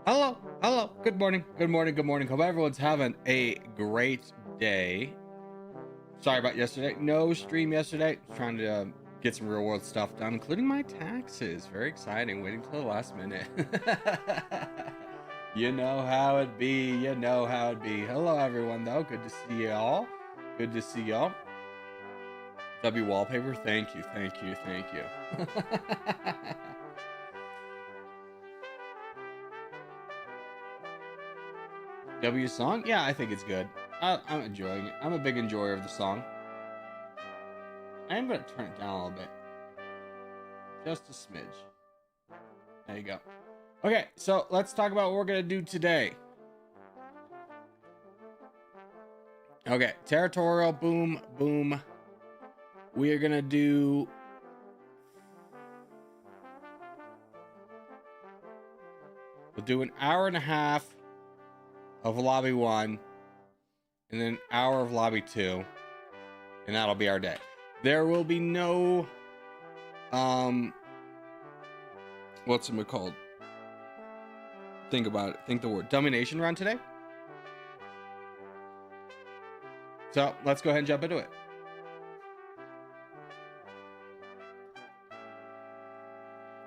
Hello. Good morning. Hope everyone's having a great day. Sorry about yesterday. No stream yesterday. Trying to get some real world stuff done, including my taxes. Very exciting. Waiting till the last minute. You know how it be. Hello, everyone, though. Good to see y'all. W wallpaper. Thank you. W song? Yeah, I think it's good. I'm enjoying it. I'm a big enjoyer of the song. I am going to turn it down a little bit. Just a smidge. There you go. Okay, so let's talk about what we're going to do today. Okay, Territorial, boom. We are going to do... We'll do an hour and a half of lobby 1 and then an hour of lobby 2, and that'll be our day. There will be no what's it called? Think about it. Think the word domination run today. So let's go ahead and jump into it.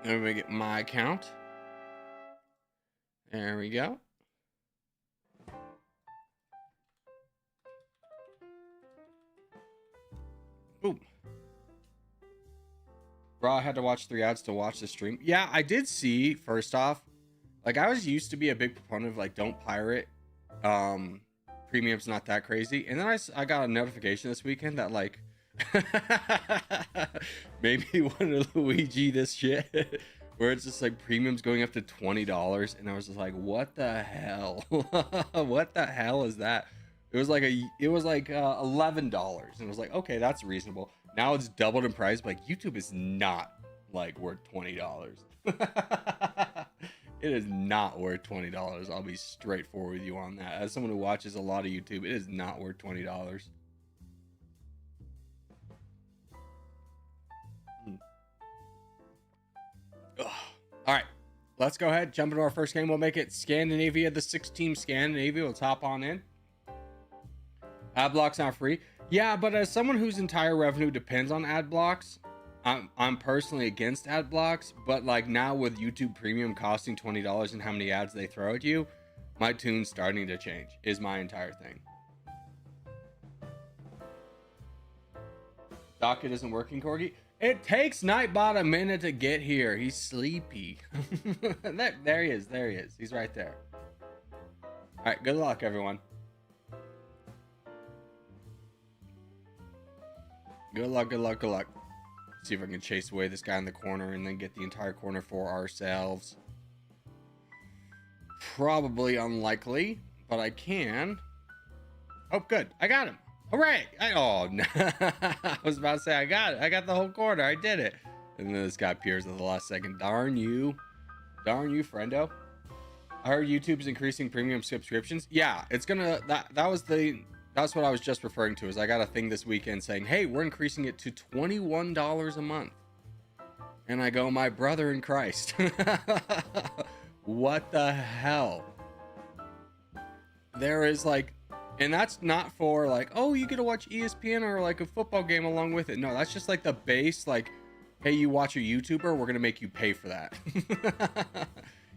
Let me get my account. There we go. Boom. Bro, I had to watch 3 ads to watch the stream. Yeah, I did see, first off, like, I was used to be a big proponent of, like, don't pirate. Premium's not that crazy. And then I got a notification this weekend that, like, made me want to Luigi this shit. Where it's just, like, premium's going up to $20. And I was just like, what the hell? What the hell is that? It was like $11, and it was like, okay, that's reasonable. Now it's doubled in price, but like, YouTube is not like worth $20. It is not worth $20. I'll be straightforward with you on that. As someone who watches a lot of YouTube, it is not worth $20. All right, let's go ahead, jump into our first game. We'll make it Scandinavia, the 6-team Scandinavia. Let's hop on in. Ad blocks not free. Yeah, but as someone whose entire revenue depends on ad blocks, I'm personally against ad blocks. But like now with YouTube Premium costing $20 and how many ads they throw at you, my tune's starting to change. Is my entire thing. Docket isn't working, Corgi. It takes Nightbot a minute to get here. He's sleepy. There he is. He's right there. All right. Good luck, everyone. Good luck. See if I can chase away this guy in the corner and then get the entire corner for ourselves. Probably unlikely, but I can. Oh, good. I got him. Hooray! No. I was about to say I got it. I got the whole corner. I did it. And then this guy appears at the last second. Darn you, friendo. I heard YouTube's increasing premium subscriptions. Yeah, it's gonna. That's what I was just referring to. Is I got a thing this weekend saying, hey, we're increasing it to $21 a month. And I go, my brother in Christ. What the hell? There is like, and that's not for like, oh, you get to watch ESPN or like a football game along with it. No, that's just like the base, like, hey, you watch a YouTuber, we're going to make you pay for that.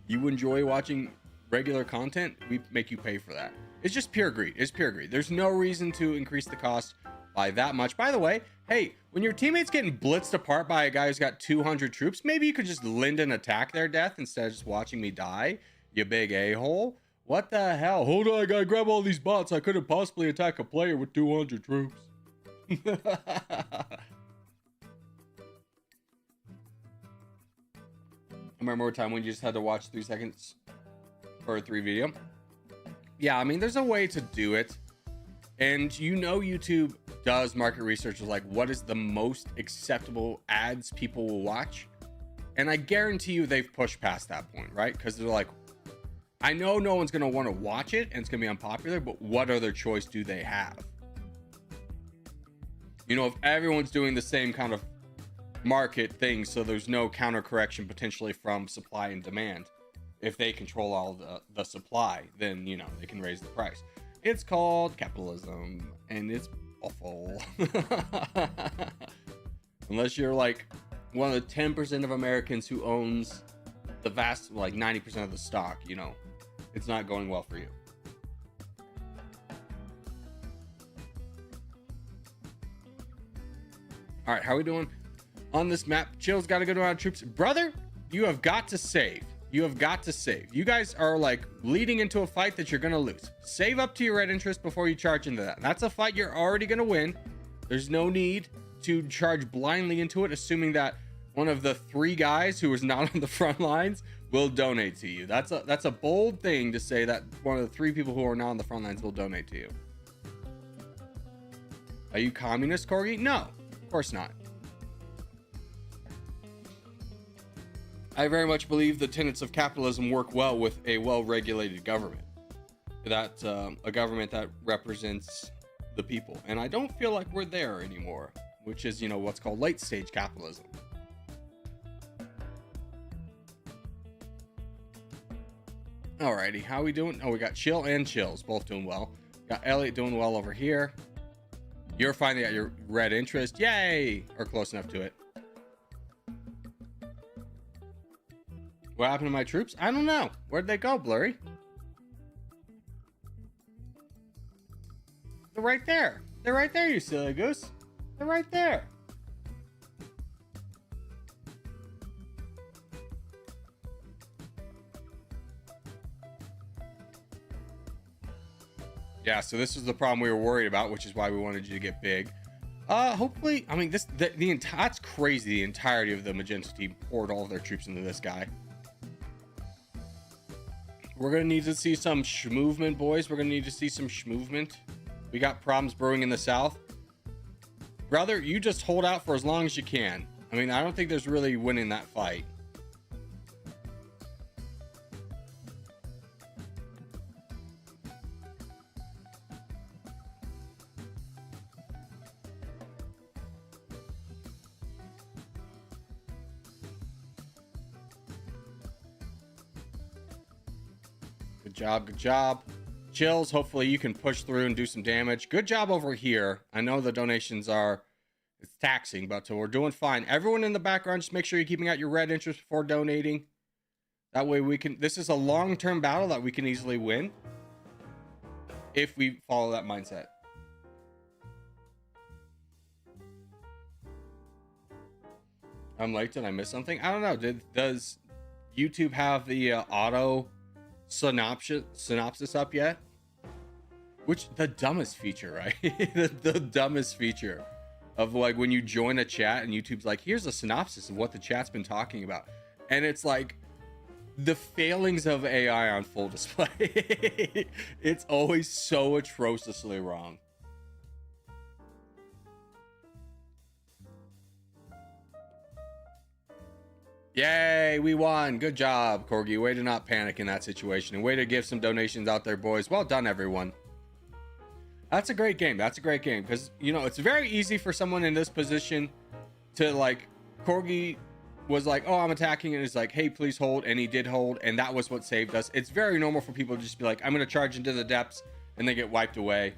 You enjoy watching regular content, we make you pay for that. It's just pure greed. There's no reason to increase the cost by that much. By the way, hey, when your teammate's getting blitzed apart by a guy who's got 200 troops, maybe you could just lend an attack their death instead of just watching me die, you big a-hole. What the hell? Hold on, I gotta grab all these bots. I couldn't possibly attack a player with 200 troops. I remember a time when you just had to watch 3 seconds for a 3 video. Yeah, I mean, there's a way to do it. And you know YouTube does market research of like what is the most acceptable ads people will watch. And I guarantee you they've pushed past that point, right? Because they're like, I know no one's going to want to watch it and it's going to be unpopular, but what other choice do they have? You know, if everyone's doing the same kind of market thing, so there's no counter correction potentially from supply and demand, if they control all the supply, then, you know, they can raise the price. It's called capitalism, and it's awful. Unless you're like one of the 10% of Americans who owns the vast, like 90% of the stock, you know, it's not going well for you. All right, how are we doing on this map? Chill's got a good amount of troops. Brother, you have got to save. You have got to save. You guys are like leading into a fight that you're going to lose. Save up to your red interest before you charge into that. That's a fight you're already going to win. There's no need to charge blindly into it, assuming that one of the 3 guys who is not on the front lines will donate to you. That's a bold thing to say, that one of the 3 people who are not on the front lines will donate to you. Are you communist, Corgi? No, of course not. I very much believe the tenets of capitalism work well with a well-regulated government. That a government that represents the people. And I don't feel like we're there anymore, which is, you know, what's called late-stage capitalism. Alrighty, how we doing? Oh, we got Chill and Chills both doing well. Got Elliot doing well over here. You're finally at your red interest. Yay! Or close enough to it. What happened to my troops? I don't know. Where'd they go, Blurry? They're right there. They're right there, you silly goose. They're right there. Yeah, so this is the problem we were worried about, which is why we wanted you to get big. Hopefully, I mean, that's crazy. The entirety of the Magenta team poured all of their troops into this guy. We're going to need to see some movement, boys. We're going to need to see some movement. We got problems brewing in the south. Brother, you just hold out for as long as you can. I mean, I don't think there's really winning that fight. Good job, good job. Chills, hopefully you can push through and do some damage. Good job over here. I know the donations it's taxing, but we're doing fine. Everyone in the background, just make sure you're keeping out your red interest before donating. That way we can, this is a long-term battle that we can easily win if we follow that mindset. I'm late, did I miss something? I don't know. Does YouTube have the auto synopsis up yet? Which, the dumbest feature, right? the dumbest feature of like when you join a chat and YouTube's like, here's a synopsis of what the chat's been talking about, and it's like the failings of AI on full display. It's always so atrociously wrong. Yay, we won. Good job, Corgi. Way to not panic in that situation, and way to give some donations out there, boys. Well done, everyone. That's a great game. That's a great game, because, you know, it's very easy for someone in this position to, like, Corgi was like, oh, I'm attacking, and it's like, hey, please hold, and he did hold, and that was what saved us. It's very normal for people to just be like, I'm going to charge into the depths, and they get wiped away,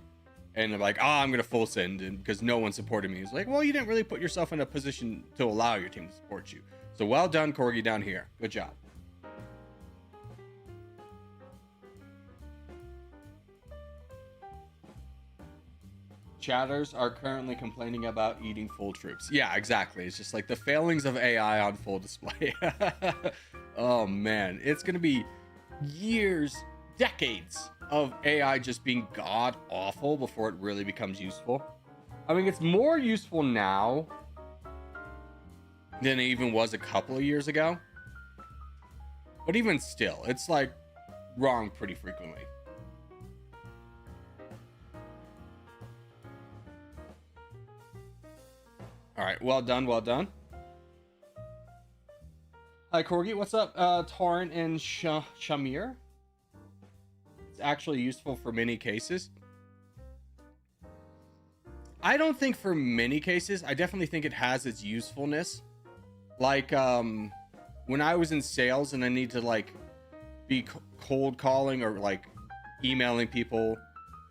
and they're like, oh, I'm going to full send, and because no one supported me. It's like, well, you didn't really put yourself in a position to allow your team to support you. So well done, Corgi, down here. Good job. Chatters are currently complaining about eating full troops. Yeah, exactly. It's just like the failings of AI on full display. Oh, man. It's going to be years, decades of AI just being god-awful before it really becomes useful. I mean, it's more useful now than it even was a couple of years ago. But even still, it's like wrong pretty frequently. All right, well done, well done. Hi, Corgi. What's up, Torrent and Shamir? It's actually useful for many cases. I don't think for many cases. I definitely think it has its usefulness. Like, when I was in sales and I need to, like, be cold calling or like emailing people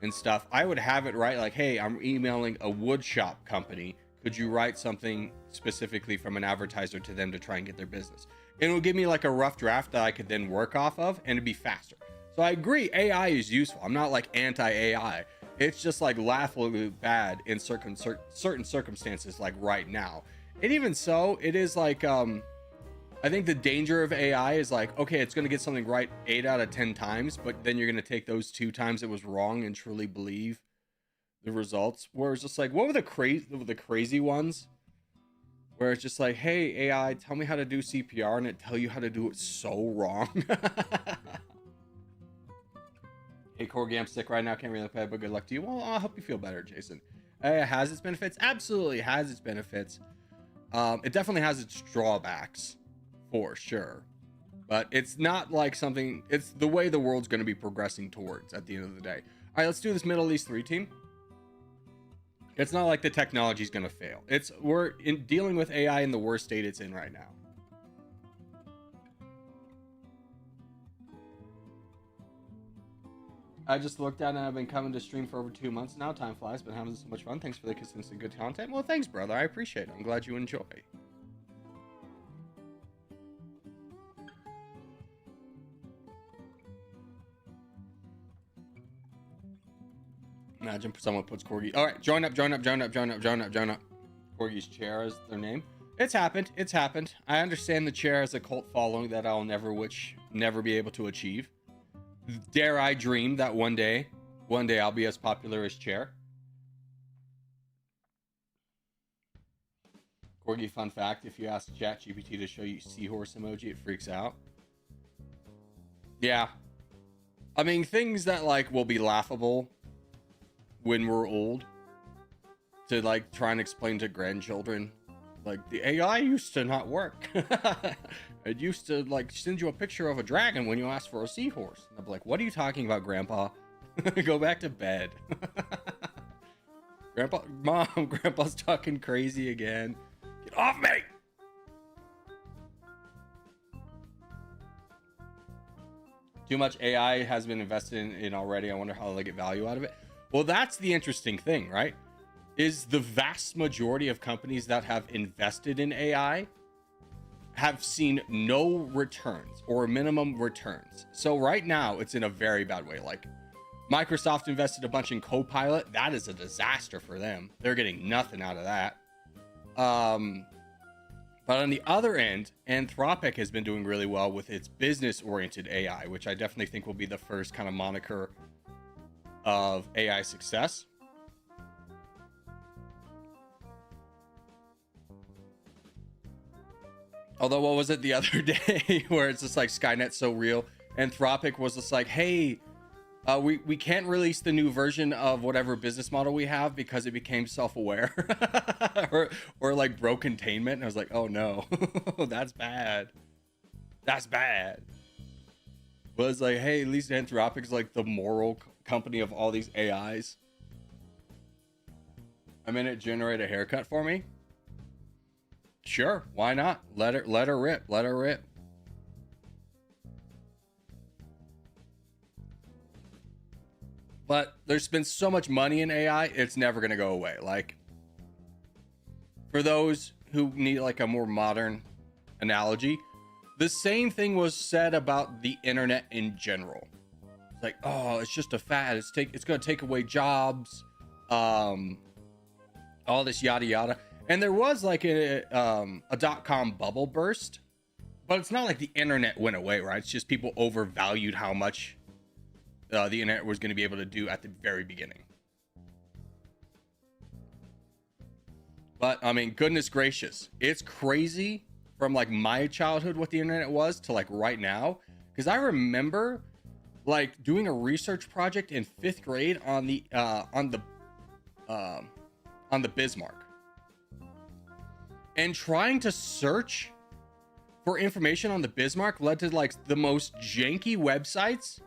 and stuff, I would have it right like, hey, I'm emailing a wood shop company. Could you write something specifically from an advertiser to them to try and get their business? And it would give me like a rough draft that I could then work off of, and it'd be faster. So I agree, AI is useful. I'm not like anti-AI. It's just like laughably bad in certain circumstances, like right now. And even so, it is like, I think the danger of AI is like, okay, it's going to get something right 8 out of 10 times, but then you're going to take those 2 times it was wrong and truly believe the results. Where it's just like, what were the crazy ones? Where it's just like, hey, AI, tell me how to do CPR, and it tell you how to do it so wrong. Hey, Corgi, I'm sick right now. Can't really play, but good luck to you. Well, I hope you feel better, Jason. It has its benefits. Absolutely has its benefits. It definitely has its drawbacks. For sure, but it's not like something, it's the way the world's going to be progressing towards at the end of the day. All right, let's do this Middle East 3 team. It's not like the technology is going to fail. We're dealing with AI in the worst state it's in right now. I just looked at it, and I've been coming to stream for over 2 months now. Time flies, been having so much fun. Thanks for the consistent good content. Well, thanks, brother. I appreciate it. I'm glad you enjoy. Imagine someone puts Corgi. All right, join up. Corgi's chair is their name. It's happened. I understand the chair has a cult following that I'll never be able to achieve. Dare I dream that one day I'll be as popular as chair. Corgi, fun fact: if you ask ChatGPT to show you seahorse emoji, it freaks out. Yeah, I mean things that like will be laughable when we're old to like try and explain to grandchildren, like the AI used to not work. It used to like send you a picture of a dragon when you asked for a seahorse. And I'm like, what are you talking about, Grandpa? Go back to bed. Grandpa's talking crazy again. Get off me. Too much AI has been invested in already. I wonder how they get value out of it. Well, that's the interesting thing, right? Is the vast majority of companies that have invested in AI have seen no returns or minimum returns. So right now it's in a very bad way. Like Microsoft invested a bunch in Copilot. That is a disaster for them. They're getting nothing out of that. But on the other end, Anthropic has been doing really well with its business-oriented AI, which I definitely think will be the first kind of moniker of AI success. Although, what was it the other day where it's just like Skynet's so real? Anthropic was just like, hey, we can't release the new version of whatever business model we have because it became self-aware or like broke containment. And I was like, oh no, that's bad. That's bad. But it's like, hey, at least Anthropic's like the moral company of all these AIs. I'm in it, generate a haircut for me. Sure, why not? Let her rip. But there's been so much money in AI, it's never gonna go away. Like, for those who need like a more modern analogy, the same thing was said about the internet in general. It's like, oh, it's just a fad. It's gonna take away jobs, all this yada yada. And there was like a .com bubble burst, but it's not like the internet went away, right? It's just people overvalued how much the internet was going to be able to do at the very beginning. But I mean, goodness gracious, it's crazy from like my childhood what the internet was to like right now, because I remember like doing a research project in 5th grade on the Bismarck. And trying to search for information on the Bismarck led to like the most janky websites.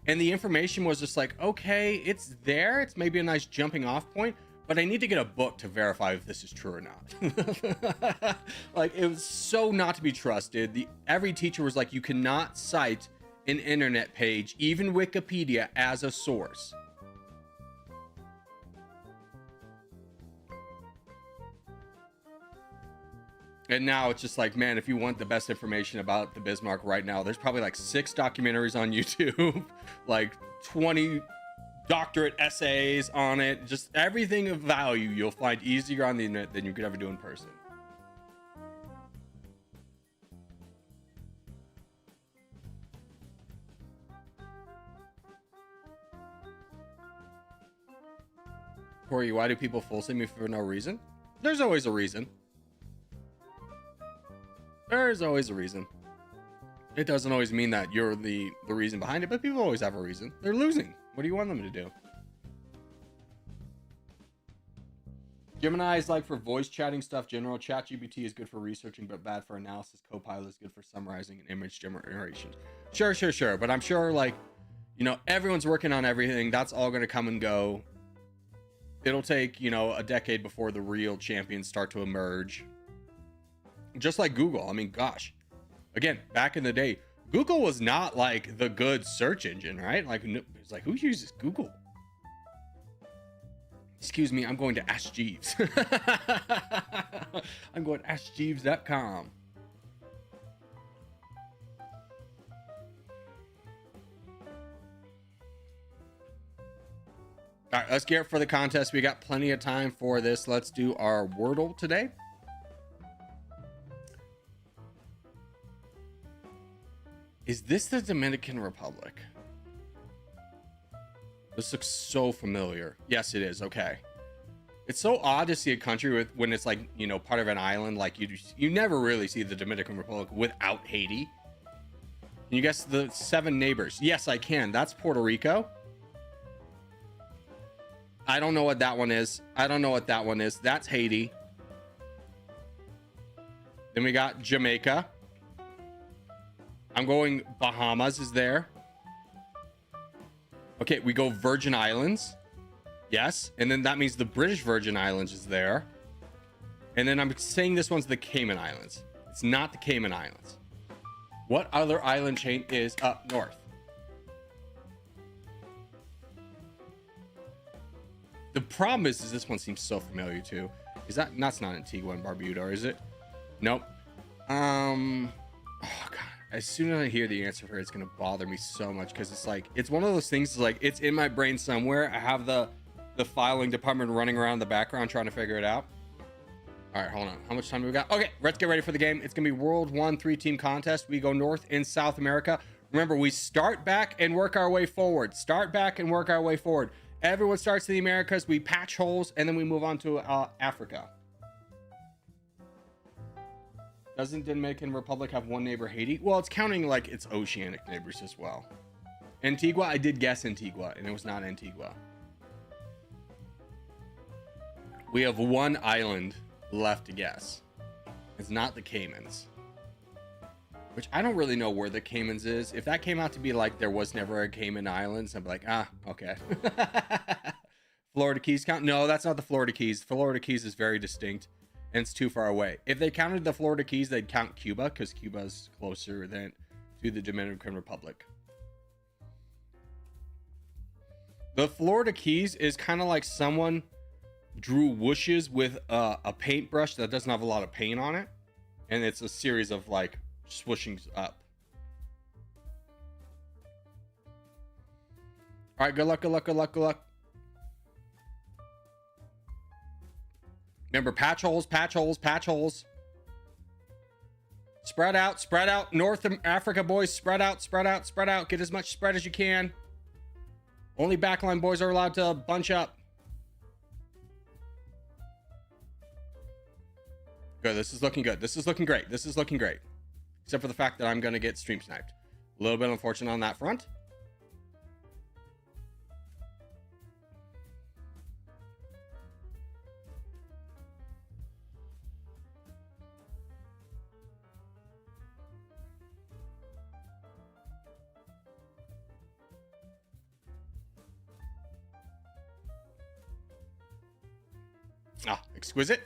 And the information was just like, okay, it's there. It's maybe a nice jumping off point, but I need to get a book to verify if this is true or not. Like, it was so not to be trusted. Every teacher was like, you cannot cite an internet page, even Wikipedia, as a source. And now it's just like, man, if you want the best information about the Bismarck right now, there's probably like 6 documentaries on YouTube, like 20 doctorate essays on it. Just everything of value you'll find easier on the internet than you could ever do in person. Corey, why do people full send me for no reason? There's always a reason. There's always a reason. It doesn't always mean that you're the reason behind it, but people always have a reason. They're losing. What do you want them to do? Gemini is like for voice chatting stuff. General ChatGPT is good for researching, but bad for analysis. Copilot is good for summarizing and image generation. Sure. But I'm sure, like, you know, everyone's working on everything. That's all going to come and go. It'll take, you know, a decade before the real champions start to emerge. Just like Google. I mean, gosh, again, back in the day, Google was not like the good search engine, right? Like, it's like, who uses Google? Excuse me, I'm going to Ask Jeeves. I'm going to AskJeeves.com. All right, let's gear up for the contest. We got plenty of time for this. Let's do our Worldle today. Is this the Dominican Republic? This looks so familiar. Yes, it is. Okay. It's so odd to see a country with when it's like, you know, part of an island. Like you never really see the Dominican Republic without Haiti. Can you guess the 7 neighbors? Yes, I can. That's Puerto Rico. I don't know what that one is. That's Haiti. Then we got Jamaica. I'm going Bahamas is there. Okay, we go Virgin Islands. Yes. And then that means the British Virgin Islands is there. And then I'm saying this one's the Cayman Islands. It's not the Cayman Islands. What other island chain is up north? The problem is this one seems so familiar too. That's not Antigua and Barbuda, is it? Nope. Oh god. As soon as I hear the answer for it, it's gonna bother me so much because it's like it's one of those things. Like it's in my brain somewhere. I have the filing department running around in the background trying to figure it out. All right, hold on. How much time do we got? Okay, let's get ready for the game. It's gonna be World 1 3-team contest. We go North and South America. Remember, we start back and work our way forward. Everyone starts in the Americas. We patch holes and then we move on to Africa. Doesn't Dominican Republic have one neighbor, Haiti? Well, it's counting like its oceanic neighbors as well. Antigua, I did guess Antigua, and it was not Antigua. We have one island left to guess. It's not the Caymans. Which I don't really know where the Caymans is. If that came out to be like there was never a Cayman Islands, I'd be like, okay. Florida Keys count? No, that's not the Florida Keys. Florida Keys is very distinct. And it's too far away. If they counted the Florida Keys, they'd count Cuba because Cuba's closer than to the Dominican Republic. The Florida Keys is kind of like someone drew whooshes with a paintbrush that doesn't have a lot of paint on it, and it's a series of like swooshings up. All right, good luck. Remember, patch holes. Spread out. North Africa boys, spread out. Get as much spread as you can. Only backline boys are allowed to bunch up. Good, this is looking good. This is looking great. Except for the fact that I'm going to get stream sniped. A little bit unfortunate on that front. Exquisite.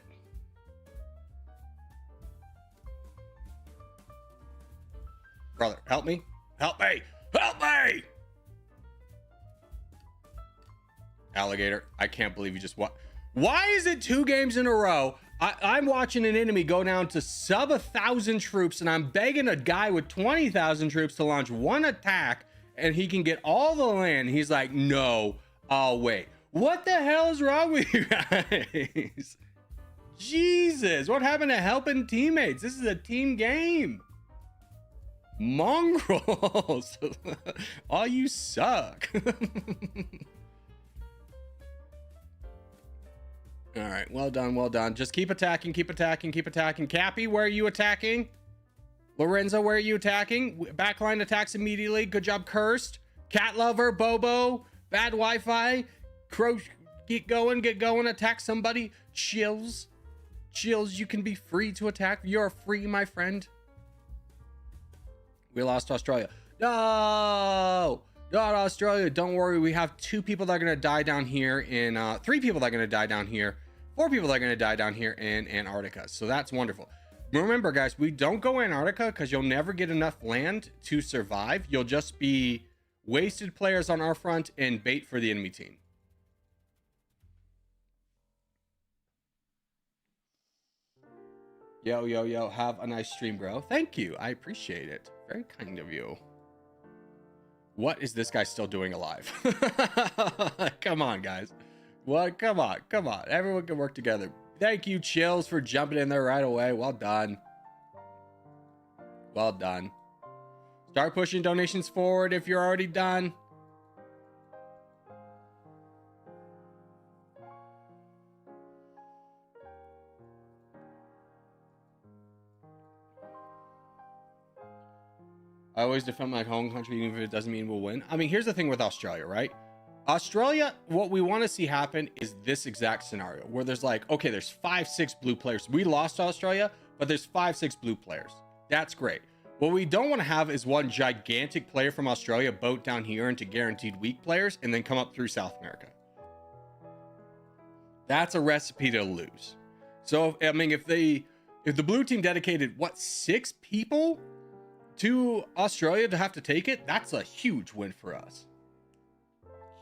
Brother, help me. me! Alligator, I can't believe you just what? Why is it 2 games in a row? I'm watching an enemy go down to sub 1,000 troops, and I'm begging a guy with 20,000 troops to launch one attack, and he can get all the land. He's like, no, I'll wait. What the hell is wrong with you guys? Jesus, what happened to helping teammates? This is a team game. Mongrels. Oh, you suck. All right, well done, well done. Just keep attacking, keep attacking, keep attacking. Cappy, where are you attacking? Lorenzo, where are you attacking? Backline attacks immediately. Good job, Cursed. Cat Lover, Bobo, Bad Wi-Fi. Crow, get going, attack somebody. Chills, you can be free to attack. You're free, my friend. We lost Australia. No! Not Australia. Don't worry. We have 2 people that are going to die down here in 3 people that are going to die down here. 4 people that are going to die down here in Antarctica. So that's wonderful. Remember, guys, we don't go Antarctica because you'll never get enough land to survive. You'll just be wasted players on our front and bait for the enemy team. Yo. Have a nice stream, bro. Thank you. I appreciate it. Very kind of you. What is this guy still doing alive? Come on, guys. What? Come on. Everyone can work together. Thank you, Chills, for jumping in there right away. Well done. Well done. Start pushing donations forward if you're already done. I always defend my home country, even if it doesn't mean we'll win. I mean, here's the thing with Australia, right? Australia, what we want to see happen is this exact scenario where there's like, okay, there's 5, 6 blue players. We lost to Australia, but there's 5, 6 blue players. That's great. What we don't want to have is one gigantic player from Australia boat down here into guaranteed weak players and then come up through South America. That's a recipe to lose. So, I mean, if the blue team dedicated, what, 6 people to Australia to have to take it, that's a huge win for us.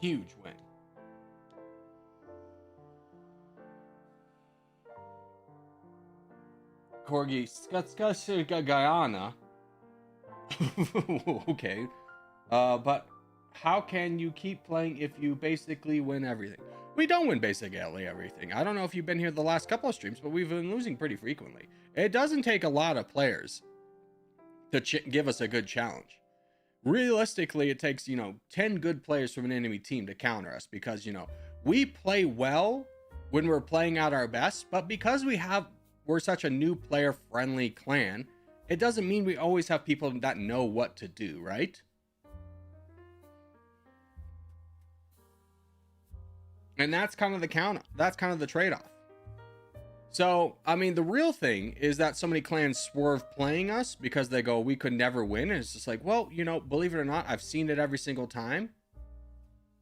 Huge win. Corgi, Guyana. Okay. But how can you keep playing if you basically win everything? We don't win basically everything. I don't know if you've been here the last couple of streams, but we've been losing pretty frequently. It doesn't take a lot of players to give us a good challenge. Realistically, it takes, 10 good players from an enemy team to counter us because, we play well when we're playing out our best, but because we're such a new player friendly clan, it doesn't mean we always have people that know what to do, right? And that's kind of the trade-off. So, I mean, the real thing is that so many clans swerve playing us because they go, we could never win. And it's just like, well, believe it or not, I've seen it every single time.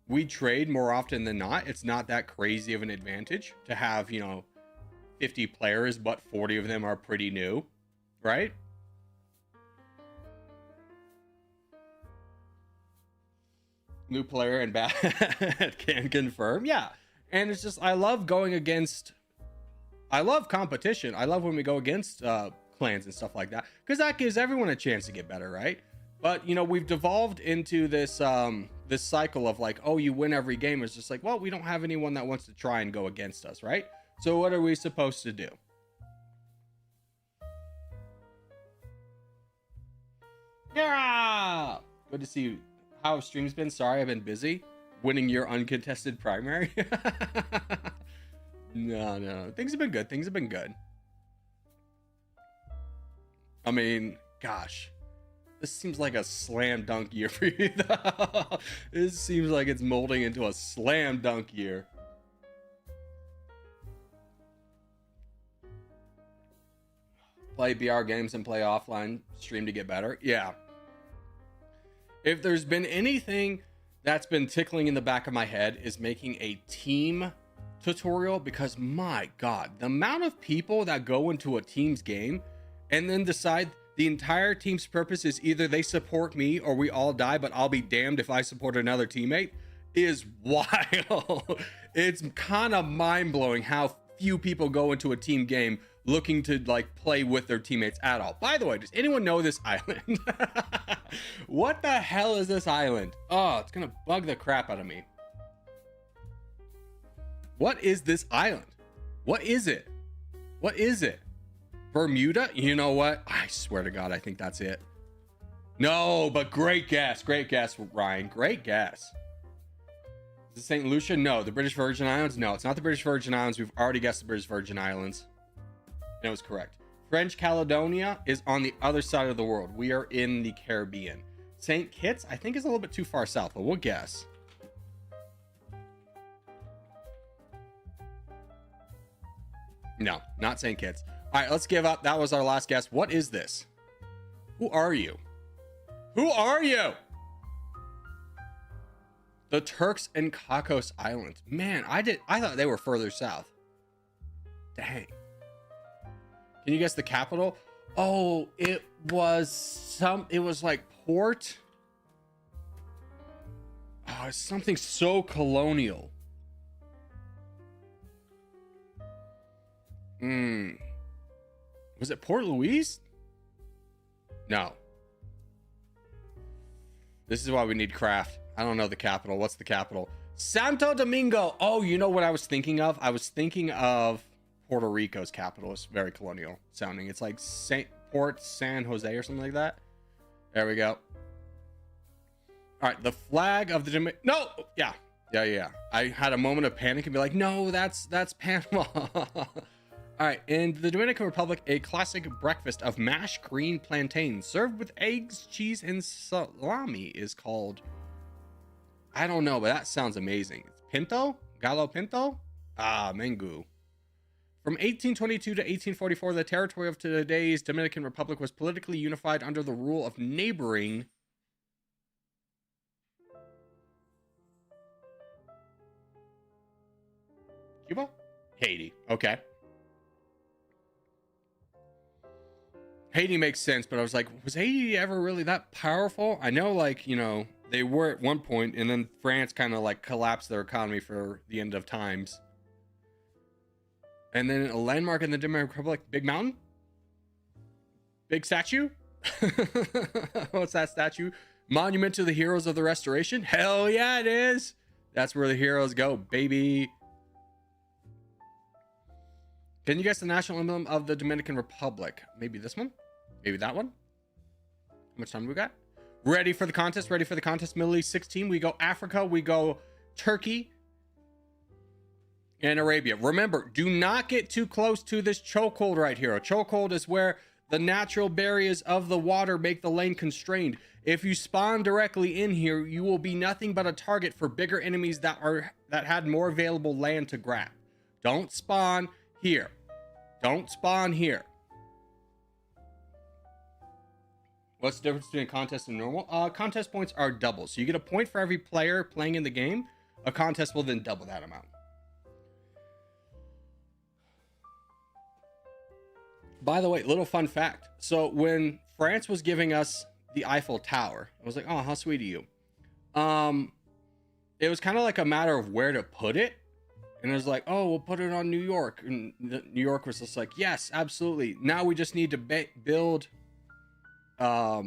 We trade more often than not. It's not that crazy of an advantage to have, 50 players, but 40 of them are pretty new, right? New player and bad can confirm. Yeah. And it's just, I love competition. I love when we go against clans and stuff like that, because that gives everyone a chance to get better, right? But we've devolved into this this cycle of like, oh, you win every game. It's just like, well, we don't have anyone that wants to try and go against us, right? So what are we supposed to do? Yeah, good to see you. How have streams been? Sorry, I've been busy winning your uncontested primary. No. Things have been good. I mean, gosh. This seems like a slam dunk year for you, though. This seems like it's molding into a slam dunk year. Play BR games and play offline stream to get better. Yeah. If there's been anything that's been tickling in the back of my head is making a team tutorial, because my god, the amount of people that go into a team's game and then decide The entire team's purpose is either they support me or we all die, but I'll be damned if I support another teammate, is wild. It's kind of mind-blowing how few people go into a team game looking to like play with their teammates at all. By the way, does anyone know this island? What the hell is this island? Oh, it's gonna bug the crap out of me. What is this island? What is it? What is it? Bermuda? You know what? I swear to God, I think that's it. No, but great guess. Great guess, Ryan. Great guess. Is it St. Lucia? No. The British Virgin Islands? No, it's not the British Virgin Islands. We've already guessed the British Virgin Islands. That was correct. French Caledonia is on the other side of the world. We are in the Caribbean. St. Kitts, I think, is a little bit too far south, but we'll guess. No, not St. Kitts. All right, let's give up. That was our last guess. What is this? Who are you? Who are you? The Turks and Caicos Islands. Man, I thought they were further south. Dang. Can you guess the capital? Oh, it was like Port. Oh, it's something so colonial. Was it Port Louis? No. This is why we need craft. I don't know the capital. What's the capital? Santo Domingo. Oh, you know what I was thinking of? I was thinking of Puerto Rico's capital. It's very colonial sounding. It's like Port San Jose or something like that. There we go. All right, the flag of the No, yeah. I had a moment of panic and be like, no, that's Panama. All right, in the Dominican Republic, a classic breakfast of mashed green plantains served with eggs, cheese, and salami is called, I don't know, but that sounds amazing. It's pinto? Gallo pinto? Ah, mango. From 1822 to 1844, the territory of today's Dominican Republic was politically unified under the rule of neighboring Cuba? Haiti. Okay. Haiti makes sense, but I was like, was Haiti ever really that powerful? I know, like, you know, they were at one point, and then France kind of like collapsed their economy for the end of times. And then a landmark in the Dominican Republic, Big Mountain? Big statue? What's that statue? Monument to the Heroes of the Restoration? Hell yeah, it is. That's where the heroes go, baby. Can you guess the national emblem of the Dominican Republic? Maybe this one? Maybe that one? How much time do we got? Ready for the contest? Ready for the contest? Middle East 16. We go Africa. We go Turkey. And Arabia. Remember, do not get too close to this chokehold right here. A chokehold is where the natural barriers of the water make the lane constrained. If you spawn directly in here, you will be nothing but a target for bigger enemies that had more available land to grab. Don't spawn here. Don't spawn here. What's the difference between a contest and normal? Contest points are double. So you get a point for every player playing in the game. A contest will then double that amount. By the way, little fun fact. So when France was giving us the Eiffel Tower, I was like, oh, how sweet of you. It was kind of like a matter of where to put it. And it was like, oh, we'll put it on New York. And New York was just like, yes, absolutely. Now we just need to build a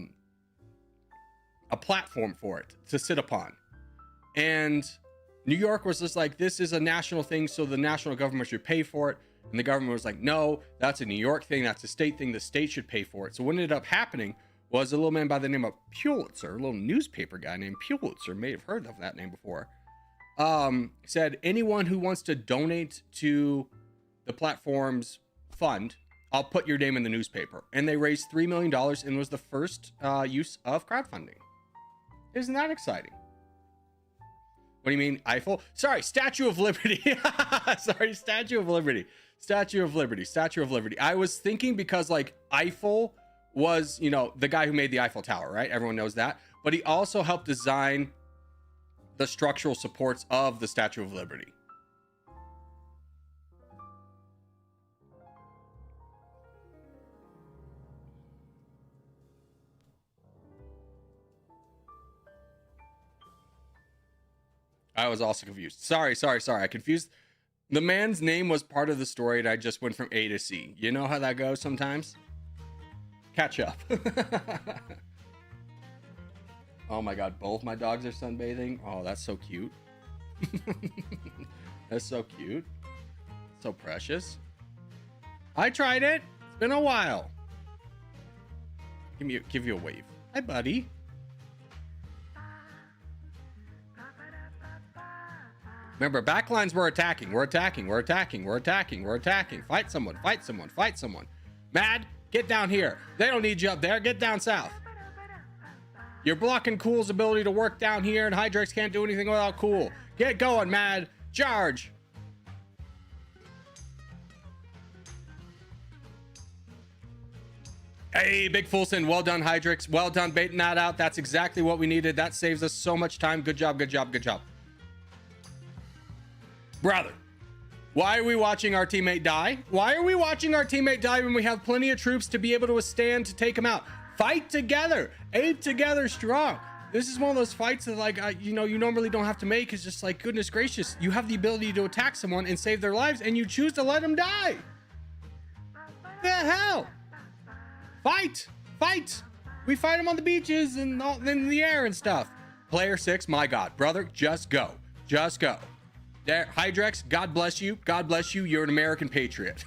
platform for it to sit upon. And New York was just like, this is a national thing, so the national government should pay for it. And the government was like, no, that's a New York thing. That's a state thing. The state should pay for it. So what ended up happening was a little man by the name of Pulitzer, a little newspaper guy named Pulitzer, may have heard of that name before, said, anyone who wants to donate to the platform's fund, I'll put your name in the newspaper. And they raised $3 million and was the first use of crowdfunding. Isn't that exciting? What do you mean, Eiffel? Sorry, Statue of Liberty. Sorry, Statue of Liberty. Statue of Liberty. Statue of Liberty. I was thinking because, like, Eiffel was, you know, the guy who made the Eiffel Tower, right? Everyone knows that. But he also helped design the structural supports of the Statue of Liberty. I was also confused. Sorry. I confused. The man's name was part of the story, and I just went from A to C. You know how that goes sometimes? Catch up. Oh my God, both my dogs are sunbathing. Oh, that's so cute. That's so cute. So precious. I tried it. It's been a while. Give you a wave. Hi, buddy. Remember, backlines were attacking. We're attacking. Fight someone. Mad, get down here. They don't need you up there. Get down south. You're blocking Cool's ability to work down here, and Hydrex can't do anything without Cool. Get going, Mad. Charge. Hey, Big Full Send. Well done, Hydrex. Well done baiting that out. That's exactly what we needed. That saves us so much time. Good job. Brother, why are we watching our teammate die? Why are we watching our teammate die when we have plenty of troops to be able to withstand to take him out? Fight together. Ape together strong. This is one of those fights that, like, you normally don't have to make. It's just like, goodness gracious, you have the ability to attack someone and save their lives, and you choose to let them die. The hell? Fight. We fight them on the beaches and in the air and stuff. Player 6, my God, brother, just go. There, Hydrex, God bless you. You're an American patriot.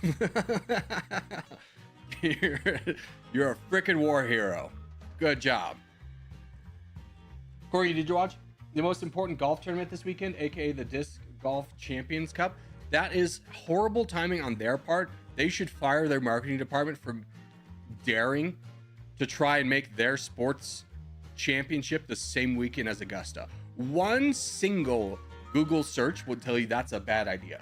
You're a freaking war hero. Good job. Corey, did you watch the most important golf tournament this weekend, aka the Disc Golf Champions Cup? That is horrible timing on their part. They should fire their marketing department for daring to try and make their sports championship the same weekend as Augusta. One single Google search will tell you that's a bad idea.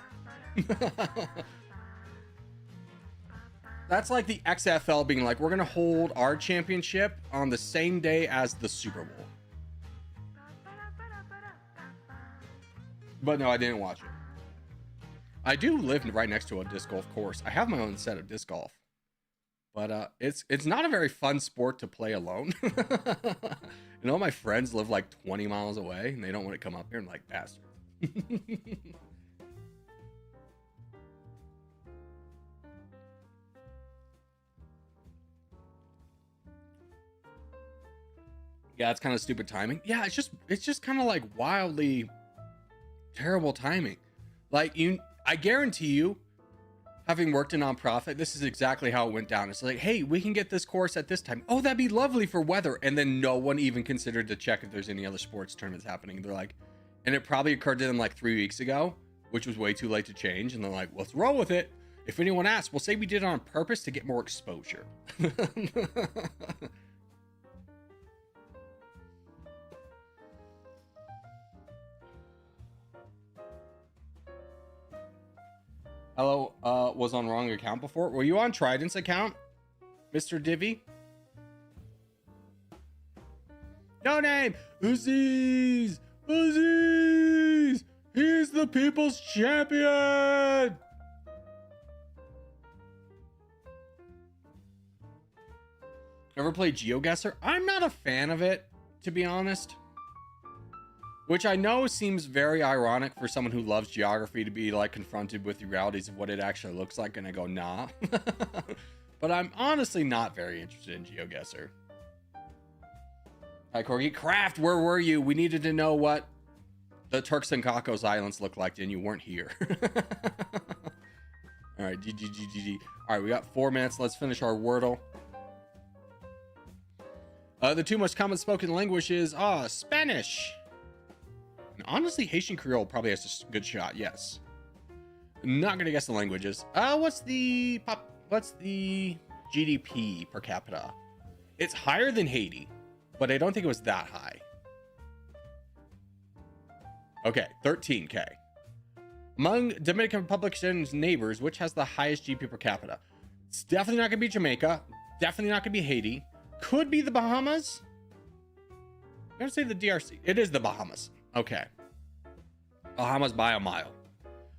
That's like the XFL being like, we're going to hold our championship on the same day as the Super Bowl. But no, I didn't watch it. I do live right next to a disc golf course. I have my own set of disc golf. But it's not a very fun sport to play alone. You know, my friends live like 20 miles away, and they don't want to come up here and like bastards. Yeah, it's kind of stupid timing. Yeah, it's just kind of like wildly terrible timing. Like, I guarantee you, having worked in nonprofit, this is exactly how it went down. It's like, hey, we can get this course at this time. Oh, that'd be lovely for weather. And then no one even considered to check if there's any other sports tournaments happening. They're like, and it probably occurred to them like 3 weeks ago, which was way too late to change. And they're like, let's roll with it. If anyone asks, we'll say we did it on purpose to get more exposure. Hello, was on wrong account before. Were you on Trident's account, Mr. Divvy? No name. Uzzies. He's the people's champion. Ever played GeoGuessr? I'm not a fan of it, to be honest. Which I know seems very ironic for someone who loves geography to be like confronted with the realities of what it actually looks like, and I go, nah. But I'm honestly not very interested in GeoGuessr. Hi, Corgi. Craft, where were you? We needed to know what the Turks and Caicos Islands look like, and you weren't here. All right, GG. All right, we got 4 minutes. Let's finish our Wordle. The two most common spoken language is Spanish. And honestly, Haitian Creole probably has a good shot. Yes. Not gonna guess the languages. What's the GDP per capita? It's higher than Haiti, but I don't think it was that high. Okay, 13K. Among Dominican Republic's neighbors, which has the highest GDP per capita? It's definitely not gonna be Jamaica. Definitely not gonna be Haiti. Could be the Bahamas. I'm gonna say the DRC. It is the Bahamas. Okay. Bahamas by a mile.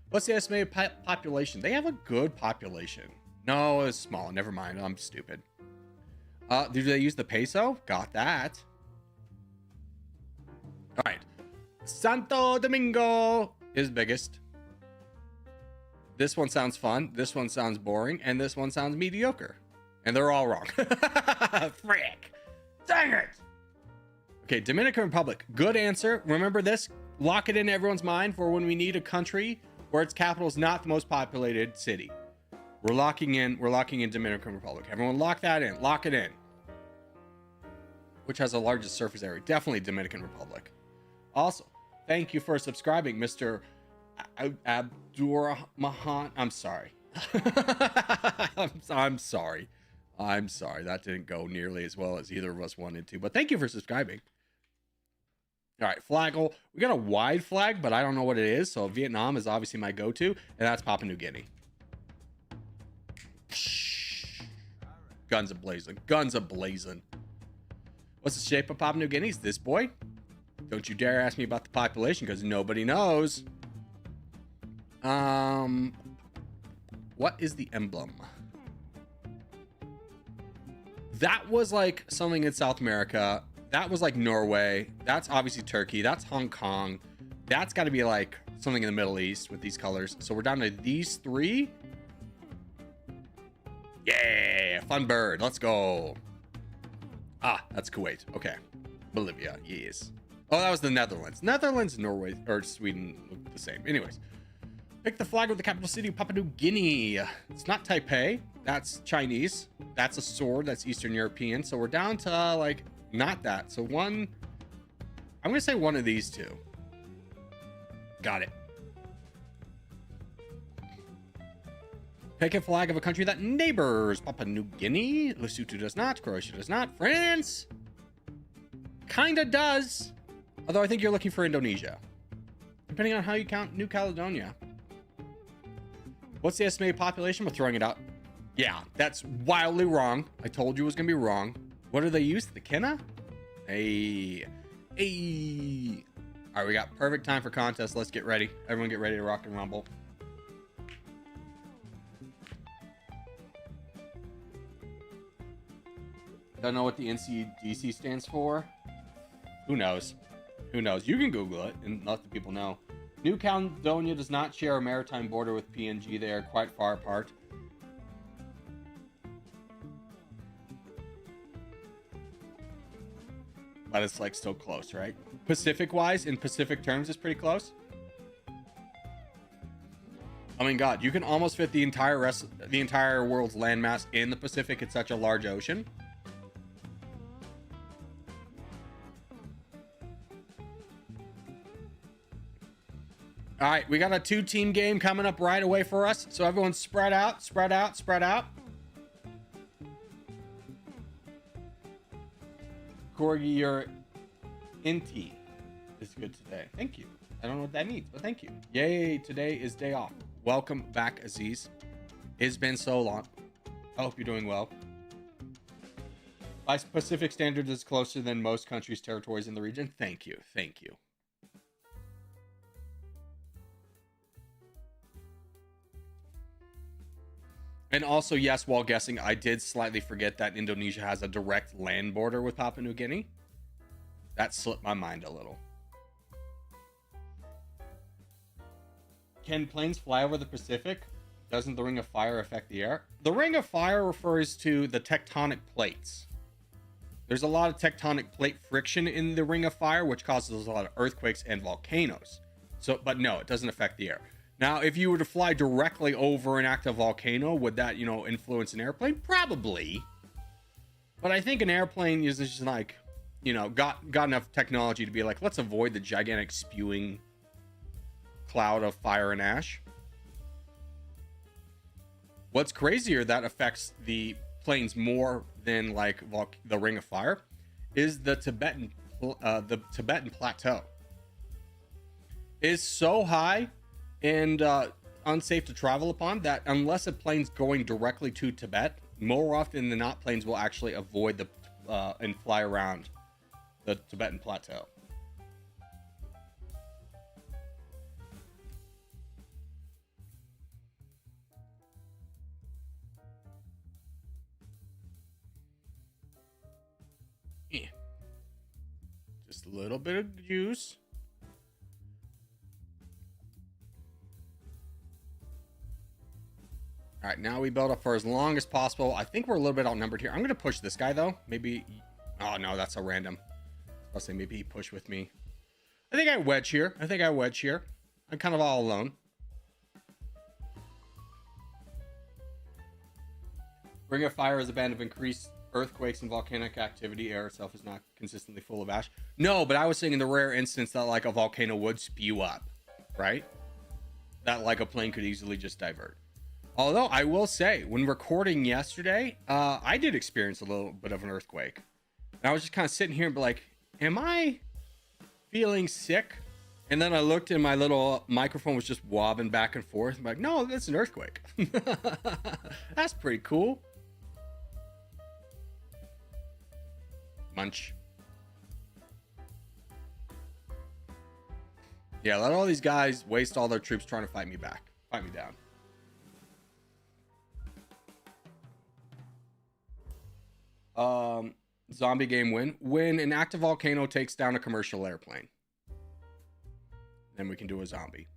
What's the estimated population? They have a good population. No, it's small. Never mind. I'm stupid. Do they use the peso? Got that. All right. Santo Domingo is biggest. This one sounds fun. This one sounds boring. And this one sounds mediocre. And they're all wrong. Frick. Dang it. Okay, Dominican Republic. Good answer. Remember this. Lock it in everyone's mind for when we need a country where its capital is not the most populated city. We're locking in Dominican Republic. Everyone lock that in. Lock it in. Which has the largest surface area? Definitely Dominican Republic. Also, thank you for subscribing, Mr. Abdurrahman. I'm sorry. I'm sorry. I'm sorry. That didn't go nearly as well as either of us wanted to. But thank you for subscribing. All right, flaggle. We got a wide flag, but I don't know what it is. So Vietnam is obviously my go-to, and that's Papua New Guinea. Guns a-blazing. Guns a-blazing. What's the shape of Papua New Guinea? Is this boy? Don't you dare ask me about the population, because nobody knows. What is the emblem? That was like something in South America. That was like Norway. That's obviously Turkey. That's Hong Kong. That's got to be like something in the Middle East with these colors. So we're down to these three. Yeah, fun bird. Let's go. Ah, that's Kuwait. Okay. Bolivia. Yes. Oh, that was the Netherlands. Netherlands, Norway, or Sweden look the same. Anyways. Pick the flag of the capital city of Papua New Guinea. It's not Taipei. That's Chinese. That's a sword. That's Eastern European. So we're down to like not that. So one. I'm going to say one of these two. Got it. Pick a flag of a country that neighbors Papua New Guinea. Lesotho does not. Croatia does not. France kinda does. Although I think you're looking for Indonesia. Depending on how you count New Caledonia. What's the estimated population? We're throwing it out. Yeah, that's wildly wrong. I told you it was going to be wrong. What do they use? The Kenna? Hey. Hey. All right, we got perfect time for contest. Let's get ready. Everyone get ready to rock and rumble. Don't know what the NCDC stands for? Who knows? Who knows? You can Google it and let the people know. New Caledonia does not share a maritime border with PNG. They are quite far apart. But it's like still close, right? Pacific-wise, in Pacific terms, it's pretty close. I mean, God, you can almost fit the entire world's landmass in the Pacific. It's such a large ocean. All right, we got a 2-team game coming up right away for us. So everyone spread out, spread out, spread out. Corgi, your Inti is good today. Thank you. I don't know what that means, but thank you. Yay, today is day off. Welcome back, Aziz. It's been so long. I hope you're doing well. By Pacific standards, it's closer than most countries' territories in the region. Thank you. Thank you. And also, yes, while guessing, I did slightly forget that Indonesia has a direct land border with Papua New Guinea. That slipped my mind a little. Can planes fly over the Pacific? Doesn't the Ring of Fire affect the air? The Ring of Fire refers to the tectonic plates. There's a lot of tectonic plate friction in the Ring of Fire, which causes a lot of earthquakes and volcanoes. So, but no, it doesn't affect the air. Now, if you were to fly directly over an active volcano, would that, influence an airplane? Probably. But I think an airplane is just like, got enough technology to be like, let's avoid the gigantic spewing cloud of fire and ash. What's crazier that affects the planes more than like the Ring of Fire is the Tibetan plateau. It is so high and unsafe to travel upon that unless a plane's going directly to Tibet, more often than not, planes will actually avoid the and fly around the Tibetan plateau. Yeah. Just a little bit of juice. All right, now we build up for as long as possible. I think we're a little bit outnumbered here. I'm going to push this guy, though. Maybe... Oh, no, that's so random. I'll say maybe he push with me. I think I wedge here. I'm kind of all alone. Ring of Fire is a band of increased earthquakes and volcanic activity. Air itself is not consistently full of ash. No, but I was saying in the rare instance that like a volcano would spew up, right? That like a plane could easily just divert. Although I will say, when recording yesterday, I did experience a little bit of an earthquake. And I was just kind of sitting here and be like, am I feeling sick? And then I looked and my little microphone was just wobbling back and forth. I'm like, no, that's an earthquake. That's pretty cool. Munch. Yeah, let all these guys waste all their troops trying to fight me back. Fight me down. Zombie game win. When an active volcano takes down a commercial airplane. Then we can do a zombie.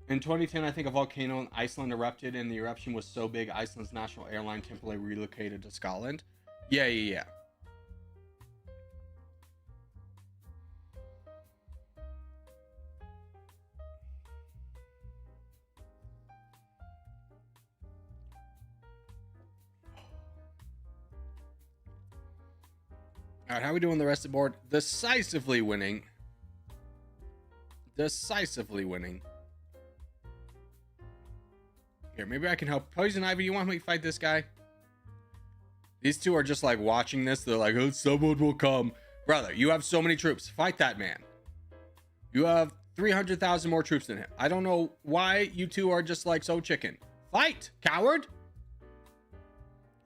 In 2010, I think a volcano in Iceland erupted, and the eruption was so big, Iceland's national airline temporarily relocated to Scotland. Yeah. All right, how are we doing the rest of the board? Decisively winning. Here, maybe I can help. Poison Ivy, you want me to fight this guy? These two are just like watching this. They're like, oh, someone will come. Brother, you have so many troops. Fight that man. You have 300,000 more troops than him. I don't know why you two are just like so chicken. Fight, coward.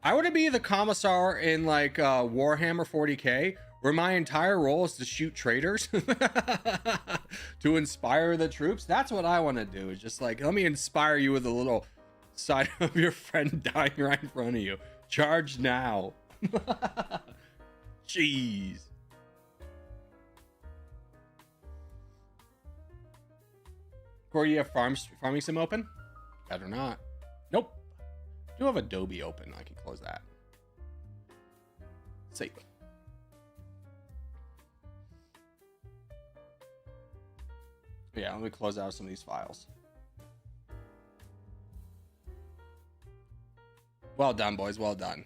I want to be the commissar in like Warhammer 40k, where my entire role is to shoot traitors to inspire the troops. That's what I want to do. Is just like, let me inspire you with a little side of your friend dying right in front of you. Charge now. Jeez. Corey, you have farming sim open? Better not. Nope. I do have Adobe open. I can close that. Save. Yeah, let me close out some of these files. Well done, boys. Well done.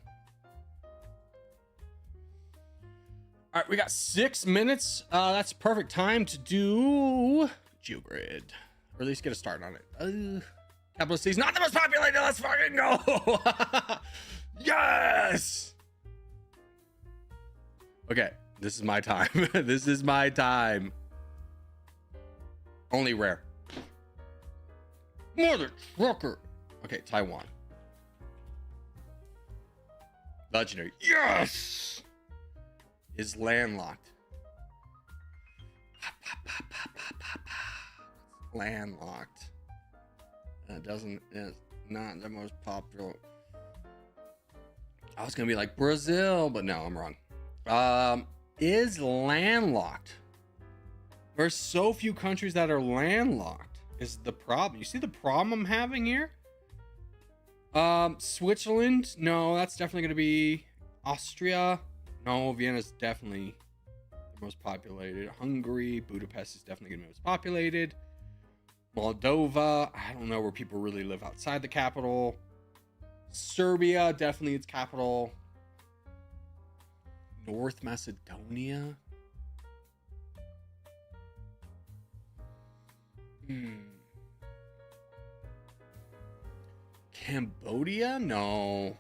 All right, we got 6 minutes. That's a perfect time to do Geogrid. Or at least get a start on it. Capital C is not the most populated. Let's fucking go. Yes. Okay, this is my time. This is my time. Only rare. Mother trucker. Okay, Taiwan. Legendary. Yes. Is landlocked. Landlocked. That doesn't is not the most popular. I was gonna be like Brazil, but no, I'm wrong. Is landlocked. There's so few countries that are landlocked. Is the problem? You see the problem I'm having here? Switzerland. No, that's definitely gonna be Austria. No, Vienna's definitely the most populated. Hungary, Budapest is definitely gonna be most populated. Moldova, I don't know where people really live outside the capital. Serbia, definitely its capital. North Macedonia. Cambodia? No.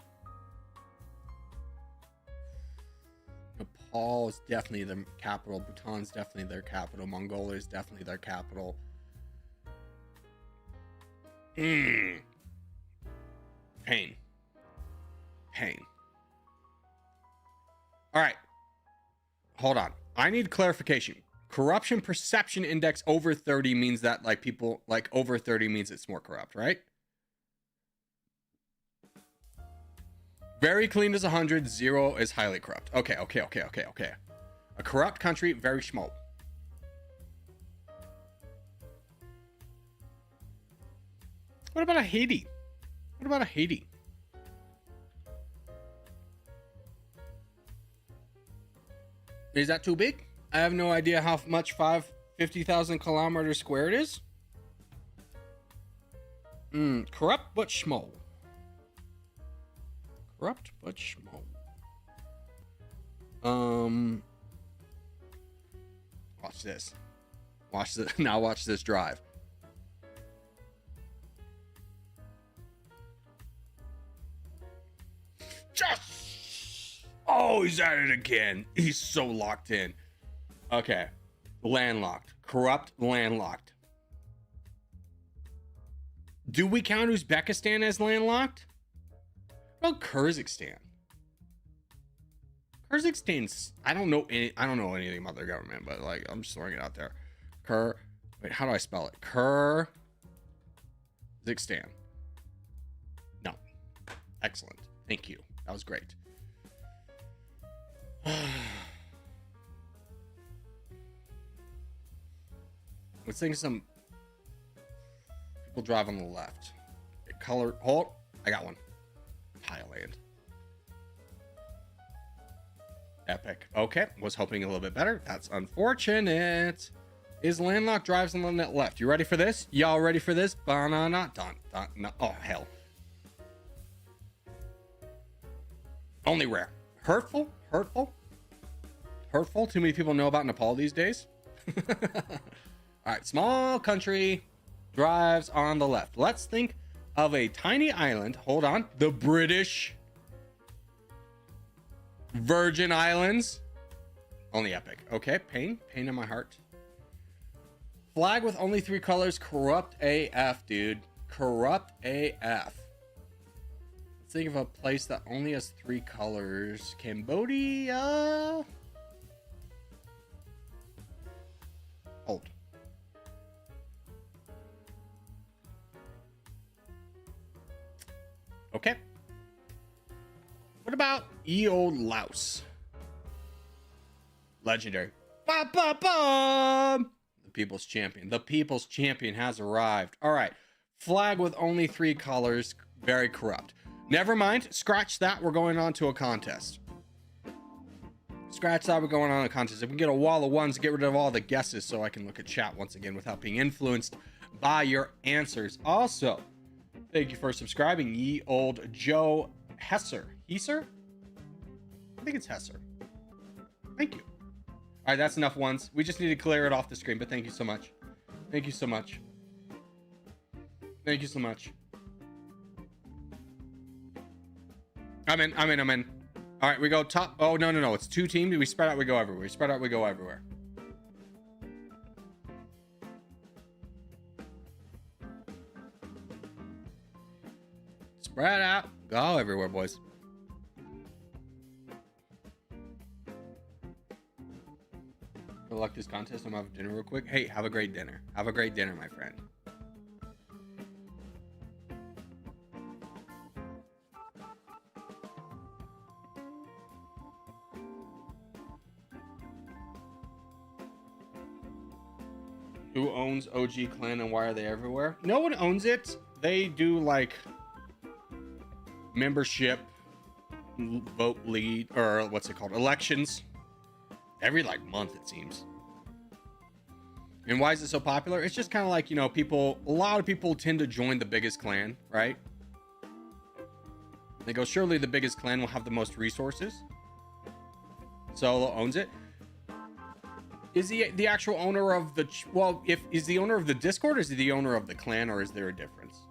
Nepal is definitely their capital. Bhutan's definitely their capital. Mongolia is definitely their capital. Pain. All right. Hold on. I need clarification. Corruption perception index over 30 means that like people like over 30 means it's more corrupt, right? Very clean is 100, 0 is highly corrupt. Okay. A corrupt country, very small. What about a Haiti? What about a Haiti? Is that too big? I have no idea how much 50,000 kilometers squared is. Corrupt but schmo. Corrupt but schmo. Watch this. Watch this. Now watch this drive. Just. Oh, he's at it again. He's so locked in. Okay. Landlocked. Corrupt landlocked. Do we count Uzbekistan as landlocked? What about Kyrgyzstan? Kyrgyzstan's, I don't know anything about their government, but like I'm just throwing it out there. Wait, how do I spell it? Kyrgyzstan. No. Excellent. Thank you. That was great. Let's think of some people drive on the left. Color. Hold. I got one. Thailand. Epic. Okay. Was hoping a little bit better. That's unfortunate. Is landlocked drives on the net left. You ready for this? Y'all ready for this? Banana. No. Oh, hell. Only rare. Hurtful. Too many people know about Nepal these days. All right. Small country drives on the left. Let's think of a tiny island. Hold on. The British Virgin Islands. Only epic. Okay. Pain in my heart. Flag with only 3 colors. Corrupt AF, dude. Corrupt AF. Let's think of a place that only has 3 colors. Cambodia. Hold. Okay. What about ye old Laos? Legendary. Ba ba ba. The people's champion. The people's champion has arrived. All right. Flag with only 3 colors. Very corrupt. Never mind. Scratch that. We're going on to a contest. Scratch that. We're going on a contest. If we can get a wall of ones, get rid of all the guesses so I can look at chat once again without being influenced by your answers. Also, thank you for subscribing, ye old Joe Hesser. Hesser? I think it's Hesser. Thank you. All right, that's enough ones. We just need to clear it off the screen, but thank you so much. Thank you so much. Thank you so much. I'm in. All right, we go top. Oh, no. It's 2 teams. We spread out, we go everywhere. Spread out. Go everywhere, boys. Good luck this contest. I'm gonna have dinner real quick. Hey, have a great dinner. Have a great dinner, my friend. Who owns OG Clan and why are they everywhere? No one owns it. They do like membership, vote lead, or what's it called? Elections. Every like month, it seems. And why is it so popular? It's just kind of like, you know, a lot of people tend to join the biggest clan, right? They go, surely the biggest clan will have the most resources. Solo owns it. Is he the actual owner of the, is the owner of the Discord, or is he the owner of the clan, or is there a difference?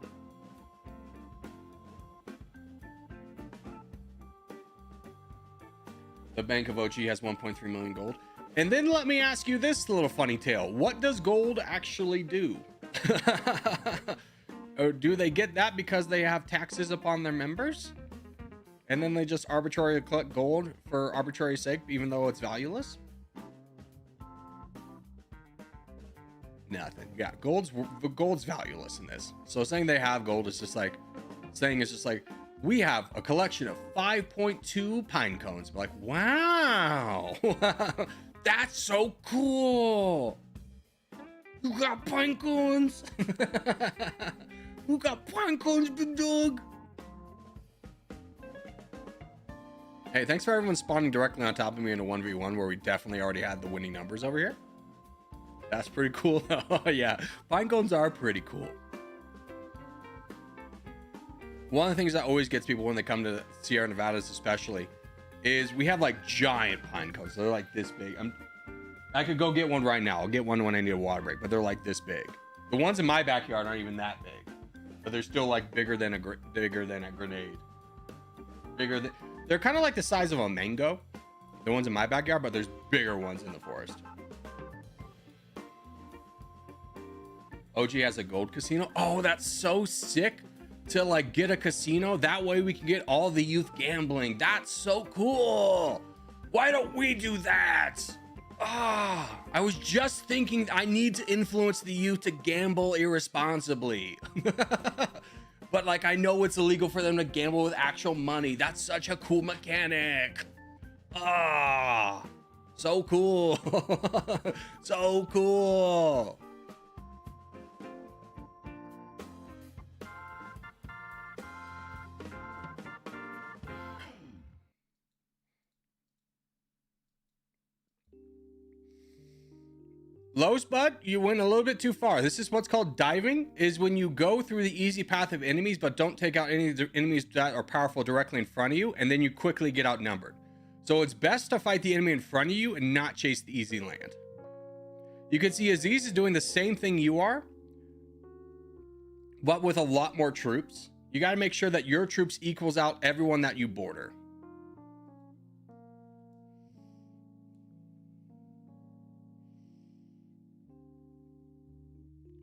The Bank of OG has 1.3 million gold. And then let me ask you this little funny tale. What does gold actually do? Or do they get that because they have taxes upon their members? And then they just arbitrarily collect gold for arbitrary sake, even though it's valueless? Nothing. Yeah, gold's valueless in this. So saying they have gold is just like, we have a collection of 5.2 pine cones. Like, wow, that's so cool. You got pine cones. Who got pine cones, big dog? Hey, thanks for everyone spawning directly on top of me in a 1v1 where we definitely already had the winning numbers over here. That's pretty cool. Oh, yeah. Pine cones are pretty cool. One of the things that always gets people when they come to the Sierra Nevadas especially is we have like giant pine cones. They're like this big. I could go get one right now. I'll get one when I need a water break, but they're like this big. The ones in my backyard aren't even that big, but they're still like bigger than a grenade. They're kind of like the size of a mango, the ones in my backyard, but there's bigger ones in the forest. OG has a gold casino. Oh, that's so sick to like get a casino. That way we can get all the youth gambling. That's so cool. Why don't we do that? I was just thinking I need to influence the youth to gamble irresponsibly. But like, I know it's illegal for them to gamble with actual money. That's such a cool mechanic. So cool. So cool. Losebud, you went a little bit too far. This is what's called diving, is when you go through the easy path of enemies, but don't take out any of the enemies that are powerful directly in front of you, and then you quickly get outnumbered. So it's best to fight the enemy in front of you and not chase the easy land. You can see Aziz is doing the same thing you are, but with a lot more troops. You got to make sure that your troops equals out everyone that you border.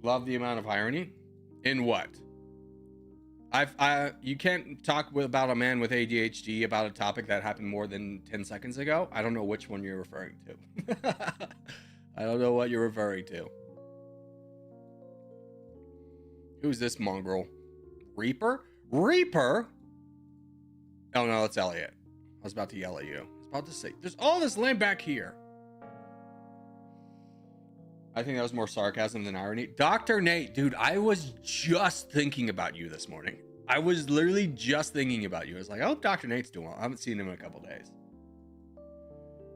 Love the amount of irony. In what? You can't talk about a man with ADHD about a topic that happened more than 10 seconds ago. I don't know which one you're referring to. I don't know what you're referring to. Who's this mongrel? Reaper? Reaper? Oh no, it's Elliot. I was about to yell at you. I was about to say, there's all this land back here. I think that was more sarcasm than irony. Dr. Nate, dude, I was just thinking about you this morning. I was literally just thinking about you. I was like, I hope Dr. Nate's doing well. I haven't seen him in a couple days.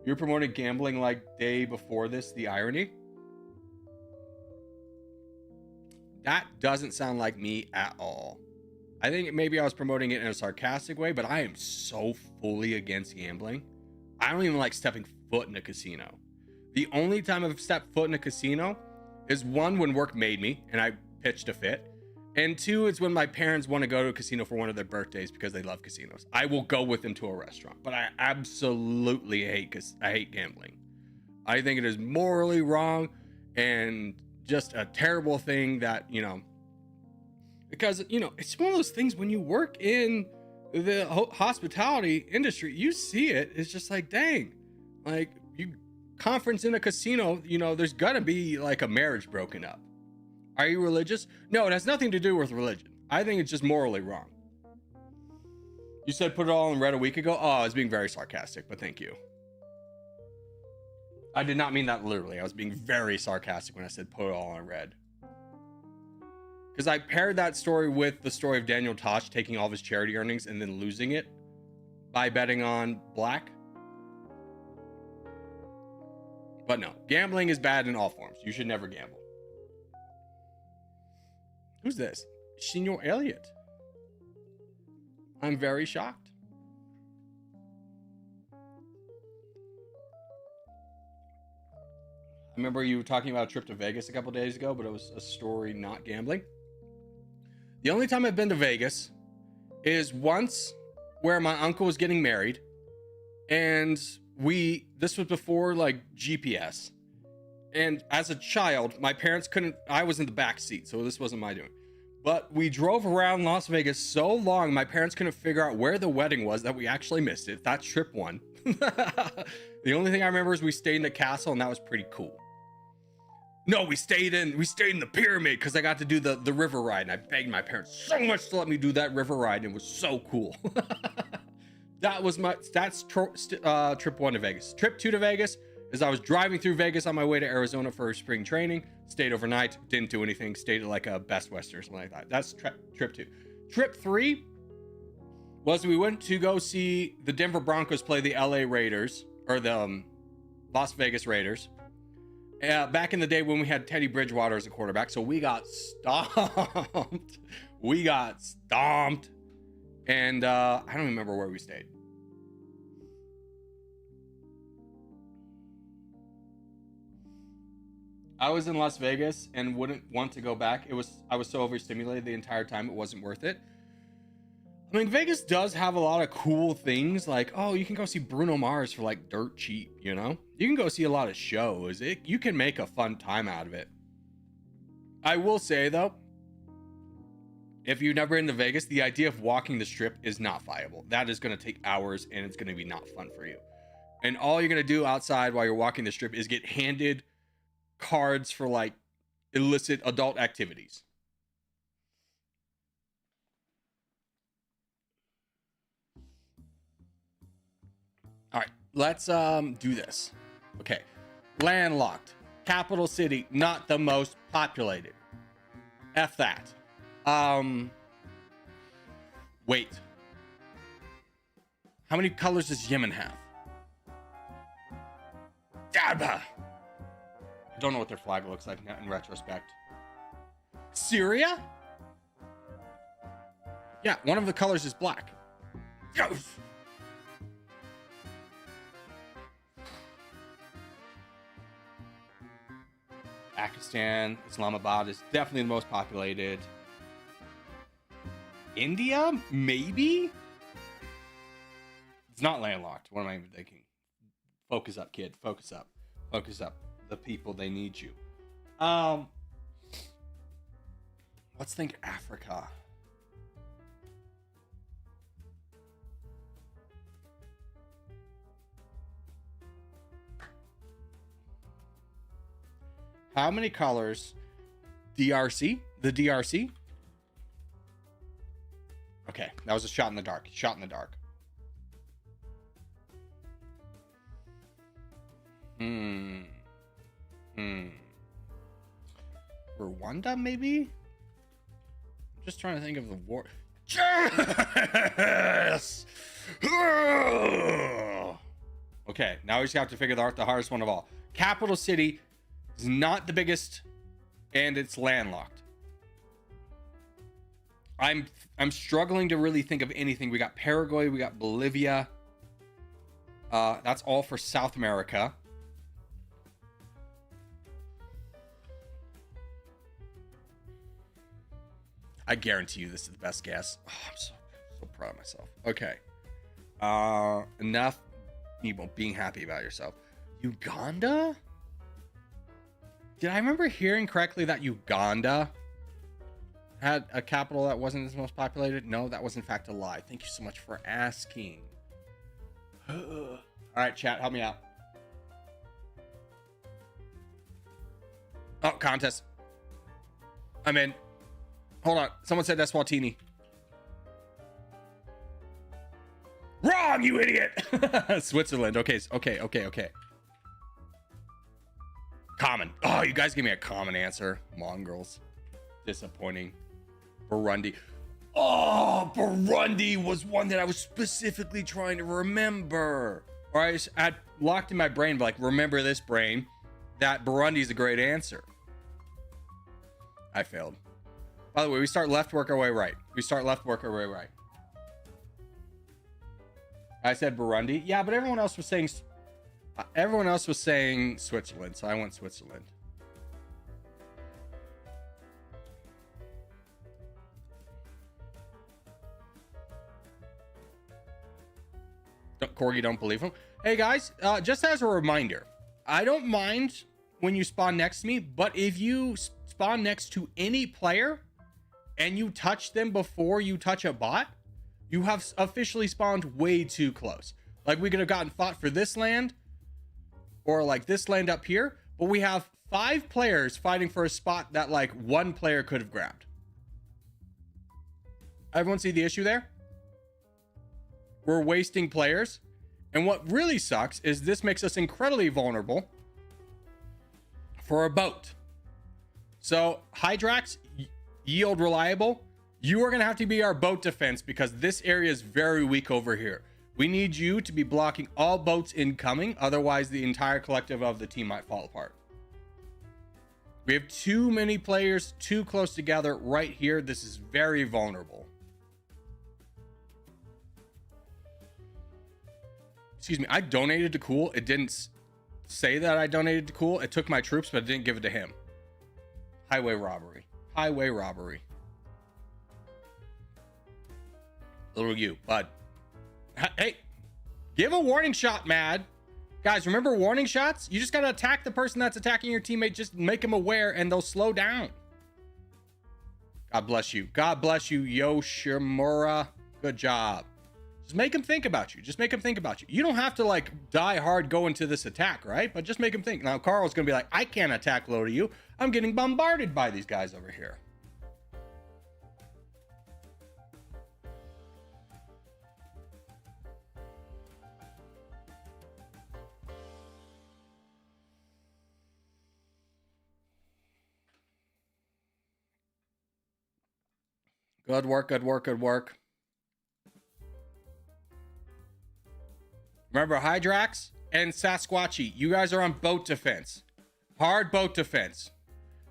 You're promoting gambling like day before this, the irony? That doesn't sound like me at all. I think maybe I was promoting it in a sarcastic way, but I am so fully against gambling. I don't even like stepping foot in a casino. The only time I've stepped foot in a casino is one, when work made me and I pitched a fit. And two, it's when my parents want to go to a casino for one of their birthdays because they love casinos. I will go with them to a restaurant, but I absolutely hate gambling. I think it is morally wrong and just a terrible thing that, because, it's one of those things when you work in the hospitality industry, you see it. It's just like, dang, like you conference in a casino, there's gonna be like a marriage broken up. Are you religious? No, it has nothing to do with religion. I think it's just morally wrong. You said put it all in red a week ago. Oh, I was being very sarcastic, but thank you. I did not mean that literally. I was being very sarcastic when I said put it all in red. Because I paired that story with the story of Daniel Tosh taking all of his charity earnings and then losing it by betting on black. But no, gambling is bad in all forms. You should never gamble. Who's this? Senor Elliot. I'm very shocked. I remember you were talking about a trip to Vegas a couple days ago, but it was a story not gambling. The only time I've been to Vegas is once where my uncle was getting married, and this was before like GPS. And as a child, my parents I was in the back seat, so this wasn't my doing. But we drove around Las Vegas so long, my parents couldn't figure out where the wedding was that we actually missed it. That's trip one. The only thing I remember is we stayed in the castle, and that was pretty cool. No, we stayed in the pyramid because I got to do the river ride, and I begged my parents so much to let me do that river ride, and it was so cool. That's trip one to Vegas. Trip two to Vegas is I was driving through Vegas on my way to Arizona for spring training, stayed overnight, didn't do anything, stayed at like a Best Western or something like that. That's trip 2. Trip 3 was we went to go see the Denver Broncos play the LA Raiders, or the Las Vegas Raiders. Back in the day when we had Teddy Bridgewater as a quarterback. So we got stomped. And I don't remember where we stayed. I was in Las Vegas and wouldn't want to go back. I was so overstimulated the entire time, it wasn't worth it. I mean, Vegas does have a lot of cool things, like, oh, you can go see Bruno Mars for like dirt cheap, you know? You can go see a lot of shows. You can make a fun time out of it. I will say though, if you've never been to Vegas, the idea of walking the strip is not viable. That is going to take hours and it's going to be not fun for you. And all you're going to do outside while you're walking the strip is get handed cards for like illicit adult activities. All right, let's do this. Okay, landlocked, capital city, not the most populated. F that. Wait. How many colors does Yemen have? I don't know what their flag looks like now in retrospect. Syria? Yeah, one of the colors is black. Yes. Pakistan, Islamabad is definitely the most populated. India? Maybe? It's not landlocked. What am I even thinking? Focus up, kid. Focus up. Focus up. The people, they need you. Let's think Africa. How many colors? DRC? The DRC? Okay, that was a shot in the dark. Shot in the dark. Rwanda, maybe? I'm just trying to think of the war. Yes! Okay, now we just have to figure out the hardest one of all. Capital city is not the biggest, and it's landlocked. I'm struggling to really think of anything. We got Paraguay, we got Bolivia. That's all for South America. I guarantee you this is the best guess. Oh, I'm so proud of myself. Okay. Enough being happy about yourself. Uganda? Did I remember hearing correctly that Uganda had a capital that wasn't as most populated? No, that was in fact a lie. Thank you so much for asking. All right, chat, help me out. Oh, contest. I'm in. Hold on. Someone said Eswatini. Wrong, you idiot. Switzerland. Okay. Common. Oh, you guys give me a common answer. Mongrels. Disappointing. Burundi. Oh, Burundi was one that I was specifically trying to remember. Or I had locked in my brain, like, remember this brain, that Burundi is a great answer. I failed. By the way, we start left, work our way right. I said Burundi. Yeah, but everyone else was saying Switzerland, so I went Switzerland. Corgi, don't believe him. Hey guys, just as a reminder, I don't mind when you spawn next to me, but if you spawn next to any player and you touch them before you touch a bot, you have officially spawned way too close. Like, we could have gotten fought for this land or like this land up here, but we have 5 players fighting for a spot that like 1 player could have grabbed. Everyone see the issue there? We're wasting players And what really sucks is this makes us incredibly vulnerable for a boat. So Hydrax, yield reliable, you are going to have to be our boat defense because this area is very weak over here. We need you to be blocking all boats incoming. Otherwise, the entire collective of the team might fall apart. We have too many players too close together right here. This is very vulnerable. Excuse me. I donated to Cool. It didn't say that I donated to Cool. It took my troops, but it didn't give it to him. Highway robbery. Highway robbery. Little you, bud. Hey, give a warning shot, Mad. Guys, remember warning shots? You just got to attack the person that's attacking your teammate. Just make them aware and they'll slow down. God bless you. God bless you, Yoshimura. Good job. Just make them think about you. Just make them think about you. You don't have to like die hard go into this attack, right? But just make them think. Now, Carl's going to be like, I can't attack low to you. I'm getting bombarded by these guys over here. Good work, good work, good work. Remember, Hydrax and Sasquatchy, you guys are on boat defense. Hard boat defense.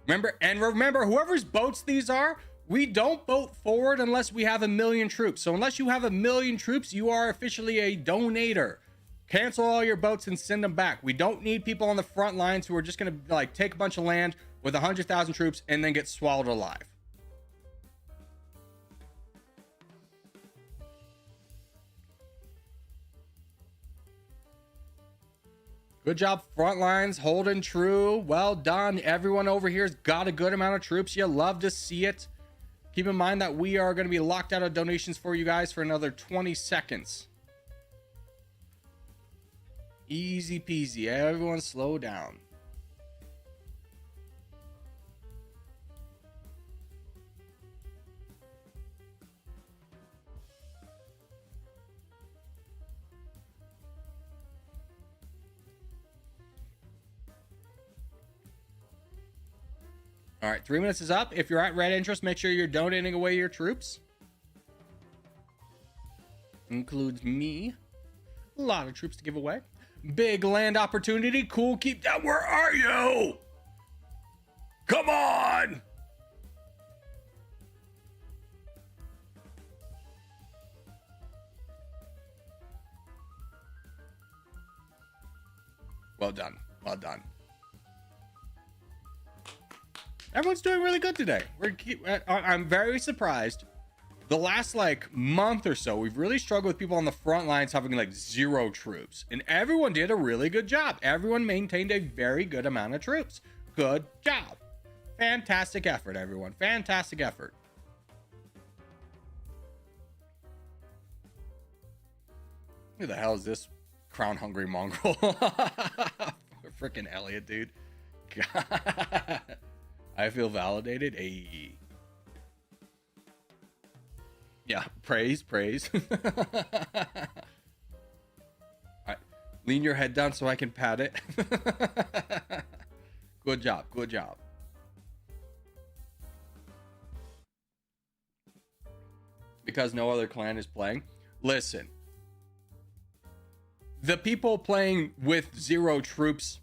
Remember, whoever's boats these are, we don't boat forward unless we have 1 million troops. So unless you have 1 million troops, you are officially a donator. Cancel all your boats and send them back. We don't need people on the front lines who are just going to like take a bunch of land with 100,000 troops and then get swallowed alive. Good job, front lines, holding true. Well done. Everyone over here's got a good amount of troops. You love to see it. Keep in mind that we are going to be locked out of donations for you guys for another 20 seconds. Easy peasy. Everyone slow down. All right, 3 minutes is up. If you're at red interest, make sure you're donating away your troops. Includes me. A lot of troops to give away. Big land opportunity. Cool, keep that. Where are you? Come on. Well done. Well done. Everyone's doing really good today. I'm very surprised. The last like month or so, we've really struggled with people on the front lines having like 0 troops. And everyone did a really good job. Everyone maintained a very good amount of troops. Good job. Fantastic effort, everyone. Fantastic effort. Who the hell is this crown hungry mongrel? Freaking Elliot, dude. God. I feel validated. Hey. Yeah, praise. All right. Lean your head down so I can pat it. Good job. Good job. Because no other clan is playing. Listen. The people playing with 0 troops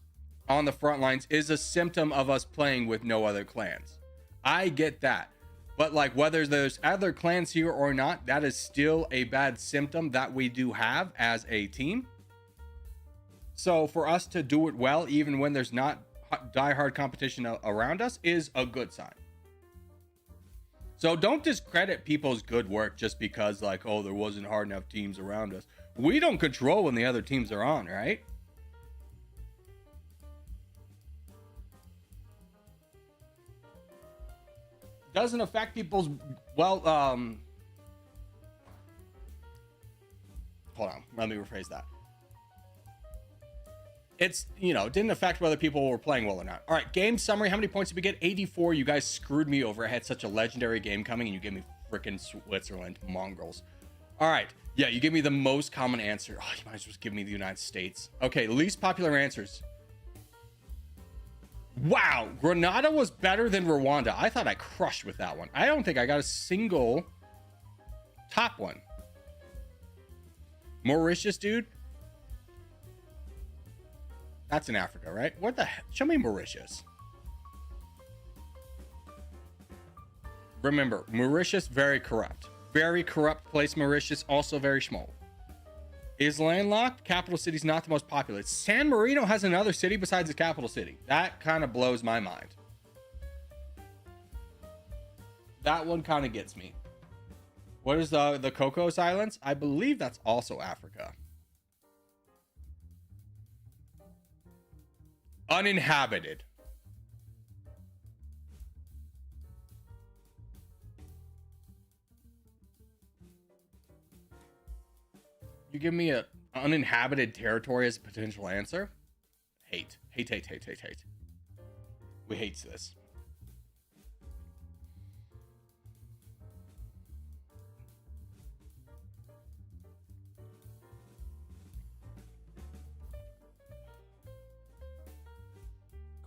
on the front lines is a symptom of us playing with no other clans. I get that. But like whether there's other clans here or not, that is still a bad symptom that we do have as a team. So for us to do it well, even when there's not diehard competition around us, is a good sign. So don't discredit people's good work just because like, oh, there wasn't hard enough teams around us. We don't control when the other teams are on, right? Doesn't affect people's hold on, let me rephrase that. It's, you know, it didn't affect whether people were playing well or not. All right, game summary. How many points did we get? 84. You guys screwed me over. I had such a legendary game coming and you gave me freaking Switzerland mongrels. All right. Yeah, you give me the most common answer. Oh, you might as well give me the United States. Okay, least popular answers. Wow, Grenada was better than Rwanda. I thought I crushed with that one. I don't think I got a single top one. Mauritius, dude. That's in Africa, right? What the heck? Show me Mauritius. Remember, Mauritius, very corrupt. Very corrupt place, Mauritius. Also very small. Is landlocked. Capital city's not the most populous. San Marino has another city besides the capital city. That kind of blows my mind. That one kind of gets me. What is the Cocos Islands? I believe that's also Africa. Uninhabited. You give me a uninhabited territory as a potential answer? Hate. We hate this.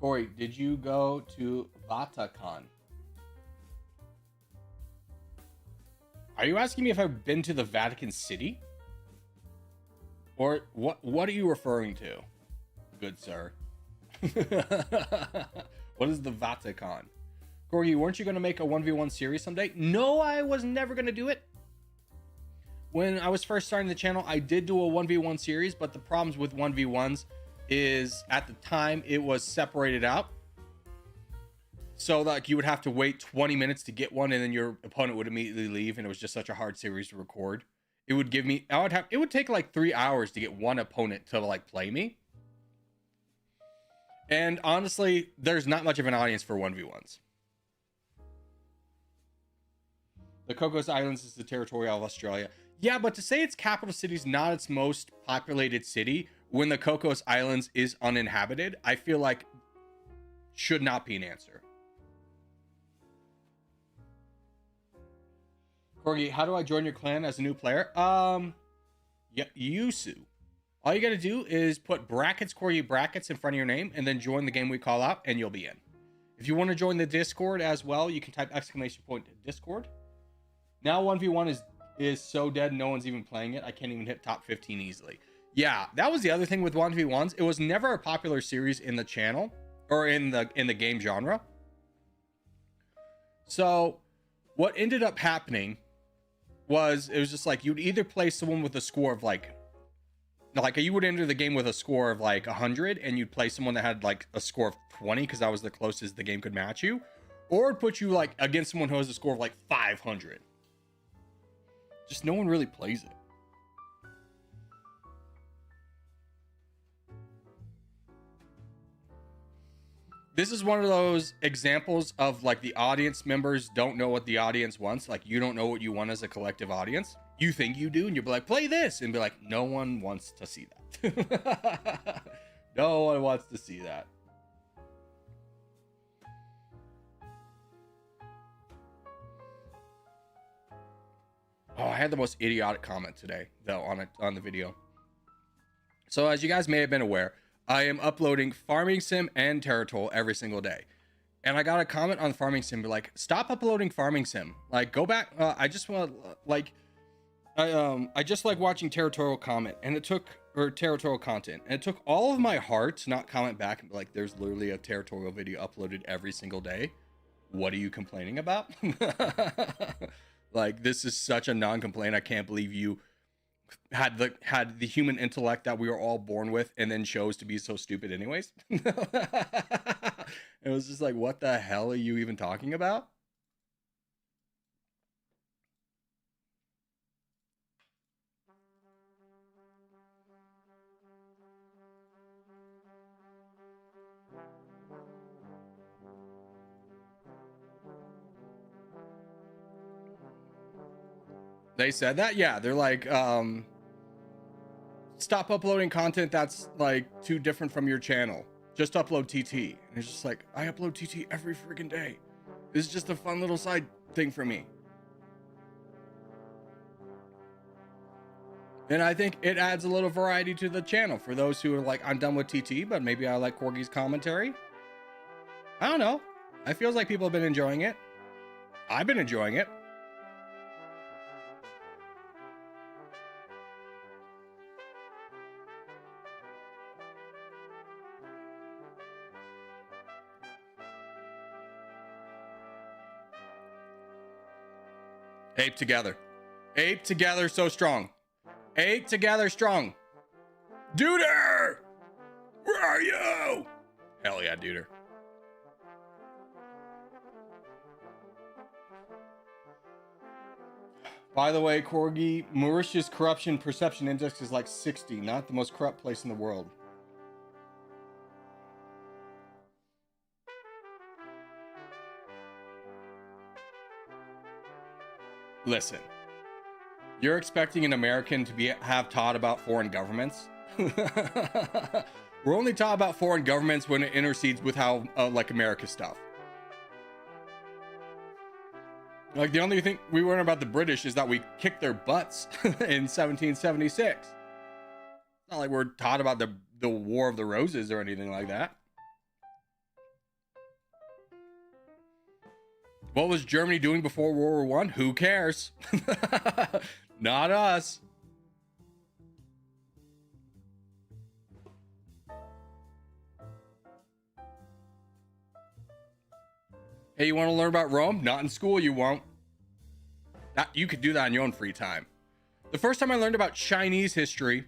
Corey, did you go to Vatican? Are you asking me if I've been to the Vatican City? Or what are you referring to, good sir? What is the Vatican? Corey, weren't you going to make a 1v1 series someday? No, I was never going to do it. When I was first starting the channel, I did do a 1v1 series, but the problems with 1v1s is at the time it was separated out. So like you would have to wait 20 minutes to get one and then your opponent would immediately leave, and it was just such a hard series to record. It would give me, it would take like 3 hours to get one opponent to like play me. And honestly, there's not much of an audience for 1v1s. The Cocos Islands is the Territorial of Australia. Yeah, but to say its capital city is not its most populated city when the Cocos Islands is uninhabited, I feel like should not be an answer. Corgi, how do I join your clan as a new player? Yeah, Yusu. All you gotta do is put brackets, Corgi brackets in front of your name, and then join the game we call out, and you'll be in. If you want to join the Discord as well, you can type exclamation point Discord. Now 1v1 is so dead, no one's even playing it. I can't even hit top 15 easily. Yeah, that was the other thing with 1v1s. It was never a popular series in the channel or in the game genre. So what ended up happening was it was just like you'd either play someone with a score of like you would enter the game with a score of like 100 and you'd play someone that had like a score of 20 because that was the closest the game could match you, or it'd put you like against someone who has a score of like 500. Just no one really plays it. This is one of those examples of like the audience members don't know what the audience wants. Like you don't know what you want as a collective audience. You think you do, and you'll be like, play this, and be like, no one wants to see that. No one wants to see that. Oh, I had the most idiotic comment today, though, on the video. So as you guys may have been aware, I am uploading Farming Sim and Territorial every single day. And I got a comment on Farming Sim, like, stop uploading Farming Sim. Like, go back. I just want, like, I just like watching Territorial comment, and it took, or Territorial content, and it took all of my heart to not comment back and be like, there's literally a Territorial video uploaded every single day. What are you complaining about? Like, this is such a non-complaint. I can't believe you had the human intellect that we were all born with and then chose to be so stupid anyways. It was just like, what the hell are you even talking about? They said that? Yeah, they're like, stop uploading content that's like too different from your channel. Just upload TT. And it's just like, I upload TT every freaking day. This is just a fun little side thing for me. And I think it adds a little variety to the channel for those who are like, I'm done with TT, but maybe I like Corgi's commentary. I don't know. I feel like people have been enjoying it. I've been enjoying it. Ape together. Ape together so strong. Ape together strong. Duder! Where are you? Hell yeah, Duder. By the way, Corgi, Mauritius corruption perception index is like 60, not the most corrupt place in the world. Listen, you're expecting an American to have taught about foreign governments? We're only taught about foreign governments when it intercedes with how, like, America stuff. Like, the only thing we learn about the British is that we kicked their butts in 1776. It's not like we're taught about the War of the Roses or anything like that. What was Germany doing before World War I? Who cares? Not us. Hey, you want to learn about Rome? Not in school, you won't. You could do that in your own free time. The first time I learned about Chinese history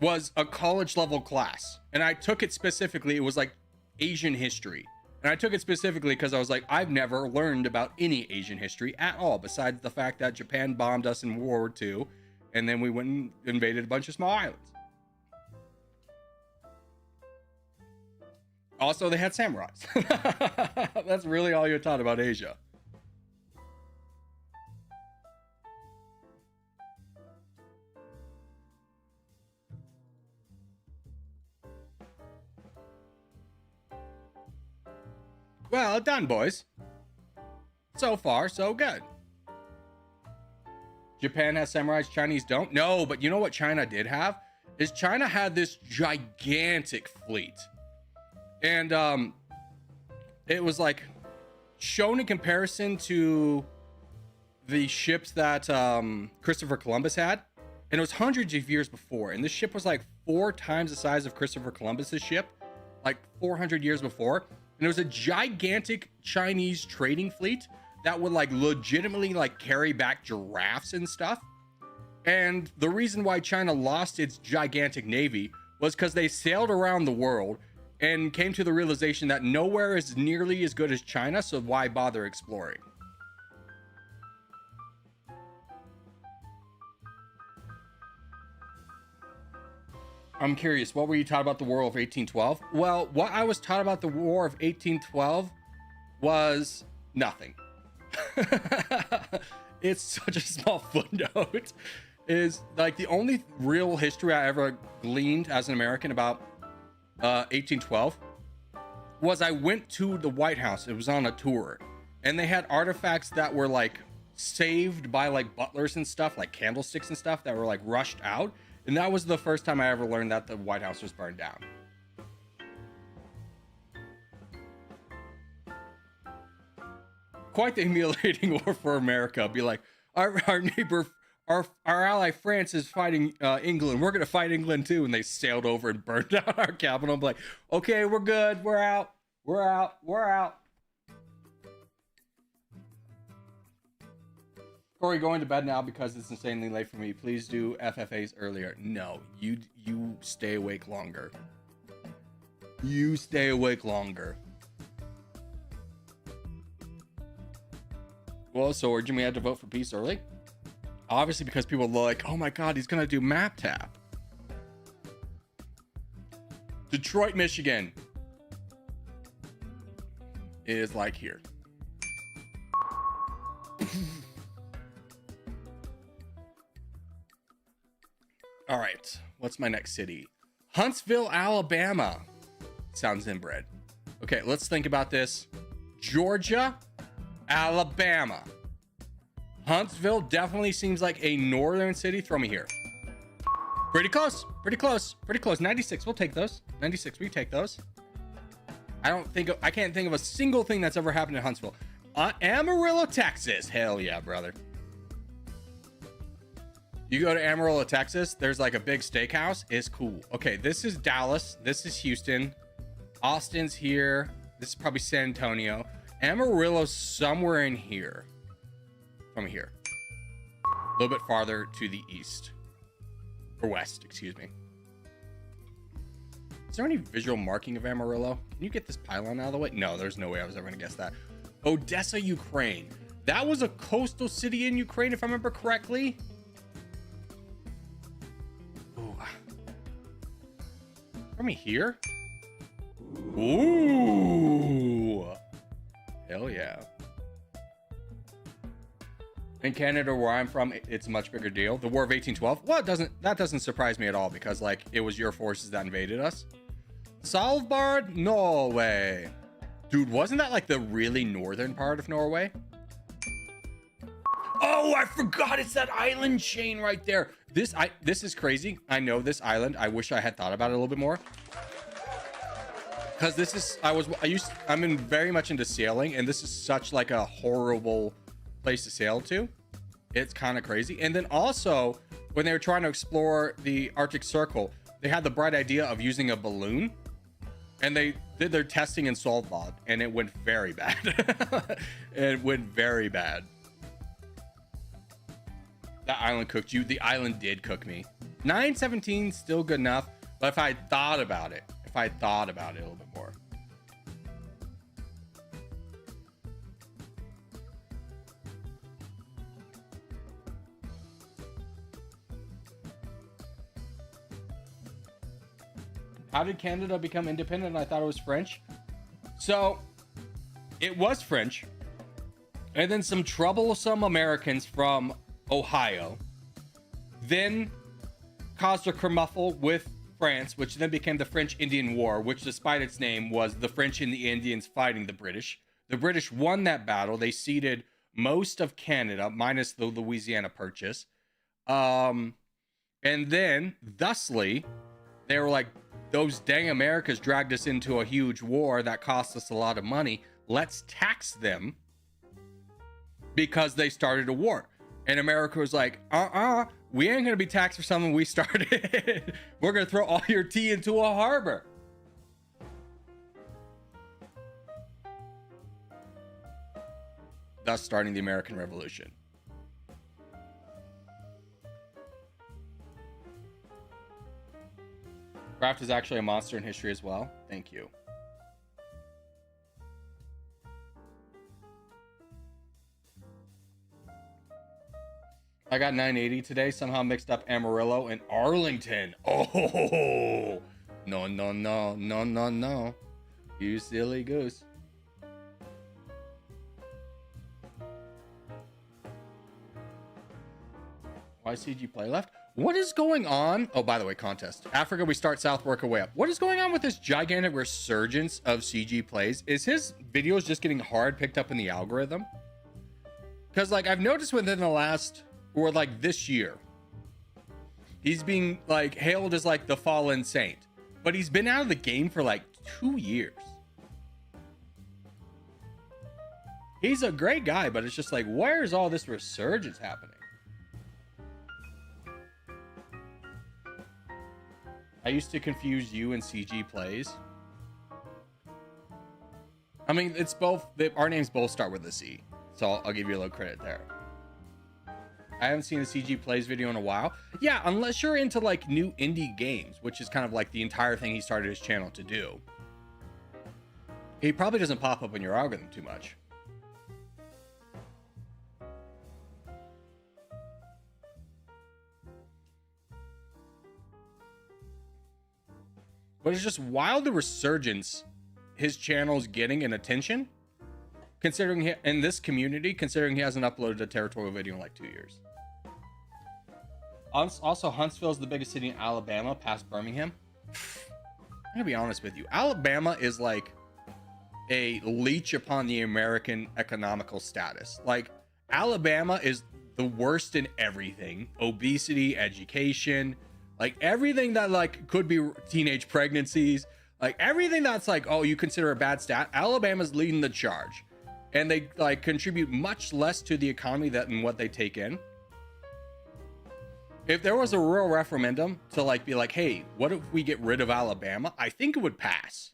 was a college level class. And I took it specifically, it was like Asian history. And I took it specifically because I was like, I've never learned about any Asian history at all, besides the fact that Japan bombed us in World War II, and then we went and invaded a bunch of small islands. Also, they had samurais. That's really all you're taught about Asia. Well done, boys. So far, so good. Japan has samurais, Chinese don't? No, but you know what China did have? Is China had this gigantic fleet. And it was like shown in comparison to the ships that Christopher Columbus had. And it was hundreds of years before. And this ship was like 4 times the size of Christopher Columbus's ship, like 400 years before. And it was a gigantic Chinese trading fleet that would like legitimately like carry back giraffes and stuff. And the reason why China lost its gigantic navy was because they sailed around the world and came to the realization that nowhere is nearly as good as China, so why bother exploring? I'm curious, what were you taught about the War of 1812? Well, what I was taught about the War of 1812 was nothing. It's such a small footnote. Is like the only real history I ever gleaned as an American about 1812 was I went to the White House. It was on a tour, and they had artifacts that were like saved by like butlers and stuff, like candlesticks and stuff that were like rushed out. And that was the first time I ever learned that the White House was burned down. Quite the humiliating war for America. Be like, our neighbor, our ally France is fighting England. We're gonna fight England too. And they sailed over and burned down our capital. I'm like, okay, we're good. We're out. We're out. We're out. Corey, going to bed now because it's insanely late for me. Please do FFAs earlier. No, you stay awake longer. You stay awake longer. Well, so Jimmy had to vote for peace early? Obviously because people are like, oh my god, he's gonna do map tap. Detroit, Michigan is like here. All right, what's my next city? Huntsville, Alabama. Sounds inbred. Okay, let's think about this. Georgia, Alabama. Huntsville definitely seems like a northern city. Throw me here. Pretty close. Pretty close. Pretty close. 96. We'll take those. 96. We take those. I can't think of a single thing that's ever happened in Huntsville. Amarillo, Texas. Hell yeah, brother. You go to Amarillo, Texas, there's like a big steakhouse. It's cool. Okay, this is Dallas. This is Houston. Austin's here. This is probably San Antonio. Amarillo's somewhere in here. From here. A little bit farther to the east. Or west, excuse me. Is there any visual marking of Amarillo? Can you get this pylon out of the way? No, there's no way I was ever going to guess that. Odessa, Ukraine. That was a coastal city in Ukraine, if I remember correctly. Ooh. From here? Ooh. Hell yeah. In Canada, where I'm from, it's a much bigger deal. The War of 1812. Well, that doesn't surprise me at all, because like it was your forces that invaded us. Svalbard, Norway. Dude, wasn't that like the really northern part of Norway? Oh, I forgot, it's that island chain right there. This is crazy. I know this island. I wish I had thought about it a little bit more. Because this is I'm very much into sailing, and this is such like a horrible place to sail to. It's kind of crazy. And then also, when they were trying to explore the Arctic Circle, they had the bright idea of using a balloon, and they did their testing in Svalbard, and it went very bad. It went very bad. That island cooked you. The island did cook me. 917 still good enough, but if I thought about it a little bit more. How did Canada become independent? I thought it was French. So it was French. And then some troublesome Americans from Ohio then caused a kerfuffle with France, which then became the French-Indian War, which despite its name was the French and the Indians fighting the British. The British won that battle. They ceded most of Canada, minus the Louisiana Purchase. And then, thusly, they were like, those dang Americas dragged us into a huge war that cost us a lot of money. Let's tax them because they started a war. And America was like, we ain't gonna be taxed for something we started. We're gonna throw all your tea into a harbor. Thus starting the American Revolution. Craft is actually a monster in history as well. Thank you. I got 980 today. Somehow mixed up Amarillo and Arlington. Oh, no. You silly goose. Why CG play left? What is going on? Oh, by the way, contest. Africa, we start south, work our way up. What is going on with this gigantic resurgence of CG plays? Is his videos just getting hard picked up in the algorithm? Because, like, I've noticed within the last, or like this year, he's being, like, hailed as, like, the fallen saint. But he's been out of the game for, like, 2 years. He's a great guy, but it's just like, where's all this resurgence happening? I used to confuse you and CG plays. I mean, it's both, our names both start with a C. So I'll give you a little credit there. I haven't seen a CG plays video in a while. Yeah, unless you're into like new indie games, which is kind of like the entire thing he started his channel to do. He probably doesn't pop up in your algorithm too much. But it's just wild the resurgence his channel's getting in attention, considering in this community, considering he hasn't uploaded a Territorial video in like 2 years. Also, Huntsville is the biggest city in Alabama, past Birmingham. I'm gonna be honest with you, Alabama is like a leech upon the American economical status. Like, Alabama is the worst in everything: obesity, education, Like everything that like could be teenage pregnancies, like everything that's like, oh, you consider a bad stat, Alabama's leading the charge. And they like contribute much less to the economy than what they take in. If there was a real referendum to like be like, hey, what if we get rid of Alabama? I think it would pass.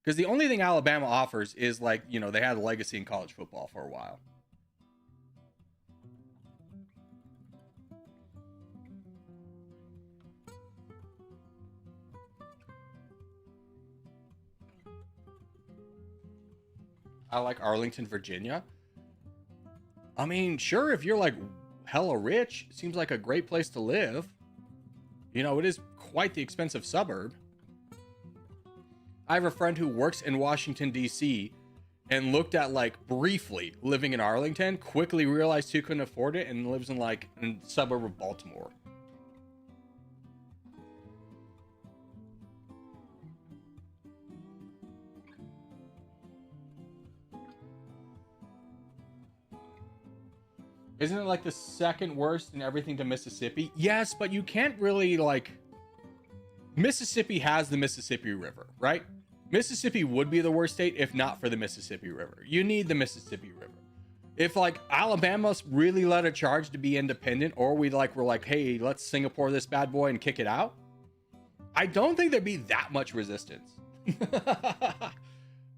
Because the only thing Alabama offers is like, you know, they had a legacy in college football for a while. I like Arlington, Virginia. I mean, sure, if you're like hella rich, it seems like a great place to live. You know, it is quite the expensive suburb. I have a friend who works in Washington, D.C. and looked at like briefly living in Arlington, quickly realized he couldn't afford it and lives in like a suburb of Baltimore. Isn't it like the second worst in everything to Mississippi? Yes, but you can't really like... Mississippi has the Mississippi River, right? Mississippi would be the worst state if not for the Mississippi River. You need the Mississippi River. If like Alabama really led a charge to be independent, or we're like, hey, let's Singapore this bad boy and kick it out, I don't think there'd be that much resistance.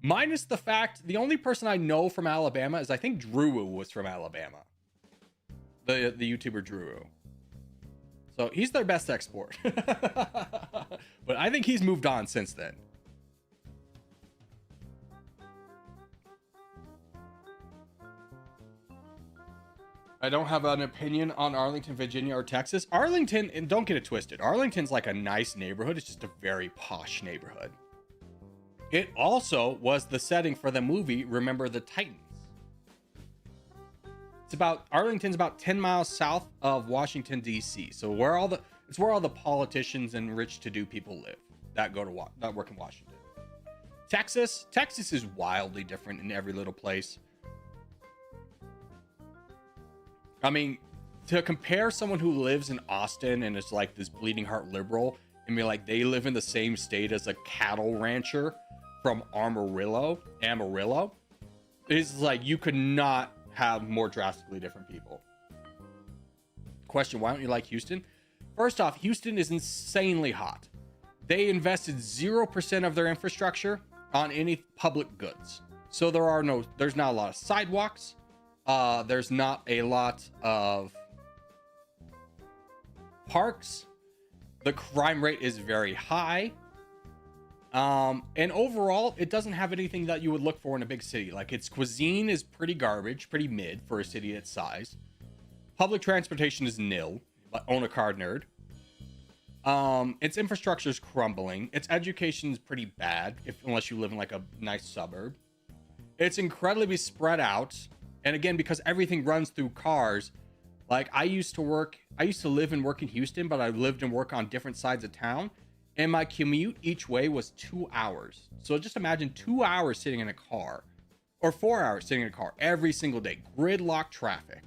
Minus the fact, the only person I know from Alabama is I think Drew was from Alabama. The YouTuber Drew. So he's their best export. But I think he's moved on since then. I don't have an opinion on Arlington, Virginia, or Texas. Arlington, and don't get it twisted, Arlington's like a nice neighborhood. It's just a very posh neighborhood. It also was the setting for the movie Remember the Titans. Arlington's about 10 miles south of Washington, D.C. So it's where all the politicians and rich to-do people live that work in Washington. Texas is wildly different in every little place. I mean, to compare someone who lives in Austin and is like this bleeding heart liberal and be like they live in the same state as a cattle rancher from Amarillo, is like you could not have more drastically different people. Question, why don't you like Houston? First off, Houston is insanely hot. They invested 0% of their infrastructure on any public goods. So there's not a lot of sidewalks. There's not a lot of parks. The crime rate is very high. And overall, it doesn't have anything that you would look for in a big city. Like its cuisine is pretty garbage, pretty mid for a city its size. Public transportation is nil. Own a car, nerd. Its infrastructure is crumbling. Its education is pretty bad, unless you live in like a nice suburb. It's incredibly spread out. And again, because everything runs through cars, like I used to live and work in Houston, but I lived and work on different sides of town. And my commute each way was 2 hours. So just imagine 2 hours sitting in a car, or 4 hours sitting in a car every single day. Gridlock traffic.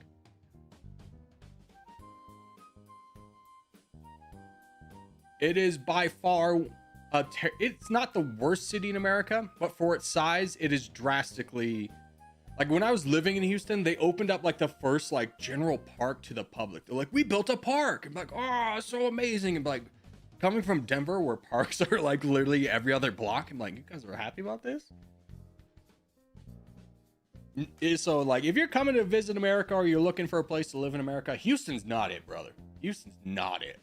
It is by far it's not the worst city in America, but for its size, it is drastically... Like when I was living in Houston, they opened up like the first like general park to the public. They're like, we built a park. I'm like, oh, so amazing. And like, coming from Denver where parks are like literally every other block, I'm like, you guys are happy about this? So like, if you're coming to visit America or you're looking for a place to live in America, Houston's not it, brother. Houston's not it.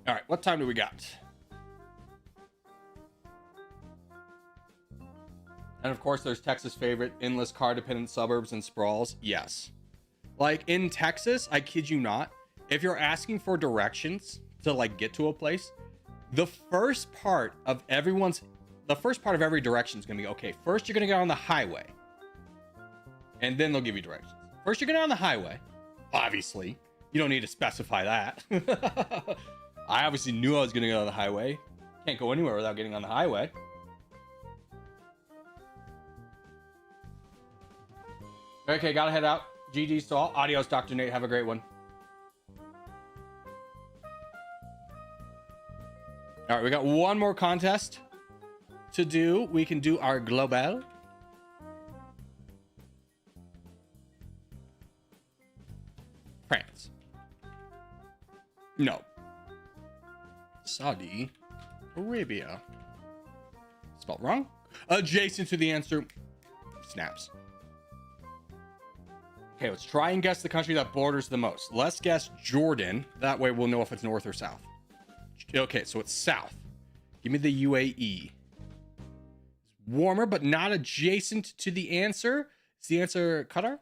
All right, what time do we got? And of course, there's Texas' favorite, endless car-dependent suburbs and sprawls. Yes. Like in Texas, I kid you not, if you're asking for directions to like get to a place, the first part of every direction is gonna be, okay, first you're gonna get on the highway. And then they'll give you directions. First you're gonna get on the highway. Obviously. You don't need to specify that. I obviously knew I was gonna get on the highway. Can't go anywhere without getting on the highway. Okay, gotta head out. GG's to all. Adios, Dr. Nate. Have a great one. All right, we got one more contest to do. We can do our global. France. No. Saudi Arabia. Spelled wrong. Adjacent to the answer. Snaps. Okay, let's try and guess the country that borders the most. Let's guess Jordan. That way we'll know if it's north or south. Okay, so it's south. Give me the UAE. It's warmer, but not adjacent to the answer. Is the answer Qatar?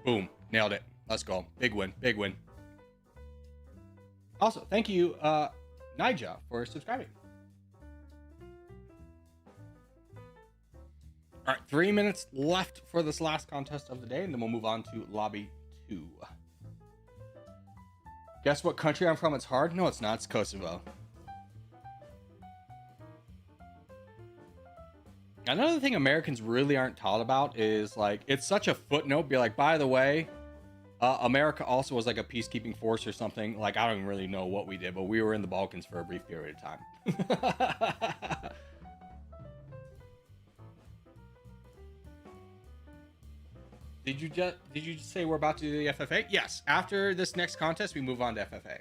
Boom. Nailed it. Let's go. Big win. Big win. Also, thank you, Nija, for subscribing. All right, 3 minutes left for this last contest of the day, and then we'll move on to lobby 2. Guess what country I'm from? It's hard. No, it's not. It's Kosovo. Another thing Americans really aren't taught about is, like, it's such a footnote. Be like, by the way, America also was like a peacekeeping force or something. Like, I don't even really know what we did, but we were in the Balkans for a brief period of time. Did you just say we're about to do the FFA? Yes. After this next contest, we move on to FFA.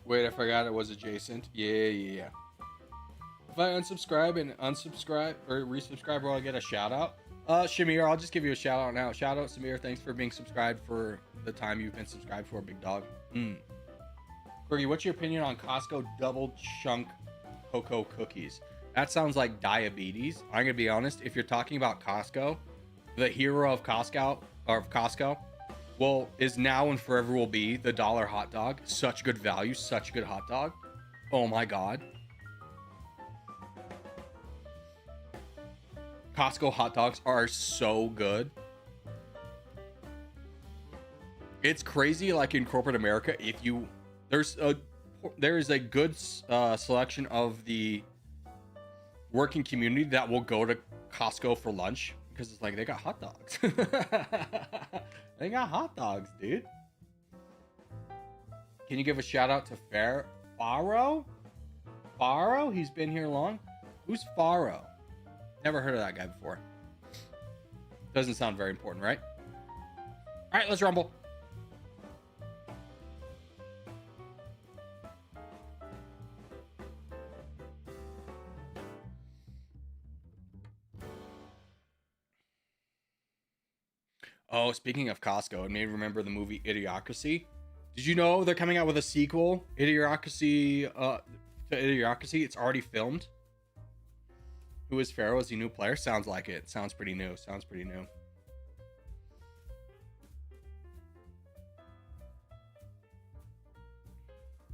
Wait, I forgot it was adjacent. Yeah. If I unsubscribe and unsubscribe or resubscribe, will I get a shout out? Shamir, I'll just give you a shout out now. Shout out, Samir. Thanks for being subscribed for the time you've been subscribed for, big dog. Fergie, what's your opinion on Costco double chunk cocoa cookies? That sounds like diabetes. I'm gonna be honest. If you're talking about Costco, the hero of Costco, well, is now and forever will be the dollar hot dog. Such good value, such a good hot dog. Oh my god. Costco hot dogs are so good. It's crazy, like in corporate America, there is a good selection of the working community that will go to Costco for lunch because it's like they got hot dogs. They got hot dogs, dude. Can you give a shout out to Faro? Faro? He's been here long. Who's Faro? Never heard of that guy before. Doesn't sound very important, right? All right, let's rumble. Oh, speaking of Costco, it made me remember the movie Idiocracy. Did you know they're coming out with a sequel, Idiocracy, to Idiocracy? It's already filmed. Who is Pharaoh? Is he a new player? Sounds like it. Sounds pretty new. Sounds pretty new.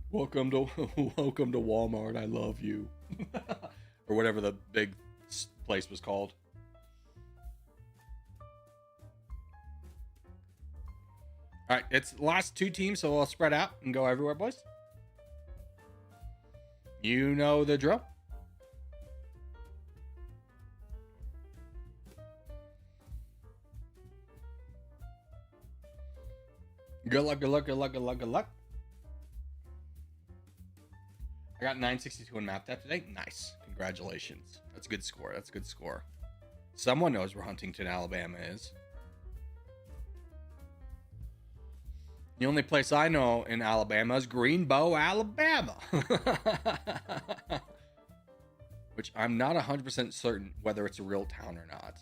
Welcome to Walmart. I love you. Or whatever the big place was called. All right, it's the last 2 teams, so we'll spread out and go everywhere, boys. You know the drill. Good luck, good luck, good luck, good luck, good luck. I got 962 in map depth today. Nice. Congratulations. That's a good score. That's a good score. Someone knows where Huntington, Alabama is. The only place I know in Alabama is Greenbow, Alabama. Which I'm not 100% certain whether it's a real town or not,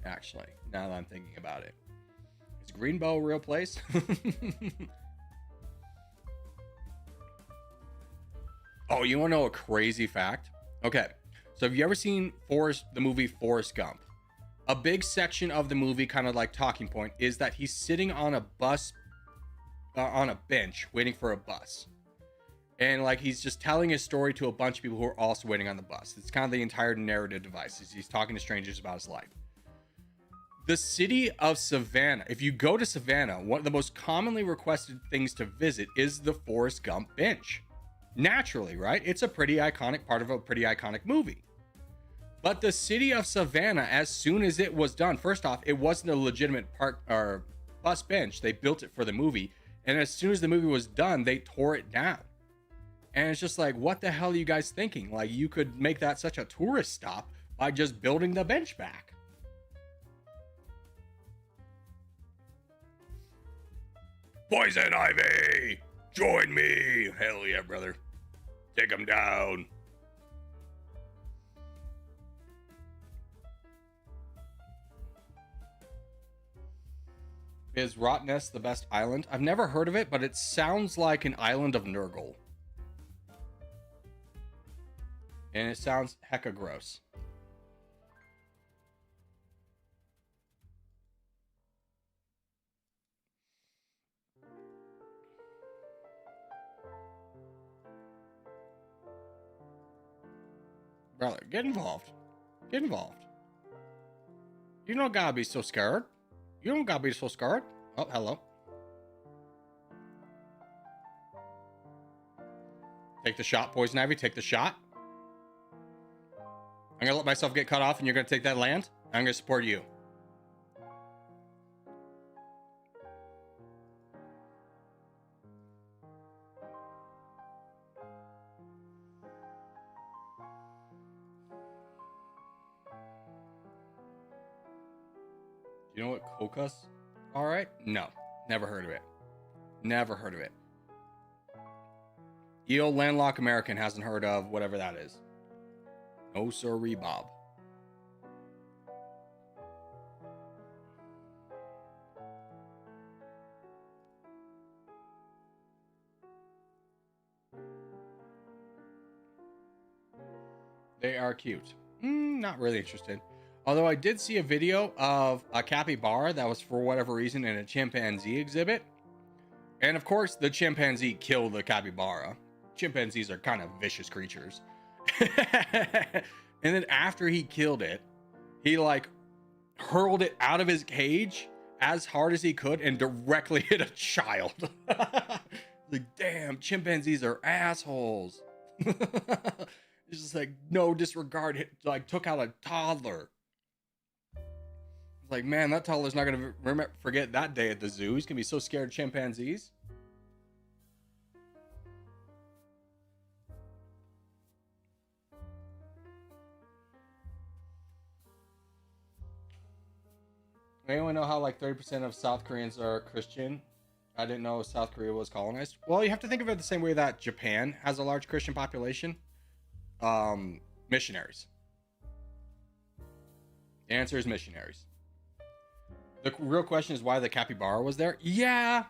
actually, now that I'm thinking about it. Is Greenbow a real place? Oh, you want to know a crazy fact? Okay, so have you ever seen the movie Forrest Gump? A big section of the movie, kind of like talking point, is that he's sitting on a bus, on a bench, waiting for a bus. And like he's just telling his story to a bunch of people who are also waiting on the bus. It's kind of the entire narrative device. He's talking to strangers about his life. The city of Savannah. If you go to Savannah, one of the most commonly requested things to visit is the Forrest Gump bench. Naturally, right? It's a pretty iconic part of a pretty iconic movie. But the city of Savannah, as soon as it was done, first off, it wasn't a legitimate park or bus bench. They built it for the movie. And as soon as the movie was done, they tore it down. And it's just like, what the hell are you guys thinking? Like, you could make that such a tourist stop by just building the bench back. Poison Ivy, join me. Hell yeah, brother. Take him down. Is Rottnest the best island? I've never heard of it, but it sounds like an island of Nurgle. And it sounds hecka gross. Brother, get involved. Get involved. You don't gotta be so scared. You don't gotta be so scared. Oh, hello. Take the shot, Poison Ivy. Take the shot. I'm gonna let myself get cut off and you're gonna take that land. I'm gonna support you. You know what Kokas? All right. No, never heard of it. Never heard of it. Eel landlocked American hasn't heard of whatever that is. No sirree, Bob. They are cute. Not really interested. Although I did see a video of a capybara that was, for whatever reason, in a chimpanzee exhibit. And of course, the chimpanzee killed the capybara. Chimpanzees are kind of vicious creatures. And then after he killed it, he like hurled it out of his cage as hard as he could and directly hit a child. Like, damn, chimpanzees are assholes. It's just like, no disregard, like took out a toddler. Like, man, that toddler's not gonna forget that day at the zoo. He's gonna be so scared of chimpanzees. Anyone know how like 30% of South Koreans are Christian? I didn't know South Korea was colonized. Well, you have to think of it the same way that Japan has a large Christian population. Missionaries. The answer is missionaries. The real question is why the capybara was there. Yeah.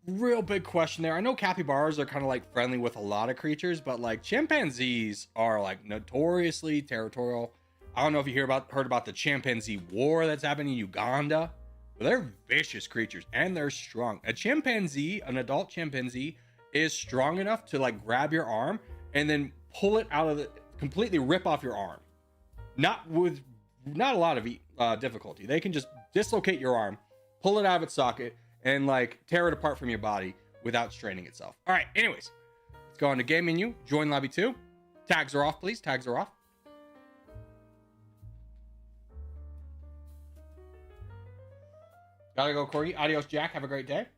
Real big question there. I know capybaras are kind of like friendly with a lot of creatures, but like chimpanzees are like notoriously territorial. I don't know if you heard about the chimpanzee war that's happening in Uganda. But they're vicious creatures and they're strong. A chimpanzee, an adult chimpanzee, is strong enough to like grab your arm and then pull it out of the, completely rip off your arm. Not a lot of difficulty. They can just dislocate your arm, pull it out of its socket, and like tear it apart from your body without straining itself. All right, anyways, let's go on to game menu, join lobby 2. Tags are off, please. Tags are off. Gotta go, Corgi. Adios, Jack. Have a great day.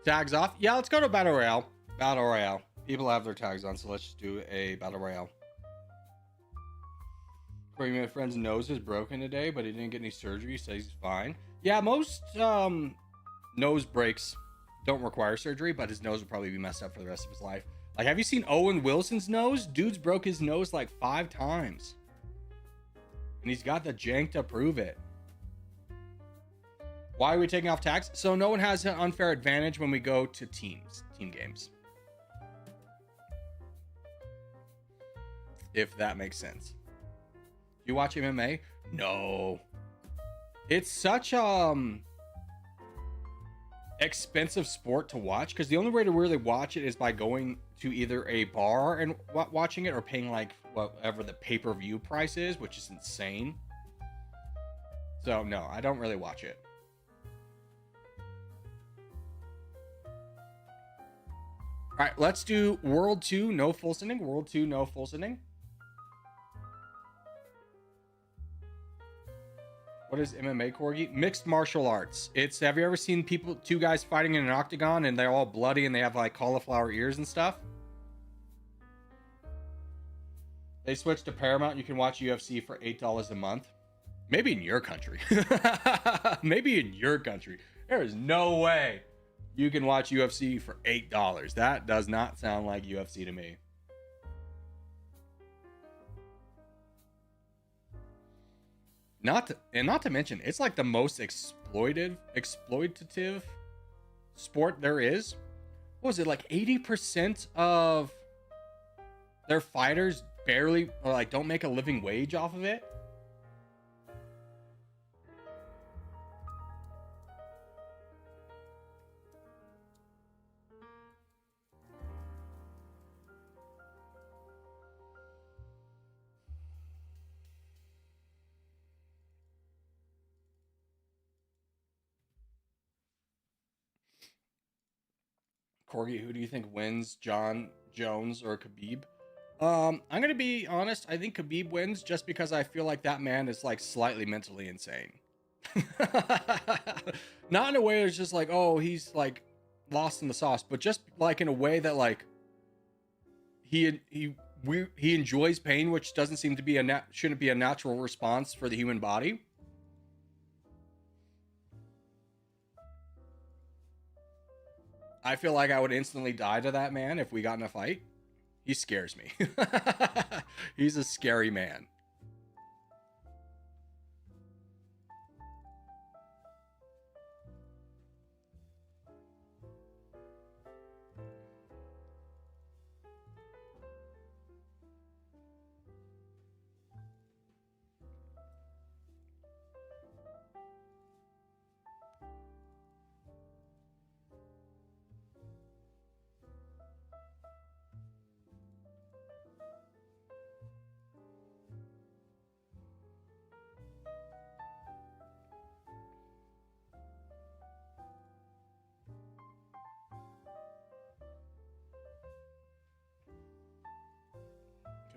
Tags off. Yeah, let's go to Battle Royale. Battle Royale. People have their tags on, so let's just do a Battle Royale. Corey, my friend's nose is broken today, but he didn't get any surgery. He says he's fine. Yeah, most nose breaks don't require surgery, but his nose would probably be messed up for the rest of his life. Like, have you seen Owen Wilson's nose? Dude's broke his nose like 5 times. And he's got the jank to prove it. Why are we taking off tax? So no one has an unfair advantage when we go to team games. If that makes sense. You watch MMA? No. It's such expensive sport to watch, because the only way to really watch it is by going to either a bar and watching it, or paying like whatever the pay-per-view price is, which is insane. So no, I don't really watch it. All right, let's do World 2, no full sending. World 2, no full sending. What is MMA, Corgi? Mixed martial arts. It's, have you ever seen two guys fighting in an octagon and they're all bloody and they have like cauliflower ears and stuff? They switched to Paramount. You can watch UFC for $8 a month. Maybe in your country. Maybe in your country. There is no way you can watch UFC for $8. That does not sound like UFC to me. Not to mention, it's like the most exploitative sport there is. What was it, like 80% of their fighters barely, or like, don't make a living wage off of it? Corgi, who do you think wins, John Jones or Khabib? I'm gonna be honest. I think Khabib wins, just because I feel like that man is like slightly mentally insane. Not in a way that's just like, oh, he's like lost in the sauce, but just like in a way that like he enjoys pain, which doesn't seem to be shouldn't be a natural response for the human body. I feel like I would instantly die to that man if we got in a fight. He scares me. He's a scary man.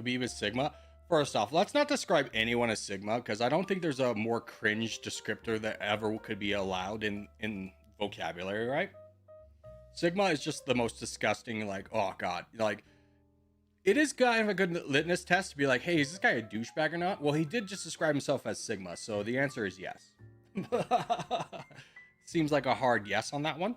Khabib is Sigma. First off, let's not describe anyone as Sigma, because I don't think there's a more cringe descriptor that ever could be allowed in vocabulary, right? Sigma is just the most disgusting, like, oh god, like, it is kind of a good litmus test to be like, hey, is this guy a douchebag or not? Well, he did just describe himself as Sigma, so the answer is yes. Seems like a hard yes on that one.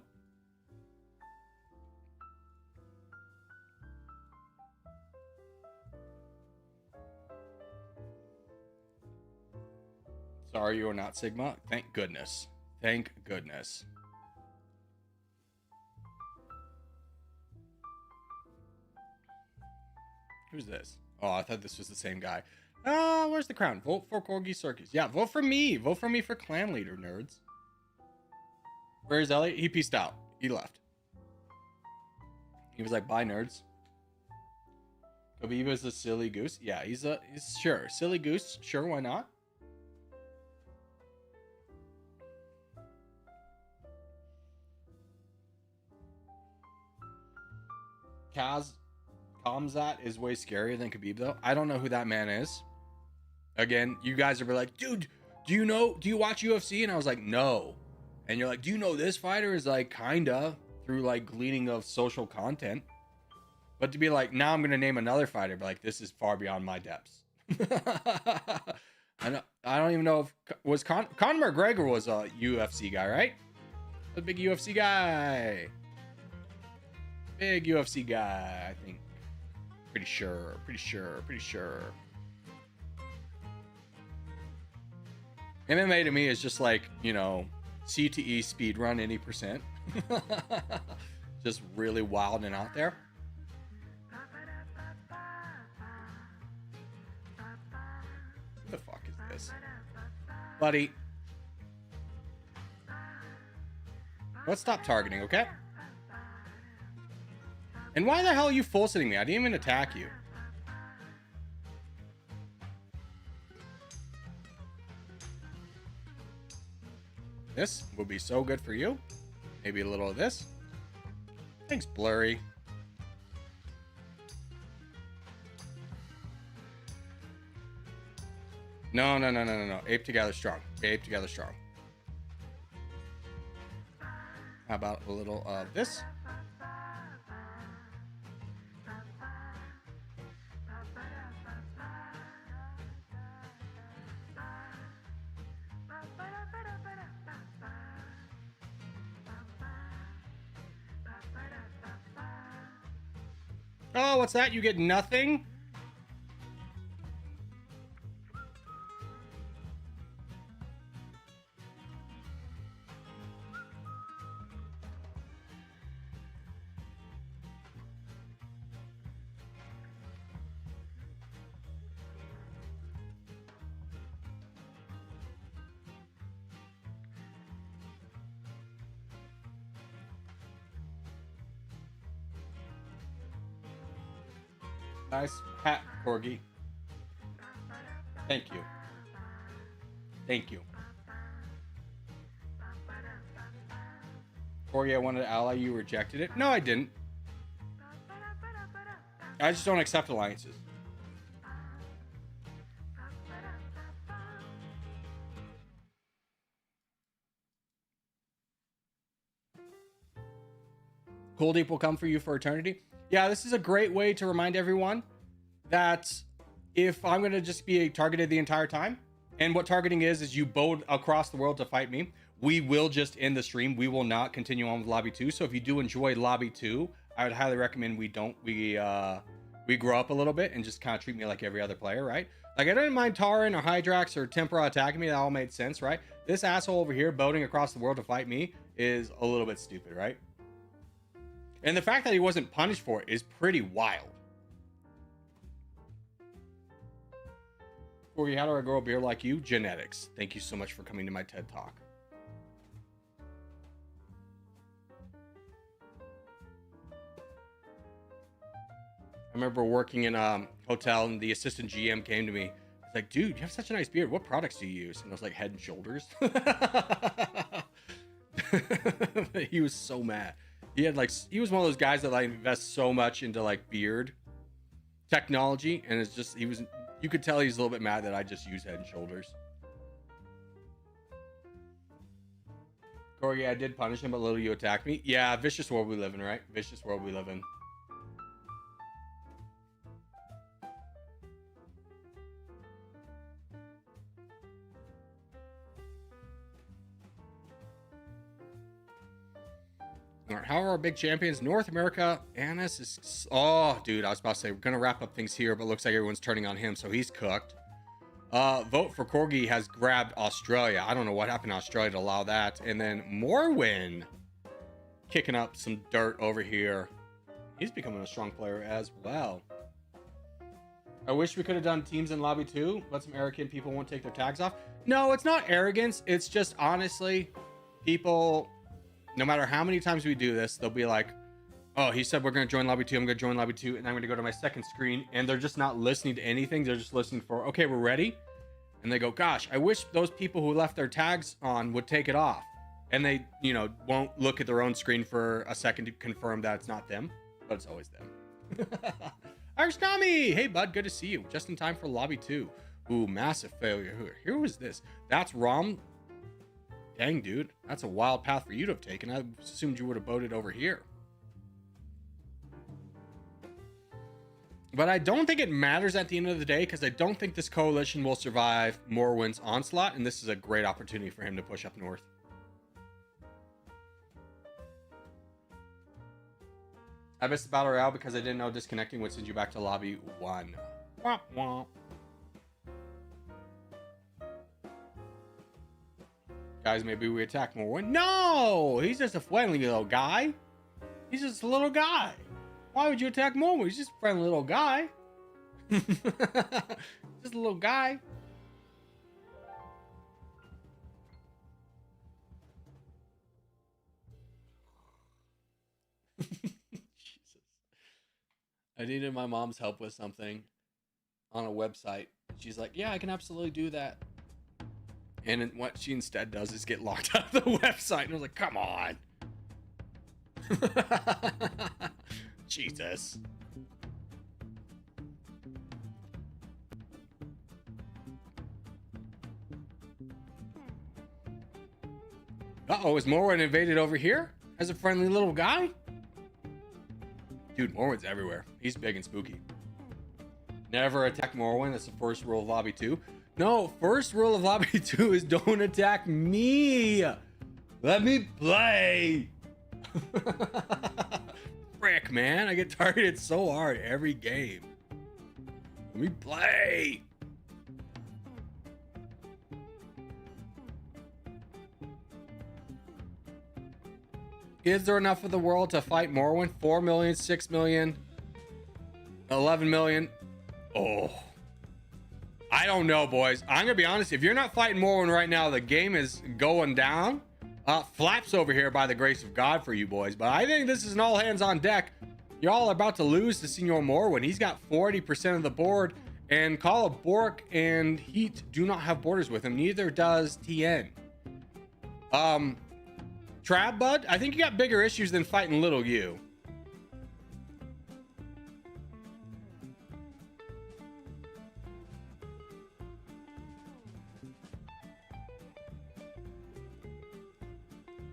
Sorry, you are not Sigma. Thank goodness. Thank goodness. Who's this? Oh, I thought this was the same guy. Where's the crown? Vote for Corgi Circus. Yeah, vote for me. Vote for me for clan leader, nerds. Where's Elliot? He peaced out. He left. He was like, bye, nerds. Khabib is a silly goose. Yeah, he's sure. Silly goose. Sure, why not? Kamzat is way scarier than Khabib, though. I don't know who that man is. Again, you guys are like, dude, do you watch UFC? And I was like, no. And you're like, do you know this fighter? Is like, kinda, through like gleaning of social content. But to be like, now I'm gonna name another fighter, but like, this is far beyond my depths. I don't even know if Conor McGregor was a UFC guy, right? The big UFC guy. Big UFC guy, I think. Pretty sure. MMA to me is just like, you know, CTE speed run any percent. Just really wild and out there. What the fuck is this? Buddy. Let's stop targeting, okay? And why the hell are you full sitting me? I didn't even attack you. This would be so good for you. Maybe a little of this. Thanks, Blurry. No. Ape together strong. Ape together strong. How about a little of this? Oh, what's that? You get nothing? Nice hat, Corgi. Thank you. Thank you. Corgi, I wanted to ally you, rejected it. No, I didn't. I just don't accept alliances. Cool Deep will come for you for eternity. Yeah, this is a great way to remind everyone that if I'm going to just be targeted the entire time, and what targeting is you bowed across the world to fight me, we will just end the stream. We will not continue on with Lobby 2. So if you do enjoy Lobby 2, I would highly recommend we grow up a little bit and just kind of treat me like every other player, right? Like, I didn't mind Taran or Hydrax or Tempera attacking me. That all made sense, right? This asshole over here boating across the world to fight me is a little bit stupid, right? And the fact that he wasn't punished for it is pretty wild. Corey, how do I grow a beard like you? Genetics. Thank you so much for coming to my TED Talk. I remember working in a hotel and the assistant GM came to me. He's like, dude, you have such a nice beard. What products do you use? And I was like, Head and Shoulders. He was so mad. He was one of those guys that like invests so much into like beard technology, and it's just you could tell he's a little bit mad that I just use Head and Shoulders. Corey, I did punish him, but little you attacked me. Yeah, vicious world we live in, right? Vicious world we live in. How are our big champions? North America, Annis is... Oh, dude, I was about to say, we're going to wrap up things here, but looks like everyone's turning on him, so he's cooked. Vote for Corgi has grabbed Australia. I don't know what happened to Australia to allow that. And then Morwin kicking up some dirt over here. He's becoming a strong player as well. I wish we could have done teams in Lobby 2, but some arrogant people won't take their tags off. No, it's not arrogance. It's just, honestly, people... No matter how many times we do this, they'll be like, oh, he said we're going to join Lobby 2. I'm going to join Lobby 2. And I'm going to go to my second screen. And they're just not listening to anything. They're just listening for, okay, we're ready. And they go, gosh, I wish those people who left their tags on would take it off. And they, won't look at their own screen for a second to confirm that it's not them. But it's always them. Irish Nami! Hey, bud, good to see you. Just in time for Lobby 2. Ooh, massive failure. Who was this? That's Rom. Dang, dude, that's a wild path for you to have taken. I assumed you would have boated over here. But I don't think it matters at the end of the day, because I don't think this coalition will survive Morwin's onslaught, and this is a great opportunity for him to push up north. I missed the battle royale because I didn't know disconnecting would send you back to lobby 1. Womp womp. Guys, maybe we attack more. No! He's just a friendly little guy. He's just a little guy. Why would you attack Momo? He's just a friendly little guy. Just a little guy. Jesus. I needed my mom's help with something on a website. She's like, yeah, I can absolutely do that. And what she instead does is get locked out of the website. And I was like, come on. Jesus. Uh-oh, is Morwen invaded over here as a friendly little guy? Dude, Morwen's everywhere. He's big and spooky. Never attack Morwen. That's the first rule of Lobby 2. No, first rule of Lobby 2 is don't attack me. Let me play. Frick, man. I get targeted so hard every game. Let me play. Is there enough of the world to fight Morwen? 4 million, 6 million, 11 million. Oh. I don't know, boys. I'm gonna be honest. If you're not fighting Morwen right now, the game is going down. Flaps over here by the grace of God for you boys. But I think this is an all hands on deck. You're all about to lose to Senor Morwen. He's got 40% of the board. And Call of Bork and Heat do not have borders with him. Neither does TN. Trab Bud, I think you got bigger issues than fighting little you.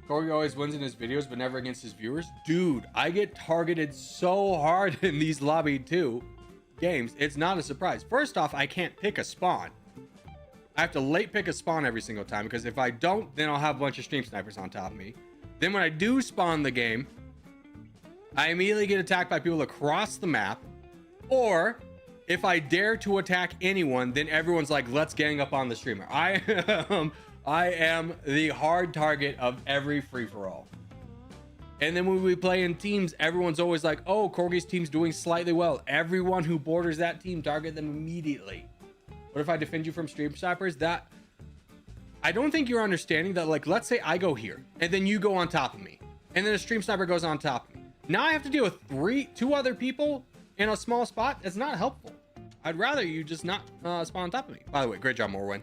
Corey always wins in his videos, but never against his viewers. Dude, I get targeted so hard in these Lobby 2 games. It's not a surprise. First off, I can't pick a spawn. I have to late pick a spawn every single time, because if I don't, then I'll have a bunch of stream snipers on top of me. Then when I do spawn the game, I immediately get attacked by people across the map. Or if I dare to attack anyone, then everyone's like, let's gang up on the streamer. I am the hard target of every free-for-all. And then when we play in teams, everyone's always like, oh, Corgi's team's doing slightly well. Everyone who borders that team, target them immediately. What if I defend you from stream snipers? That, I don't think you're understanding that. Like, let's say I go here and then you go on top of me and then a stream sniper goes on top of me. Now I have to deal with two other people in a small spot. It's not helpful. I'd rather you just not spawn on top of me. By the way, great job, Morwen.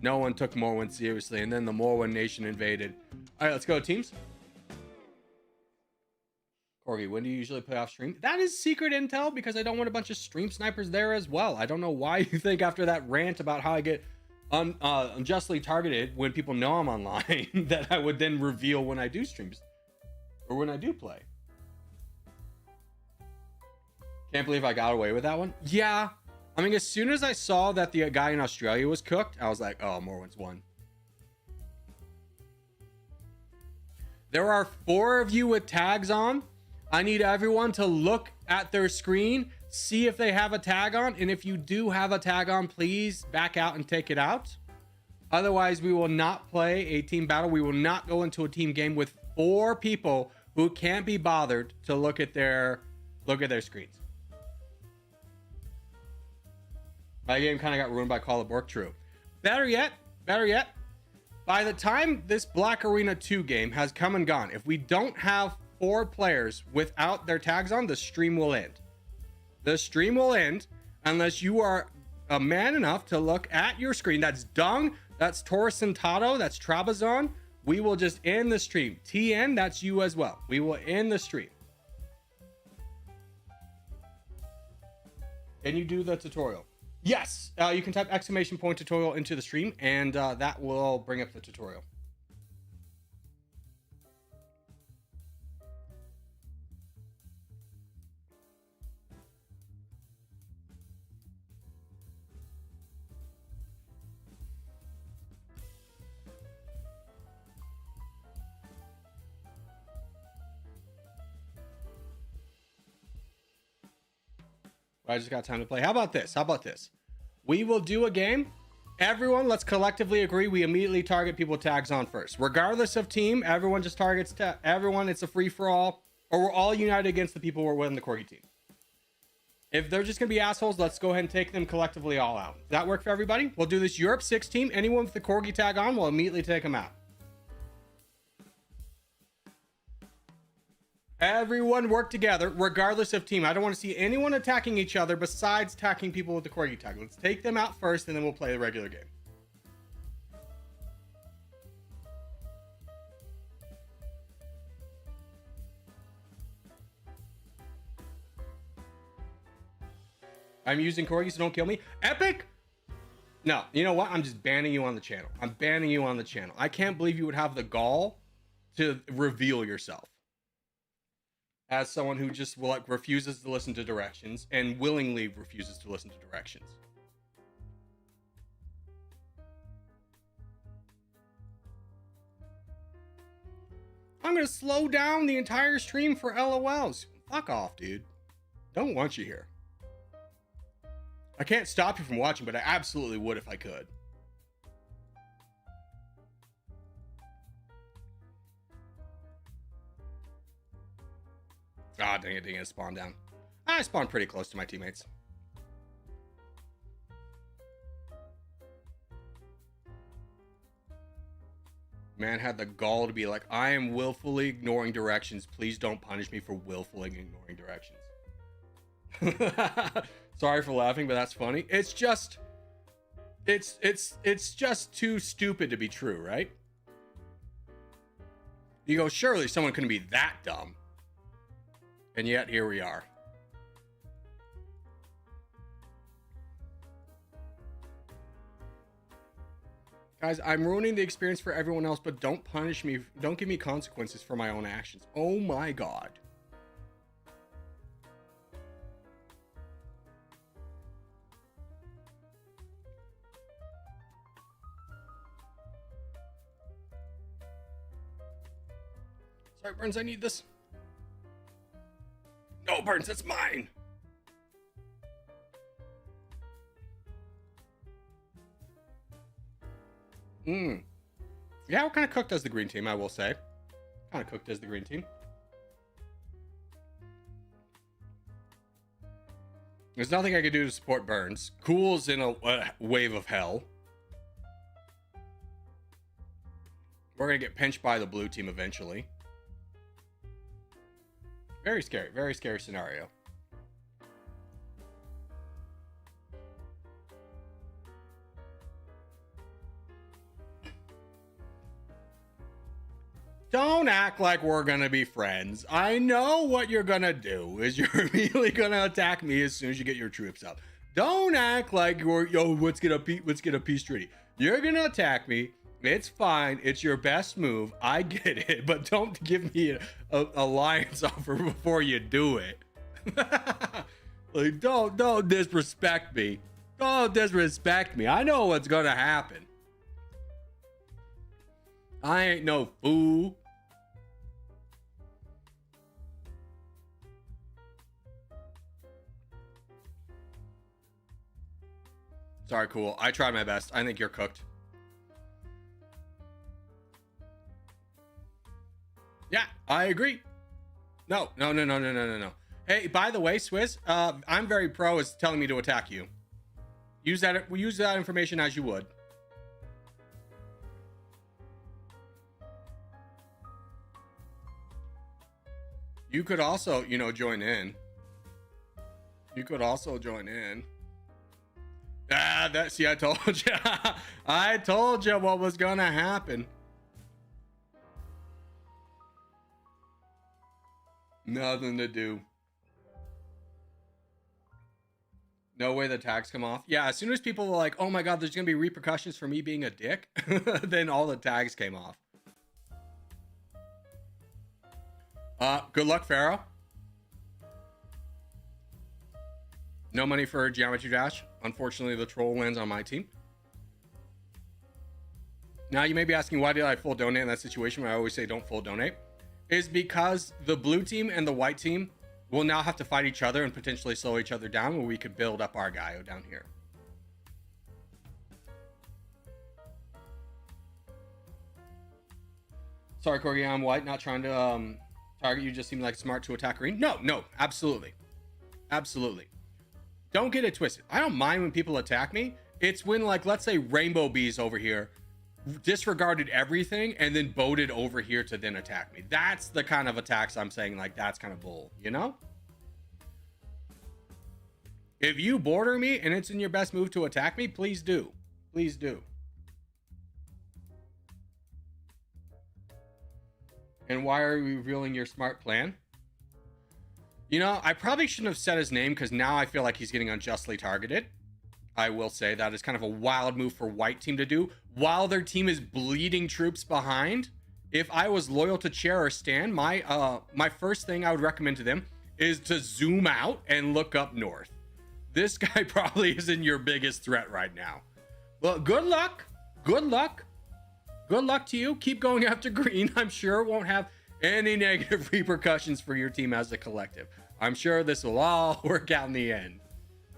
No one took Morwen seriously, and then the Morwen nation invaded. All right, let's go, teams. Corgi, when do you usually play off stream? That is secret intel because I don't want a bunch of stream snipers there as well. I don't know why you think after that rant about how I get unjustly targeted when people know I'm online that I would then reveal when I do streams or when I do play. Can't believe I got away with that one. Yeah. I mean, as soon as I saw that the guy in Australia was cooked, I was like, oh, Morwen's won. There are 4 of you with tags on. I need everyone to look at their screen, see if they have a tag on. And if you do have a tag on, please back out and take it out. Otherwise, we will not play a team battle. We will not go into a team game with 4 people who can't be bothered to look at their screens. My game kind of got ruined by Call of Bork. True. Better yet, by the time this Black Arena 2 game has come and gone, if we don't have 4 players without their tags on, the stream will end. The stream will end unless you are a man enough to look at your screen. That's Dung, that's Torresentado, that's Trabazon. We will just end the stream. TN, that's you as well. We will end the stream. Can you do the tutorial? Yes, you can type !! tutorial into the stream, and that will bring up the tutorial. I just got time to play. How about this? How about this? We will do a game. Everyone, let's collectively agree we immediately target people with tags on first. Regardless of team, everyone just targets everyone. It's a free-for-all. Or we're all united against the people who are within the Corgi team. If they're just going to be assholes, let's go ahead and take them collectively all out. Does that work for everybody? We'll do this Europe 6 team. Anyone with the Corgi tag on, we'll immediately take them out. Everyone work together, regardless of team. I don't want to see anyone attacking each other besides attacking people with the Corgi tag. Let's take them out first, and then we'll play the regular game. I'm using Corgi, so don't kill me. Epic? No, you know what? I'm just banning you on the channel. I'm banning you on the channel. I can't believe you would have the gall to reveal yourself as someone who just refuses to listen to directions and willingly refuses to listen to directions. I'm gonna slow down the entire stream for LOLs. Fuck off, dude. Don't want you here. I can't stop you from watching, but I absolutely would if I could. Ah, dang it, spawn down. I spawned pretty close to my teammates. Man had the gall to be like, I am willfully ignoring directions. Please don't punish me for willfully ignoring directions. Sorry for laughing, but that's funny. It's just too stupid to be true, right? You go, surely someone couldn't be that dumb. And yet here we are. Guys, I'm ruining the experience for everyone else, but don't punish me. Don't give me consequences for my own actions. Oh my God. Sorry, Burns, I need this. No, Burns, that's mine. Yeah, we're kind of cooked as the green team, I will say. Kind of cooked as the green team. There's nothing I can do to support Burns. Cool's in a wave of hell. We're going to get pinched by the blue team eventually. Very scary scenario. Don't act like we're gonna be friends. I know what you're gonna do is you're immediately gonna attack me as soon as you get your troops up. Don't act like you're, yo, let's get a peace treaty. You're gonna attack me. It's fine. It's your best move. I get it, but don't give me a alliance offer before you do it. Like, don't disrespect me. Don't disrespect me. I know what's gonna happen. I ain't no fool. Sorry, cool. I tried my best. I think you're cooked. Yeah, I agree. No. Hey, by the way, Swizz, I'm very pro is telling me to attack you. Use that information as you would. You could also, join in. You could also join in. See, I told you. I told you what was gonna happen. Nothing to do. No way the tags come off. Yeah, as soon as people were like, oh my God, there's gonna be repercussions for me being a dick, then all the tags came off. Good luck, Pharaoh. No money for Geometry Dash. Unfortunately, the troll lands on my team. Now, you may be asking, why did I full donate in that situation where I always say don't full donate? Is because the blue team and the white team we'll now have to fight each other and potentially slow each other down, where we could build up our guy down here. Sorry, Corgi, I'm white, not trying to target you, just seem like smart to attack green. No, absolutely. Absolutely. Don't get it twisted. I don't mind when people attack me. It's when, like, let's say Rainbow Bees over here disregarded everything and then boated over here to then attack me. That's the kind of attacks I'm saying, like, that's kind of bull, you know? If you border me and it's in your best move to attack me, please do. Please do. And why are you revealing your smart plan? You know, I probably shouldn't have said his name, because now I feel like he's getting unjustly targeted. I will say that is kind of a wild move for white team to do while their team is bleeding troops behind. If I was loyal to Chair or Stan, my first thing I would recommend to them is to zoom out and look up north. This guy probably isn't your biggest threat right now. Well, good luck. Good luck. Good luck to you. Keep going after green. I'm sure it won't have any negative repercussions for your team as a collective. I'm sure this will all work out in the end.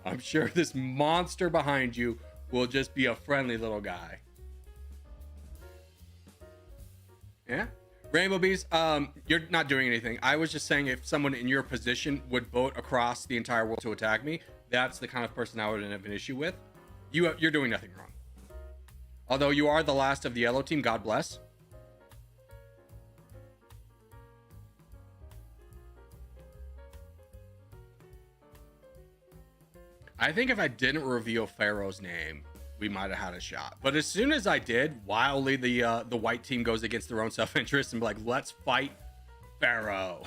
I'm sure this monster behind you will just be a friendly little guy. Yeah. Rainbow Bees, you're not doing anything. I was just saying, if someone in your position would boat across the entire world to attack me, that's the kind of person I wouldn't have an issue with. You're doing nothing wrong. Although you are the last of the yellow team, God bless. I think if I didn't reveal Pharaoh's name, we might have had a shot. But as soon as I did, wildly the white team goes against their own self-interest and be like, let's fight Pharaoh.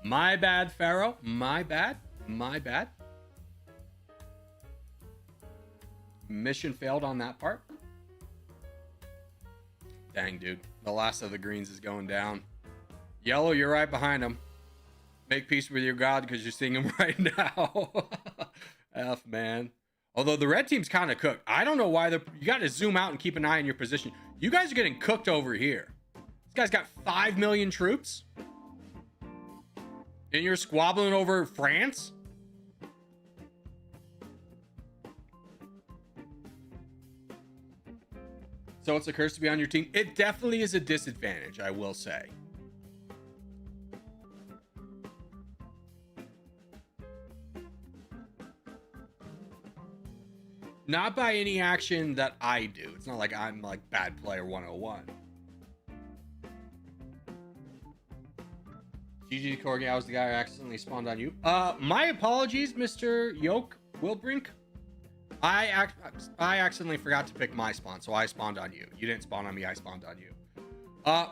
My bad, Pharaoh. My bad. My bad. Mission failed on that part. Dang, dude. The last of the greens is going down. Yellow, you're right behind him. Make peace with your god, because you're seeing him right now. F, man. Although the red team's kind of cooked. I don't know why you got to zoom out and keep an eye on your position. You guys are getting cooked over here. This guy's got 5 million troops. And you're squabbling over France? So it's a curse to be on your team. It definitely is a disadvantage, I will say. Not by any action that I do. It's not like I'm like bad player 101. GG Corgi, I was the guy who accidentally spawned on you. My apologies, Mr. Yoke Wilbrink. I accidentally forgot to pick my spawn, so I spawned on you. You didn't spawn on me, I spawned on you.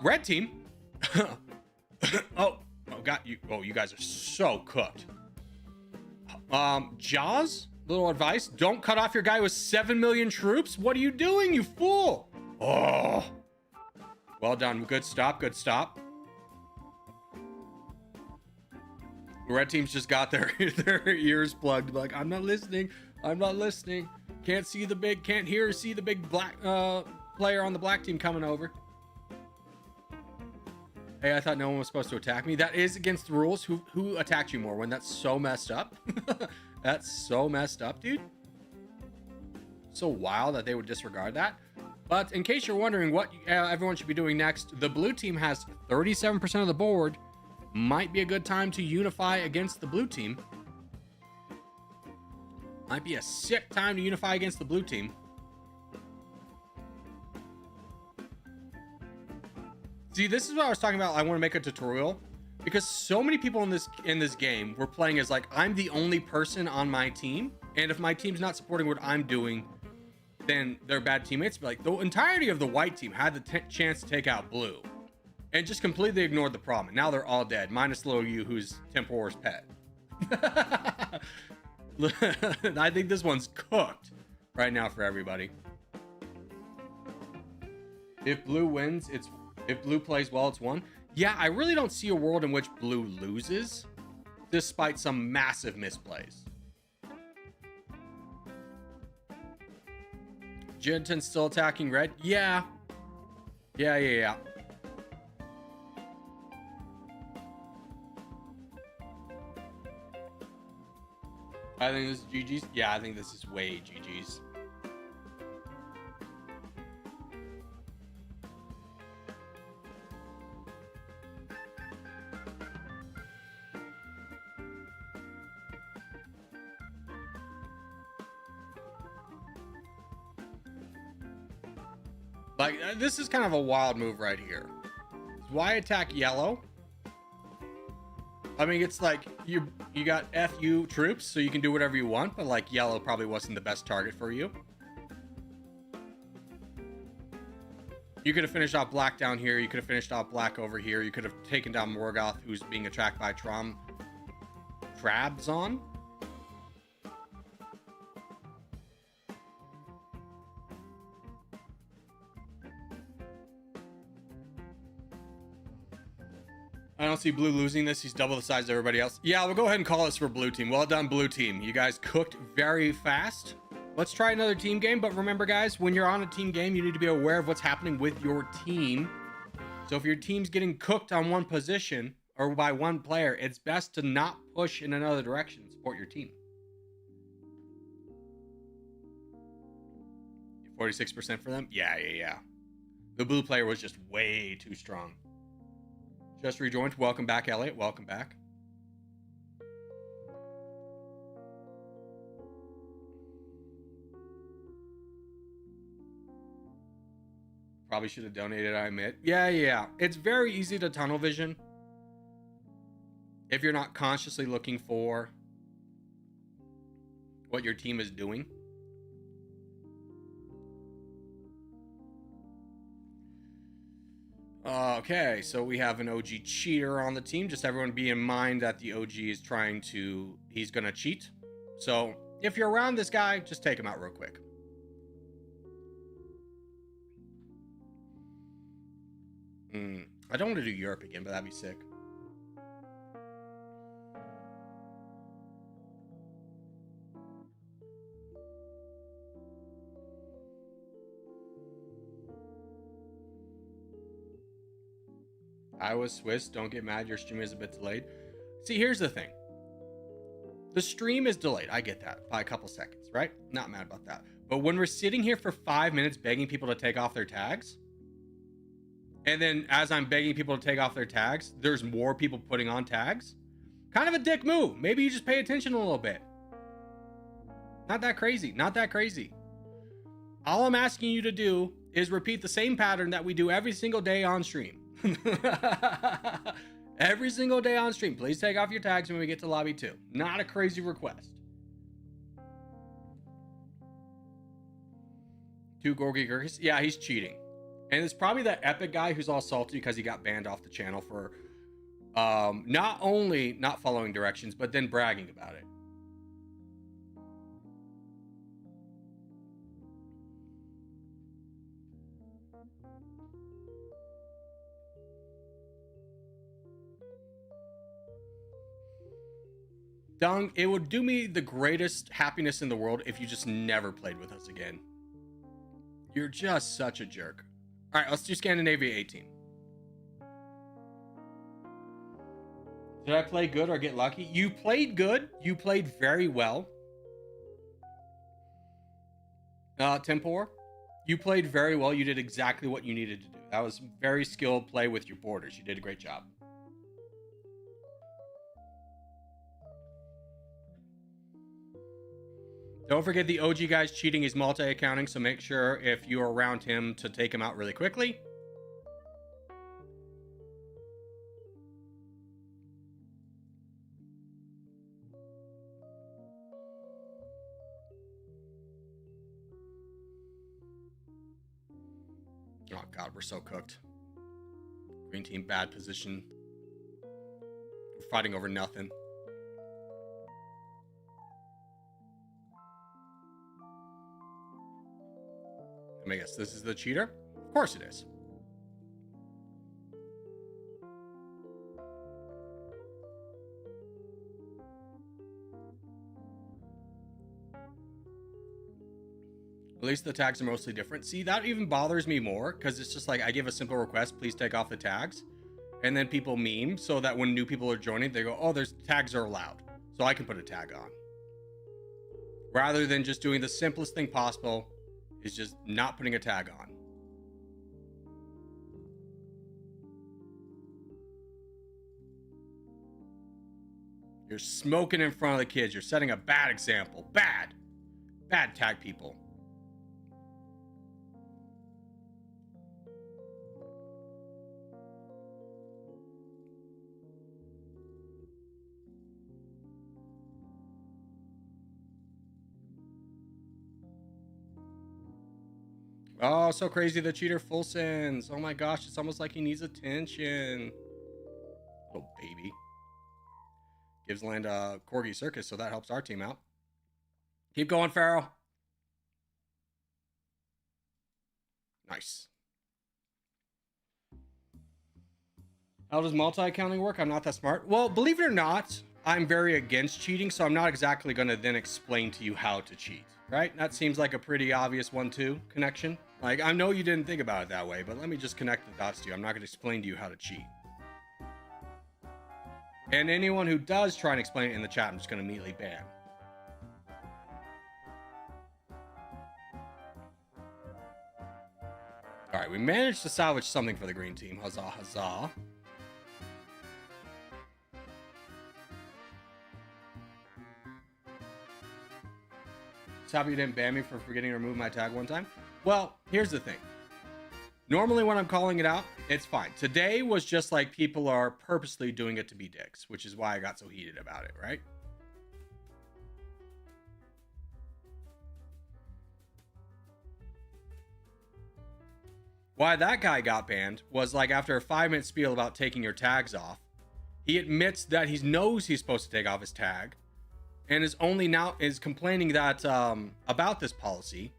Red team. oh, got you. Oh, you guys are so cooked. Jaws, little advice. Don't cut off your guy with 7 million troops. What are you doing, you fool? Oh. Well done. Good stop. Good stop. The red team's just got their ears plugged. Like, I'm not listening. I'm not listening. Can't see the big, can't hear or see the big black player on the black team coming over. Hey, I thought no one was supposed to attack me. That is against the rules. Who attacked you more when? That's so messed up. That's so messed up, dude. So wild that they would disregard that. But in case you're wondering what everyone should be doing next, the blue team has 37% of the board. Might be a good time to unify against the blue team. Might be a sick time to unify against the blue team. See, this is what I was talking about. I want to make a tutorial because so many people in this game were playing as like, I'm the only person on my team, and if my team's not supporting what I'm doing, then they're bad teammates. But like, the entirety of the white team had the chance to take out blue and just completely ignored the problem. And now they're all dead, minus little you, who's Tempor's pet. I think this one's cooked right now for everybody. If blue wins, if blue plays well, it's won. Yeah, I really don't see a world in which blue loses, despite some massive misplays. Jinten's still attacking red? Yeah. Yeah. I think this is GG's. Yeah, I think this is way GG's. Like, this is kind of a wild move right here. Why attack yellow? I mean, it's like you got FU troops, so you can do whatever you want, but like yellow probably wasn't the best target for you. You could have finished off black down here. You could have finished off black over here. You could have taken down Morgoth, who's being attacked by Trabzon. I don't see blue losing this. He's double the size of everybody else. Yeah, we'll go ahead and call this for blue team. Well done, blue team. You guys cooked very fast. Let's try another team game. But remember, guys, when you're on a team game, you need to be aware of what's happening with your team. So if your team's getting cooked on one position or by one player, it's best to not push in another direction and support your team. 46% for them? Yeah. The blue player was just way too strong. Just rejoined. Welcome back, Elliot. Welcome back. Probably should have donated, I admit. Yeah. It's very easy to tunnel vision if you're not consciously looking for what your team is doing. Okay, so we have an OG cheater on the team. Just everyone be in mind that the OG is he's gonna cheat. So if you're around this guy, just take him out real quick. I don't want to do Europe again, but that'd be sick. I was Swiss. Don't get mad. Your stream is a bit delayed. See, here's the thing. The stream is delayed. I get that by a couple seconds, right? Not mad about that. But when we're sitting here for 5 minutes begging people to take off their tags, and then as I'm begging people to take off their tags, there's more people putting on tags. Kind of a dick move. Maybe you just pay attention a little bit. Not that crazy. Not that crazy. All I'm asking you to do is repeat the same pattern that we do every single day on stream. Every single day on stream. Please take off your tags when we get to lobby 2. Not a crazy request. 2 Gorgy Gurkis. Yeah, he's cheating. And it's probably that epic guy who's all salty because he got banned off the channel for not only not following directions, but then bragging about it. Dung, it would do me the greatest happiness in the world if you just never played with us again. You're just such a jerk. All right, let's do Scandinavia 18. Did I play good or get lucky? You played good. You played very well. Tempor, you played very well. You did exactly what you needed to do. That was very skilled play with your borders. You did a great job. Don't forget the OG guy's cheating. He's multi-accounting, so make sure if you're around him to take him out really quickly. Oh god, we're so cooked. Green team, bad position. We're fighting over nothing. Let me guess, this is the cheater? Of course it is. At least the tags are mostly different. See, that even bothers me more because it's just like I give a simple request, please take off the tags. And then people meme so that when new people are joining, they go, oh, there's tags are allowed. So I can put a tag on. rather than just doing the simplest thing possible, is just not putting a tag on. You're smoking in front of the kids. You're setting a bad example. Bad tag people. Oh, so crazy, the cheater full sends. Oh my gosh, it's almost like he needs attention. Little baby. Gives land a Corgi Circus, so that helps our team out. Keep going, Pharaoh. Nice. How does multi-accounting work? I'm not that smart. Well, believe it or not, I'm very against cheating, so I'm not exactly going to then explain to you how to cheat, right? That seems like a pretty obvious 1-2 connection. Like, I know you didn't think about it that way, but let me just connect the dots to you. I'm not going to explain to you how to cheat. And anyone who does try and explain it in the chat, I'm just going to immediately ban. All right, we managed to salvage something for the green team. Huzzah, huzzah. Just happy you didn't ban me for forgetting to remove my tag one time. Well, here's the thing. Normally when I'm calling it out, it's fine. Today was just like people are purposely doing it to be dicks, which is why I got so heated about it, right? Why that guy got banned was like after a 5-minute spiel about taking your tags off, he admits that he knows he's supposed to take off his tag and is complaining that about this policy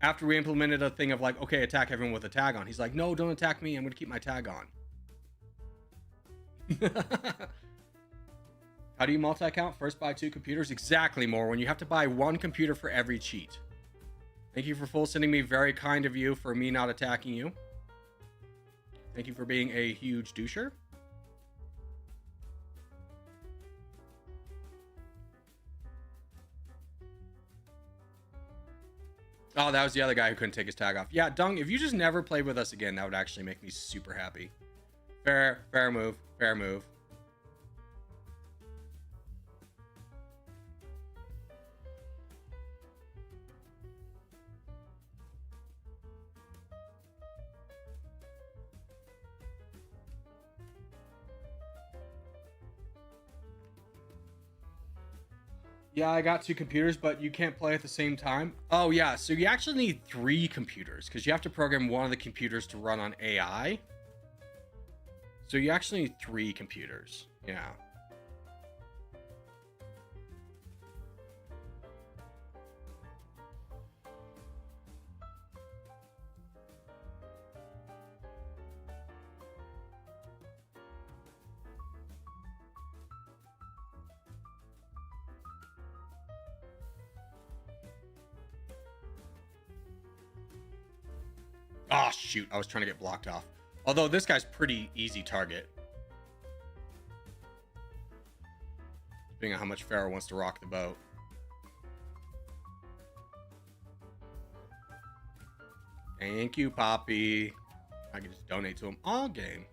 after we implemented a thing of like, okay, attack everyone with a tag on. He's like, no, don't attack me. I'm going to keep my tag on. How do you multi-account? First buy 2 computers? Exactly, more when you have to buy 1 computer for every cheat. Thank you for full sending me. Very kind of you for me not attacking you. Thank you for being a huge doucher. Oh, that was the other guy who couldn't take his tag off. Yeah, Dung, if you just never played with us again, that would actually make me super happy. Fair move, fair move. Yeah, I got 2 computers, but you can't play at the same time. Oh, yeah. So you actually need 3 computers because you have to program one of the computers to run on AI. So you actually need 3 computers. Yeah. Oh, shoot. I was trying to get blocked off. Although this guy's pretty easy target. Depending on how much Pharaoh wants to rock the boat. Thank you, Poppy. I can just donate to him all game.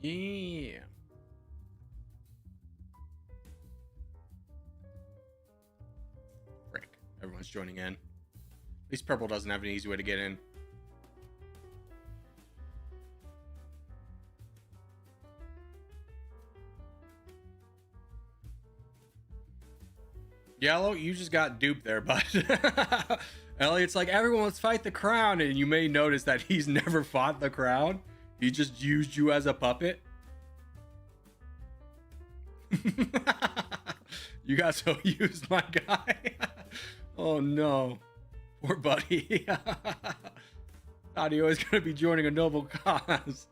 Yeah. Frick. Everyone's joining in. At least purple doesn't have an easy way to get in. Yellow, you just got duped there, bud. Elliot's like, everyone, let's fight the crown. And you may notice that he's never fought the crown. He just used you as a puppet. You got so used, my guy. Oh no, poor buddy. Thought he was gonna be joining a noble cause.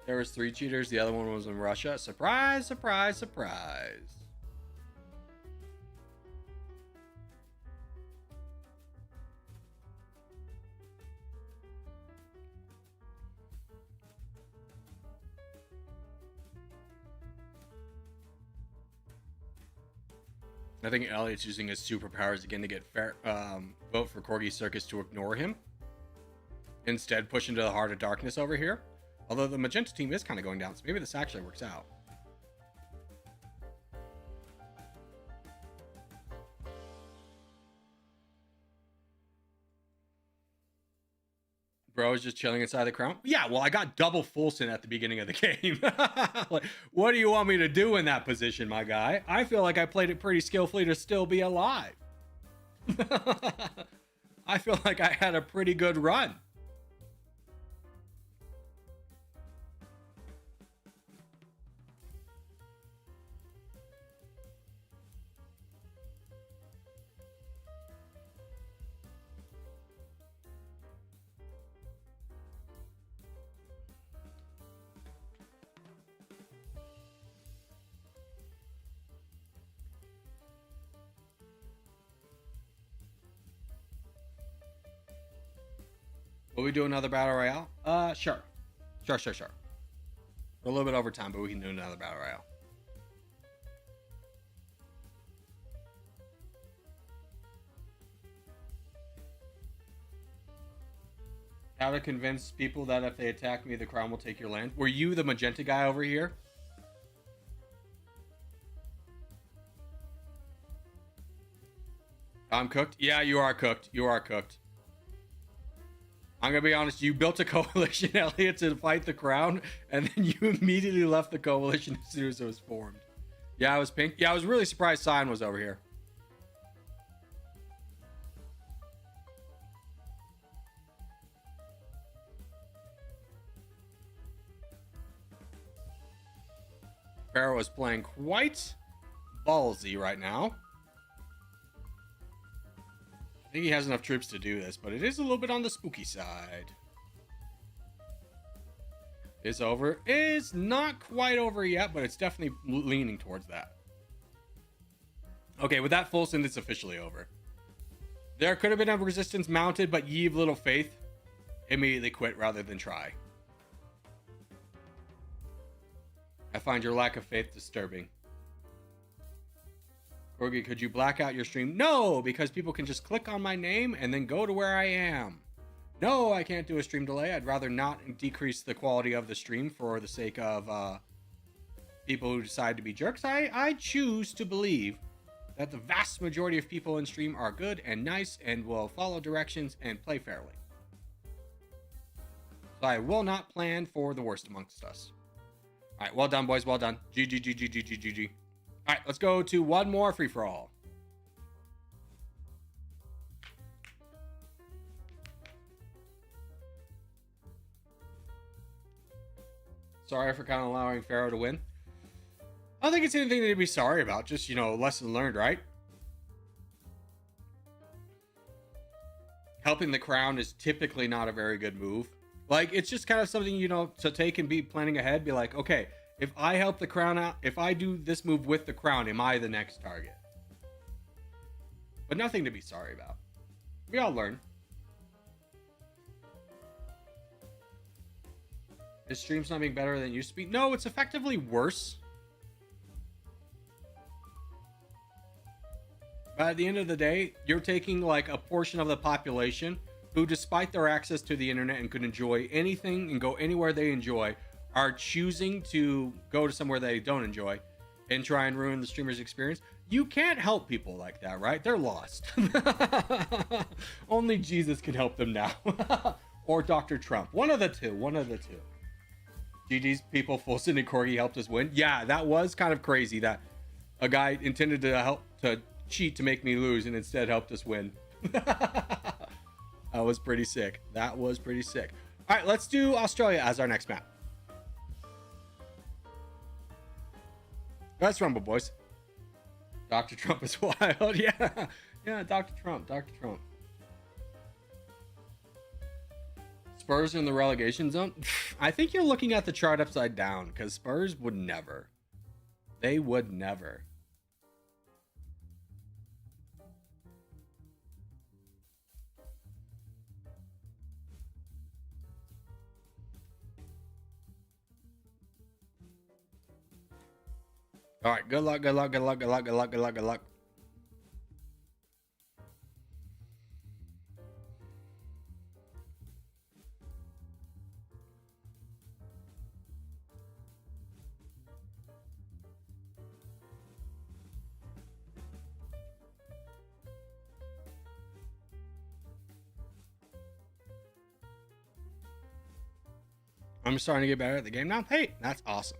There was 3 cheaters. The other one was in Russia. Surprise, surprise, surprise. I think Elliot's using his superpowers again to get vote for Corgi Circus to ignore him. Instead, push into the heart of darkness over here. Although the magenta team is kind of going down, so maybe this actually works out. Bro is just chilling inside the crown. Yeah, well, I got double Fulson at the beginning of the game. Like, what do you want me to do in that position, my guy? I feel like I played it pretty skillfully to still be alive. I feel like I had a pretty good run. Will we do another battle royale? Sure. Sure. We're a little bit over time, but we can do another battle royale. How to convince people that if they attack me, the crown will take your land. Were you the magenta guy over here? I'm cooked? Yeah, you are cooked. You are cooked. I'm gonna be honest, you built a coalition, Elliot, to fight the crown, and then you immediately left the coalition as soon as it was formed. Yeah, I was pink. Yeah, I was really surprised Cyan was over here. Pharaoh is playing quite ballsy right now. I think he has enough troops to do this, but it is a little bit on the spooky side. It's over. It's not quite over yet, but it's definitely leaning towards that. Okay, with that Fulson, it's officially over. There could have been a resistance mounted, but ye of little faith immediately quit rather than try. I find your lack of faith disturbing. Corgi, could you black out your stream? No, because people can just click on my name and then go to where I am. No, I can't do a stream delay. I'd rather not decrease the quality of the stream for the sake of people who decide to be jerks. I choose to believe that the vast majority of people in stream are good and nice and will follow directions and play fairly. So I will not plan for the worst amongst us. All right, well done, boys. Well done. GG. All right, let's go to one more free-for-all. Sorry for kind of allowing Pharaoh to win. I don't think it's anything to be sorry about. Just, you know, lesson learned, right? Helping the crown is typically not a very good move. Like, it's just kind of something, you know, to take and be planning ahead. Be like, okay, if I help the crown out, if I do this move with the crown, am I the next target? But nothing to be sorry about. We all learn. Is stream something better than it used to be? No, it's effectively worse. But at the end of the day, you're taking like a portion of the population who, despite their access to the internet and could enjoy anything and go anywhere they enjoy, are choosing to go to somewhere they don't enjoy and try and ruin the streamer's experience. You can't help people like that, right? They're lost. Only Jesus can help them now. Or Dr. Trump. One of the two. GG's people, Fulson and Corgi helped us win. Yeah, that was kind of crazy that a guy intended to help to cheat to make me lose and instead helped us win. That was pretty sick. That was pretty sick. All right, let's do Australia as our next map. Let's rumble, boys. Dr. Trump is wild. Yeah. Yeah, Dr. Trump. Dr. Trump. Spurs are in the relegation zone. I think you're looking at the chart upside down, because Spurs would never. They would never. All right, good luck, good luck, good luck, good luck, good luck, good luck, good luck. I'm starting to get better at the game now. Hey, that's awesome.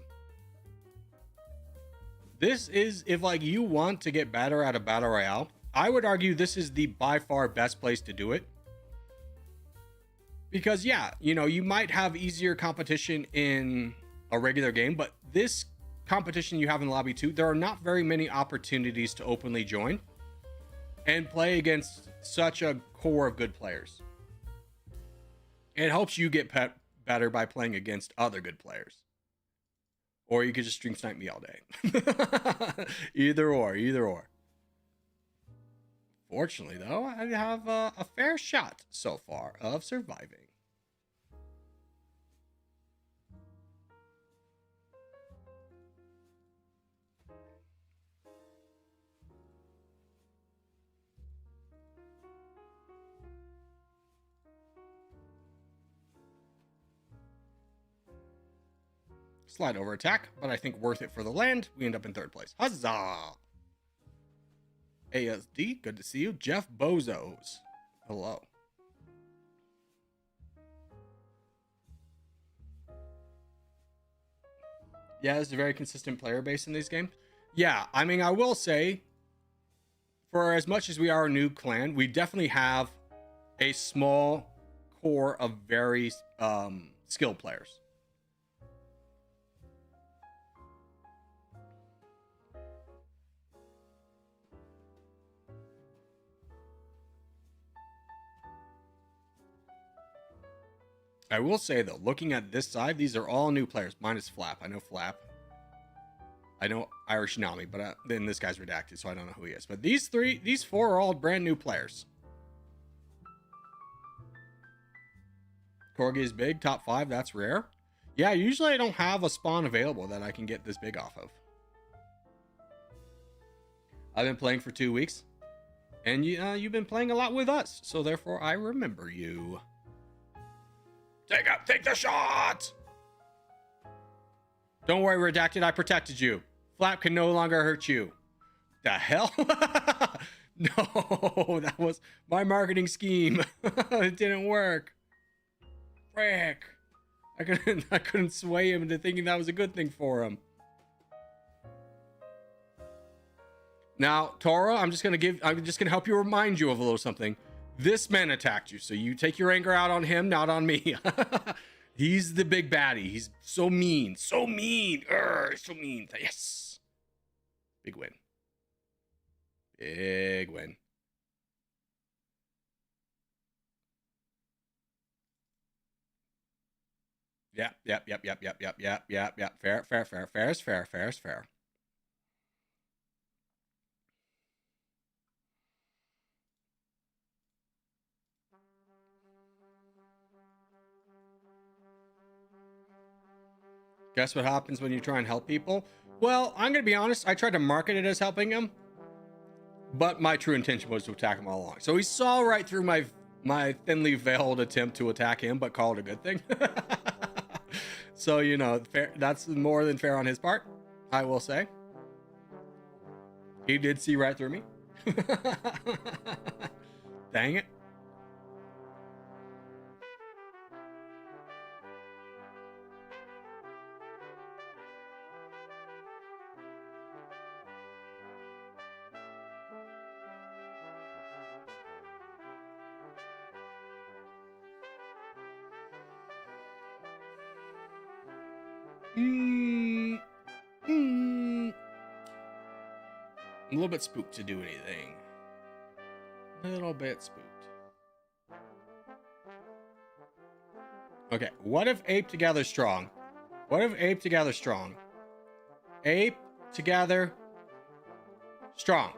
This is, if like you want to get better at a battle royale, I would argue this is the by far best place to do it. Because yeah, you know, you might have easier competition in a regular game, but this competition you have in lobby 2, there are not very many opportunities to openly join and play against such a core of good players. It helps you get better by playing against other good players. Or you could just stream snipe me all day. Either or, either or. Fortunately, though, I have a fair shot so far of surviving. Slide over attack, but I think worth it for the land. We end up in 3rd place. Huzzah! ASD, good to see you. Jeff Bozos, hello. Yeah, there's a very consistent player base in these games. Yeah, I mean, I will say, for as much as we are a new clan, we definitely have a small core of very skilled players. I will say, though, looking at this side, these are all new players, minus Flap. I know Flap. I know Irish Nami, but then this guy's redacted, so I don't know who he is. But these 4 are all brand new players. Corgi is big, top 5, that's rare. Yeah, usually I don't have a spawn available that I can get this big off of. I've been playing for 2 weeks, and you've been playing a lot with us, so therefore I remember you. Take the shot! Don't worry, Redacted, I protected you. Flap can no longer hurt you. The hell? No, that was my marketing scheme. It didn't work. Frick. I couldn't sway him into thinking that was a good thing for him. Now, Tora, I'm just gonna help you, remind you of a little something. This man attacked you, so you take your anger out on him, not on me. He's the big baddie. He's so mean. So mean. So mean. Yes. Big win. Big win. Yep. Fair is fair. Guess what happens when you try and help people? Well, I'm going to be honest. I tried to market it as helping him, but my true intention was to attack him all along. So he saw right through my thinly veiled attempt to attack him, but called it a good thing. So, you know, that's more than fair on his part, I will say. He did see right through me. Dang it. I'm a little bit spooked to do anything. A little bit spooked. Okay, what if ape together strong? What if ape together strong? Ape together strong.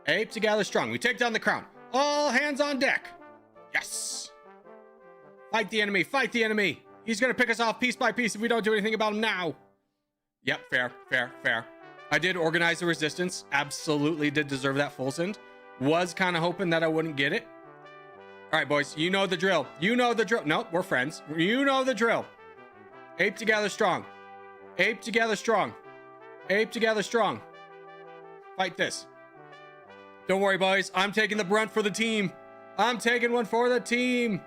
Ape together strong. We take down the crown. All hands on deck. Yes. Fight the enemy. Fight the enemy. He's going to pick us off piece by piece if we don't do anything about him now. Yep, fair, fair, fair. I did organize the resistance. Absolutely did deserve that full send. Was kind of hoping that I wouldn't get it. All right, boys, you know the drill. You know the drill. Nope, we're friends. You know the drill. Ape together strong. Ape together strong. Ape together strong. Fight this. Don't worry, boys. I'm taking the brunt for the team. I'm taking one for the team.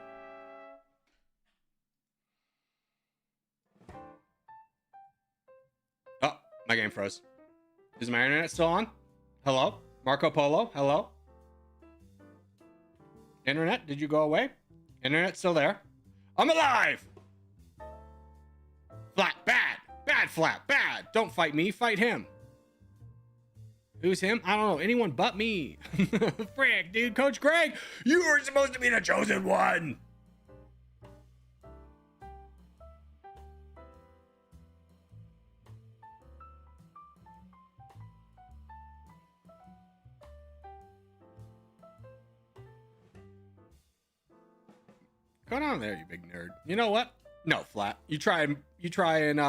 Oh, my game froze. Is my internet still on? Hello? Marco Polo? Hello? Internet, did you go away? Internet still there? I'm alive! Flat, bad! Bad flat, bad! Don't fight me, fight him. Who's him? I don't know. Anyone but me. Frick, dude. Coach Greg, you were supposed to be the chosen one. Go down there, you big nerd. You know what? No, Flat. You try and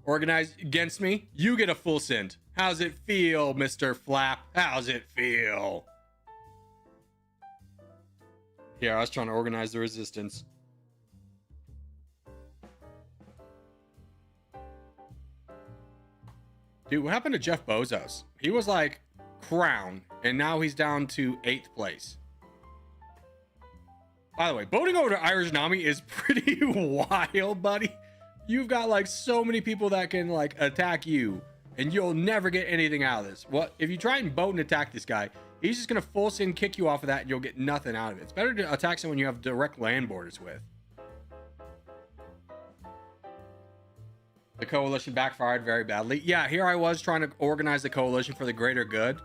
organize against me. You get a full send. How's it feel, Mr. Flap? How's it feel? Here, I was trying to organize the resistance. Dude, what happened to Jeff Bezos? He was like crown, and now he's down to 8th place. By the way, boating over to Irish Nami is pretty wild, buddy. You've got like so many people that can like attack you, and you'll never get anything out of this. Well, if you try and boat and attack this guy, he's just gonna full send kick you off of that, and you'll get nothing out of it. It's better to attack someone you have direct land borders with. The coalition backfired very badly. Yeah, here I was trying to organize the coalition for the greater good.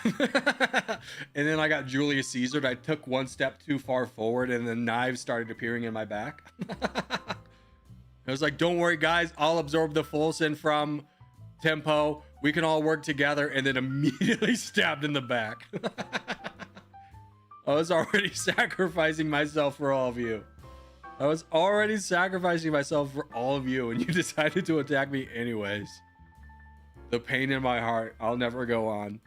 And then I got Julius Caesared. I took one step too far forward, and then knives started appearing in my back. I was like, don't worry, guys. I'll absorb the full send from Tempo. We can all work together, and then immediately stabbed in the back. I was already sacrificing myself for all of you. I was already sacrificing myself for all of you, and you decided to attack me anyways. The pain in my heart. I'll never go on.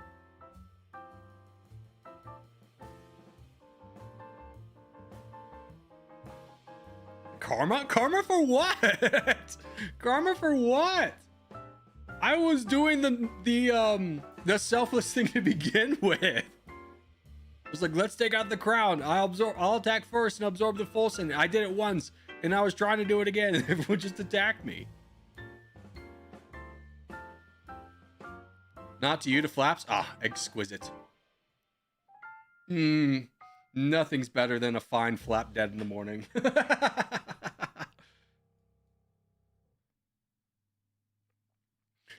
Karma? Karma for what? Karma for what? I was doing the selfless thing to begin with. It was like, let's take out the crown. I'll attack first and absorb the full send. I did it once, and I was trying to do it again, and everyone just attacked me. Not to you, to Flaps. Ah, exquisite. Nothing's better than a fine flap dead in the morning.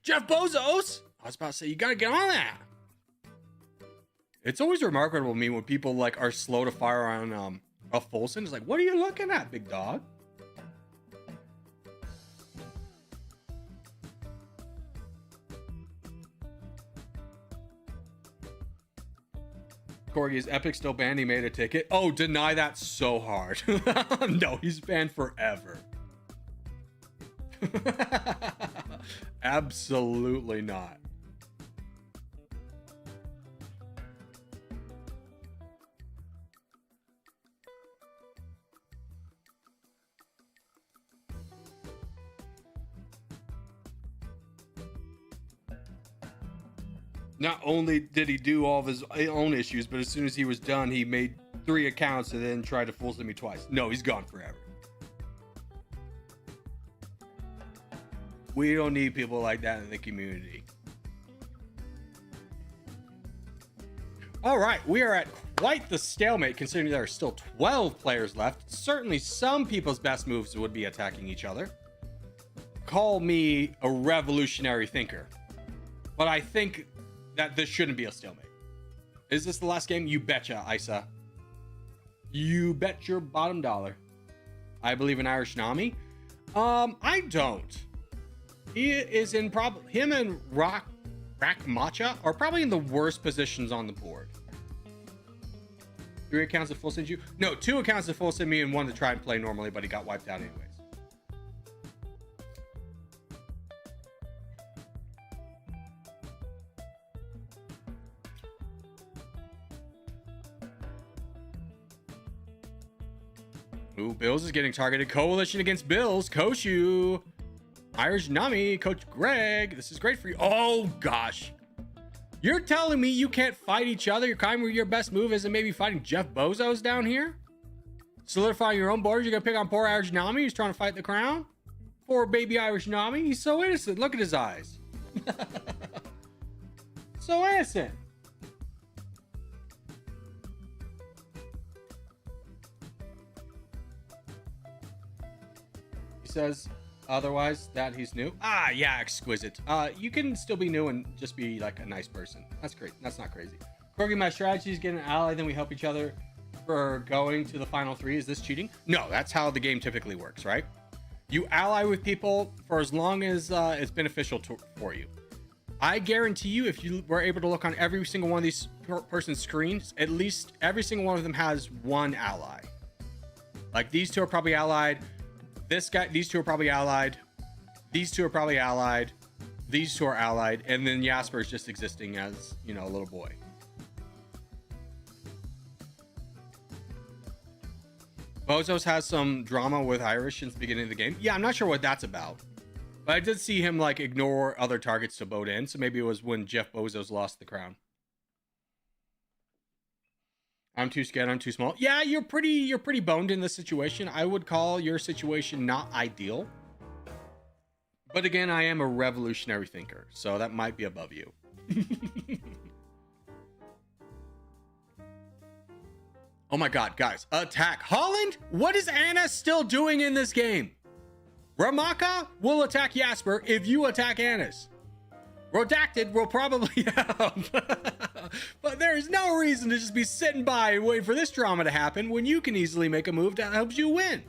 Jeff Bezos! I was about to say, you gotta get on that. It's always remarkable to me when people like are slow to fire on a full send. It's like, what are you looking at, big dog? Corgi, is Epic still banned? He made a ticket. Oh, deny that so hard. No, he's banned forever. Absolutely not. Not only did he do all of his own issues, but as soon as he was done, he made 3 accounts and then tried to full send me twice. No, he's gone forever. We don't need people like that in the community. All right, we are at quite the stalemate considering there are still 12 players left. Certainly some people's best moves would be attacking each other. call me a revolutionary thinker, but I think that this shouldn't be a stalemate. Is this the last game? You betcha, Isa. You bet your bottom dollar. I believe in Irish Nami. I don't. He is in him and Rak Macha are probably in the worst positions on the board. 3 accounts that full send you? No, 2 accounts that full send me and 1 to try and play normally, but he got wiped out anyways. Ooh, Bills is getting targeted. Coalition against Bills. Koshu. Irish Nami. Coach Greg. This is great for you. Oh, gosh. You're telling me you can't fight each other? Your best move isn't maybe fighting Jeff Bezos down here? Solidifying your own borders. You're going to pick on poor Irish Nami who's trying to fight the crown? Poor baby Irish Nami. He's so innocent. Look at his eyes. So innocent. Says otherwise that he's new. Ah, yeah, exquisite. You can still be new and just be like a nice person. That's great. That's not crazy. Corgi, my strategy is get an ally, then we help each other for going to the final 3. Is this cheating? No, that's how the game typically works, right? You ally with people for as long as it's beneficial for you. I guarantee you, if you were able to look on every single one of these person's screens, at least every single one of them has 1 ally. Like these 2 are probably allied. This guy, these 2 are probably allied. These 2 are probably allied. These 2 are allied. And then Jasper is just existing as, you know, a little boy. Bozos has some drama with Irish since the beginning of the game. Yeah, I'm not sure what that's about. But I did see him, like, ignore other targets to vote in. So maybe it was when Jeff Bezos lost the crown. I'm too scared. I'm too small. Yeah, you're pretty boned in this situation. I would call your situation not ideal. But again, I am a revolutionary thinker, so that might be above you. Oh my God, guys. Attack. Holland? What is Anna still doing in this game? Ramaka will attack Jasper if you attack Anna's. Redacted will probably help. But there's no reason to just be sitting by and waiting for this drama to happen when you can easily make a move that helps you win.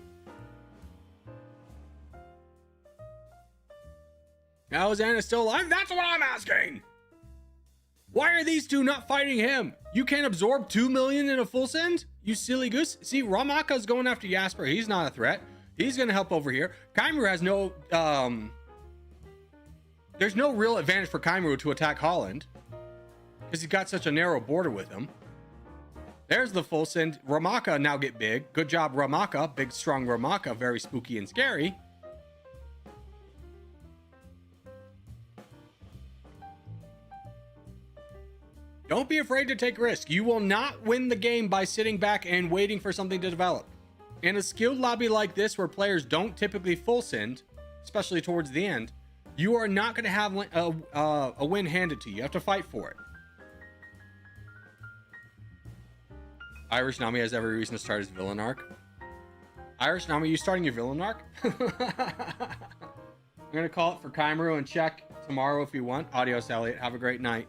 How is Anna still alive? That's what I'm asking. Why are these 2 not fighting him? You can't absorb 2 million in a full send? You silly goose. See, Ramaka's going after Jasper. He's not a threat. He's going to help over here. Kaimaru has no... There's no real advantage for Kaimaru to attack Holland because he's got such a narrow border with him. There's the full send. Ramaka now get big. Good job, Ramaka. Big, strong Ramaka. Very spooky and scary. Don't be afraid to take risks. You will not win the game by sitting back and waiting for something to develop. In a skilled lobby like this where players don't typically full send, especially towards the end, you are not going to have a win handed to you. You have to fight for it. Irish Nami has every reason to start his villain arc. Irish Nami, you starting your villain arc? I'm going to call it for Kaimaru and check tomorrow if you want. Adios, Elliot. Have a great night.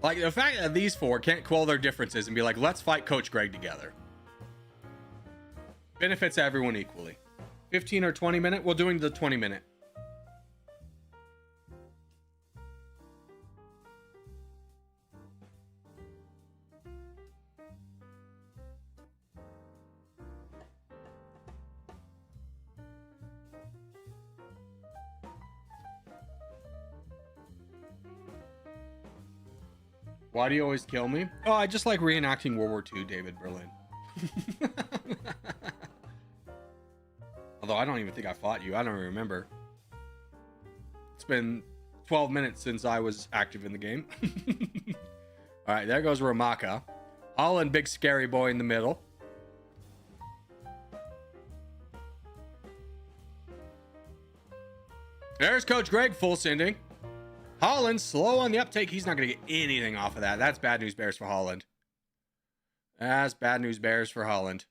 Like, the fact that these 4 can't quell their differences and be like, let's fight Coach Greg together. Benefits everyone equally. 15 or 20 minute? We're doing the 20 minute. Why do you always kill me? Oh, I just like reenacting World War II, David Berlin. Although I don't even think I fought you. I don't remember. It's been 12 minutes since I was active in the game. All right, there goes Ramaka. Holland, big scary boy in the middle. There's Coach Greg full sending. Holland slow on the uptake. He's not going to get anything off of that. That's bad news bears for Holland. That's bad news bears for Holland.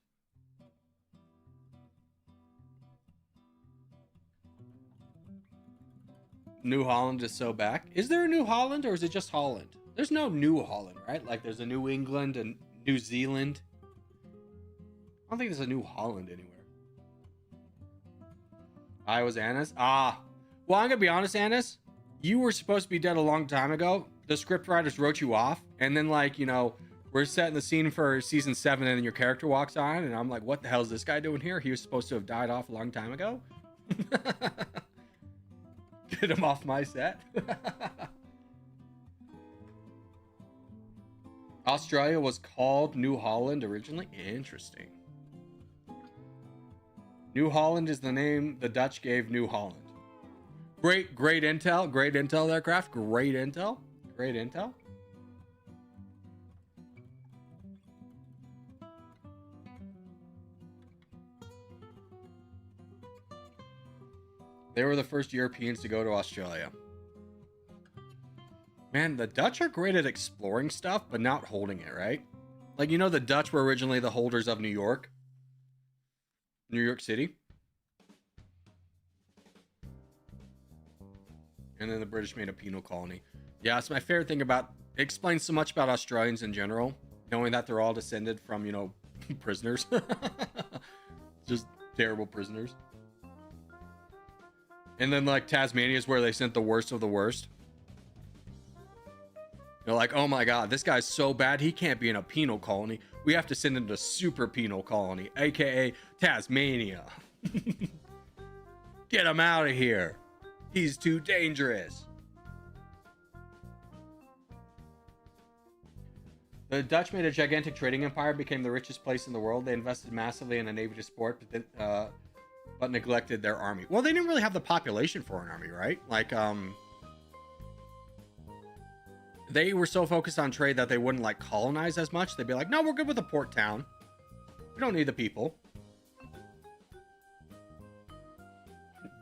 New Holland is so back. Is there a New Holland or is it just Holland? There's no New Holland, right? Like there's a New England and New Zealand. I don't think there's a New Holland anywhere. I was Annis. Ah. Well, I'm going to be honest, Annis. You were supposed to be dead a long time ago. The script writers wrote you off. And then, like, you know, we're setting the scene for season 7 and then your character walks on. And I'm like, what the hell is this guy doing here? He was supposed to have died off a long time ago. Get him off my set. Australia was called New Holland originally. Interesting. New Holland is the name the Dutch gave New Holland. Great intel. Great intel there, Craft. Great intel. Great intel. They were the first Europeans to go to Australia. Man, the Dutch are great at exploring stuff, but not holding it, right? Like, you know, the Dutch were originally the holders of New York City. And then the British made a penal colony. Yeah, it's my favorite thing about... It explains so much about Australians in general. Knowing that they're all descended from, you know, prisoners. Just terrible prisoners. And then, like, Tasmania is where they sent the worst of the worst. They're like, oh my god, this guy's so bad, he can't be in a penal colony. We have to send him to super penal colony, aka Tasmania. Get him out of here. He's too dangerous. The Dutch made a gigantic trading empire, became the richest place in the world. They invested massively in a navy to support, but neglected their army. Well, they didn't really have the population for an army, right? Like, they were so focused on trade that they wouldn't like colonize as much. They'd be like, no, we're good with a port town. We don't need the people.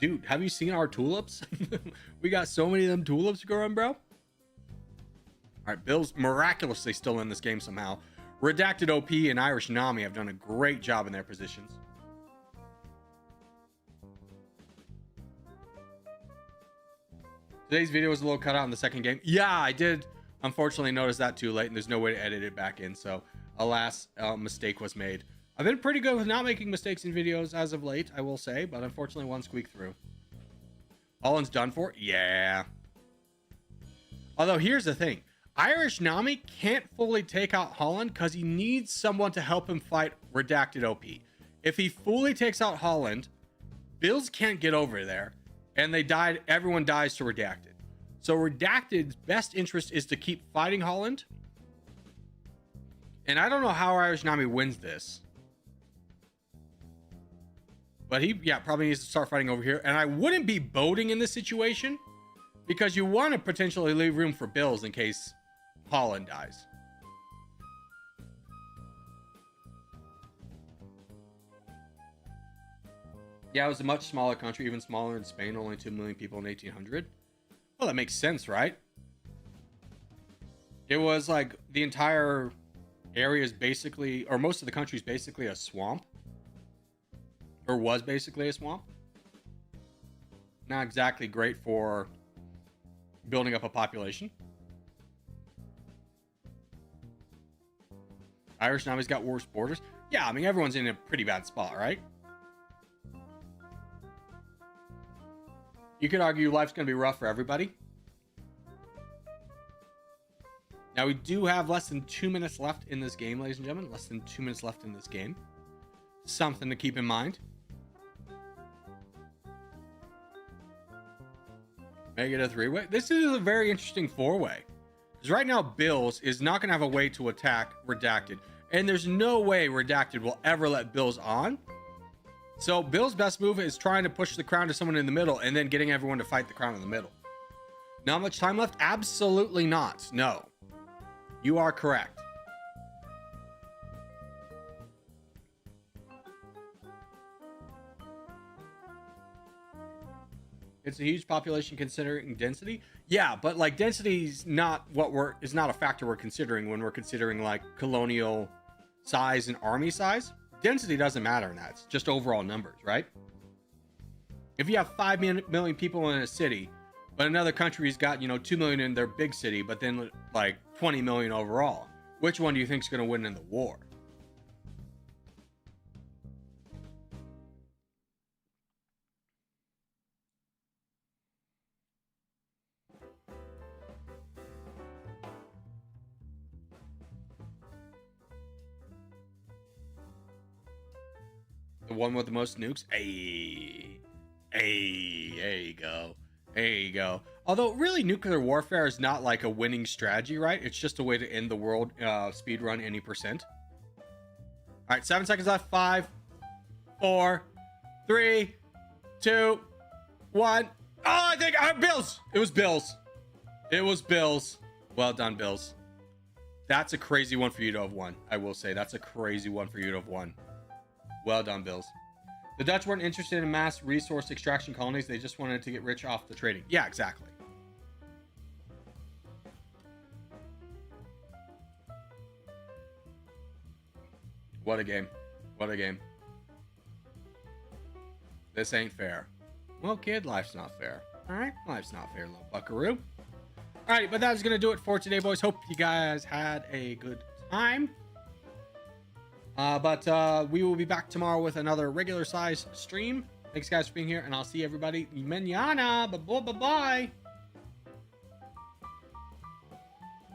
Dude, have you seen our tulips? We got so many of them tulips growing, bro. All right, Bill's miraculously still in this game somehow. Redacted OP and Irish Nami have done a great job in their positions. Today's video was a little cut out in the second game. Yeah, I did unfortunately notice that too late, and there's no way to edit it back in. So, alas, a mistake was made. I've been pretty good with not making mistakes in videos as of late, I will say, but unfortunately one squeaked through. Holland's done for? Yeah. Although, here's the thing. Irish Nami can't fully take out Holland because he needs someone to help him fight Redacted OP. If he fully takes out Holland, Bills can't get over there. And everyone dies to Redacted. So Redacted's best interest is to keep fighting Holland. And I don't know how Irish Nami wins this. But he, probably needs to start fighting over here. And I wouldn't be boating in this situation, because you want to potentially leave room for Bills in case Holland dies. Yeah, it was a much smaller country, even smaller than Spain, only 2 million people in 1800. Well, that makes sense, right? It was like the entire area is basically, or most of the country is basically a swamp. Or was basically a swamp. Not exactly great for building up a population. Irish Nami's got worse borders. Yeah, I mean, everyone's in a pretty bad spot, right? You could argue life's going to be rough for everybody. Now, we do have less than 2 minutes left in this game, ladies and gentlemen. Less than 2 minutes left in this game. Something to keep in mind. Make it a three-way. This is a very interesting four-way. Because right now, Bills is not going to have a way to attack Redacted. And there's no way Redacted will ever let Bills on. So Bill's best move is trying to push the crown to someone in the middle and then getting everyone to fight the crown in the middle. Not much time left? Absolutely not. No. You are correct. It's a huge population considering density. Yeah, but like density is not a factor we're considering when we're considering like colonial size and army size, density doesn't matter in that. It's just overall numbers, right? If you have 5 million people in a city, but another country's got, 2 million in their big city, but then like 20 million overall, which one do you think is going to win in the war? The one with the most nukes? Hey, there you go. There you go. Although, really, nuclear warfare is not like a winning strategy, right? It's just a way to end the world speed run any percent. All right, 7 seconds left. 5, 4, 3, 2, 1. Oh, I think Bills. It was Bills. It was Bills. Well done, Bills. That's a crazy one for you to have won. I will say that's a crazy one for you to have won. Well done, Bills. The Dutch weren't interested in mass resource extraction colonies. They just wanted to get rich off the trading. Yeah, exactly. What a game. What a game. This ain't fair. Well, kid, life's not fair. All right? Life's not fair, little buckaroo. All right, but that's going to do it for today, boys. Hope you guys had a good time. But we will be back tomorrow with another regular size stream. Thanks, guys, for being here, and I'll see everybody mañana. Bye-bye.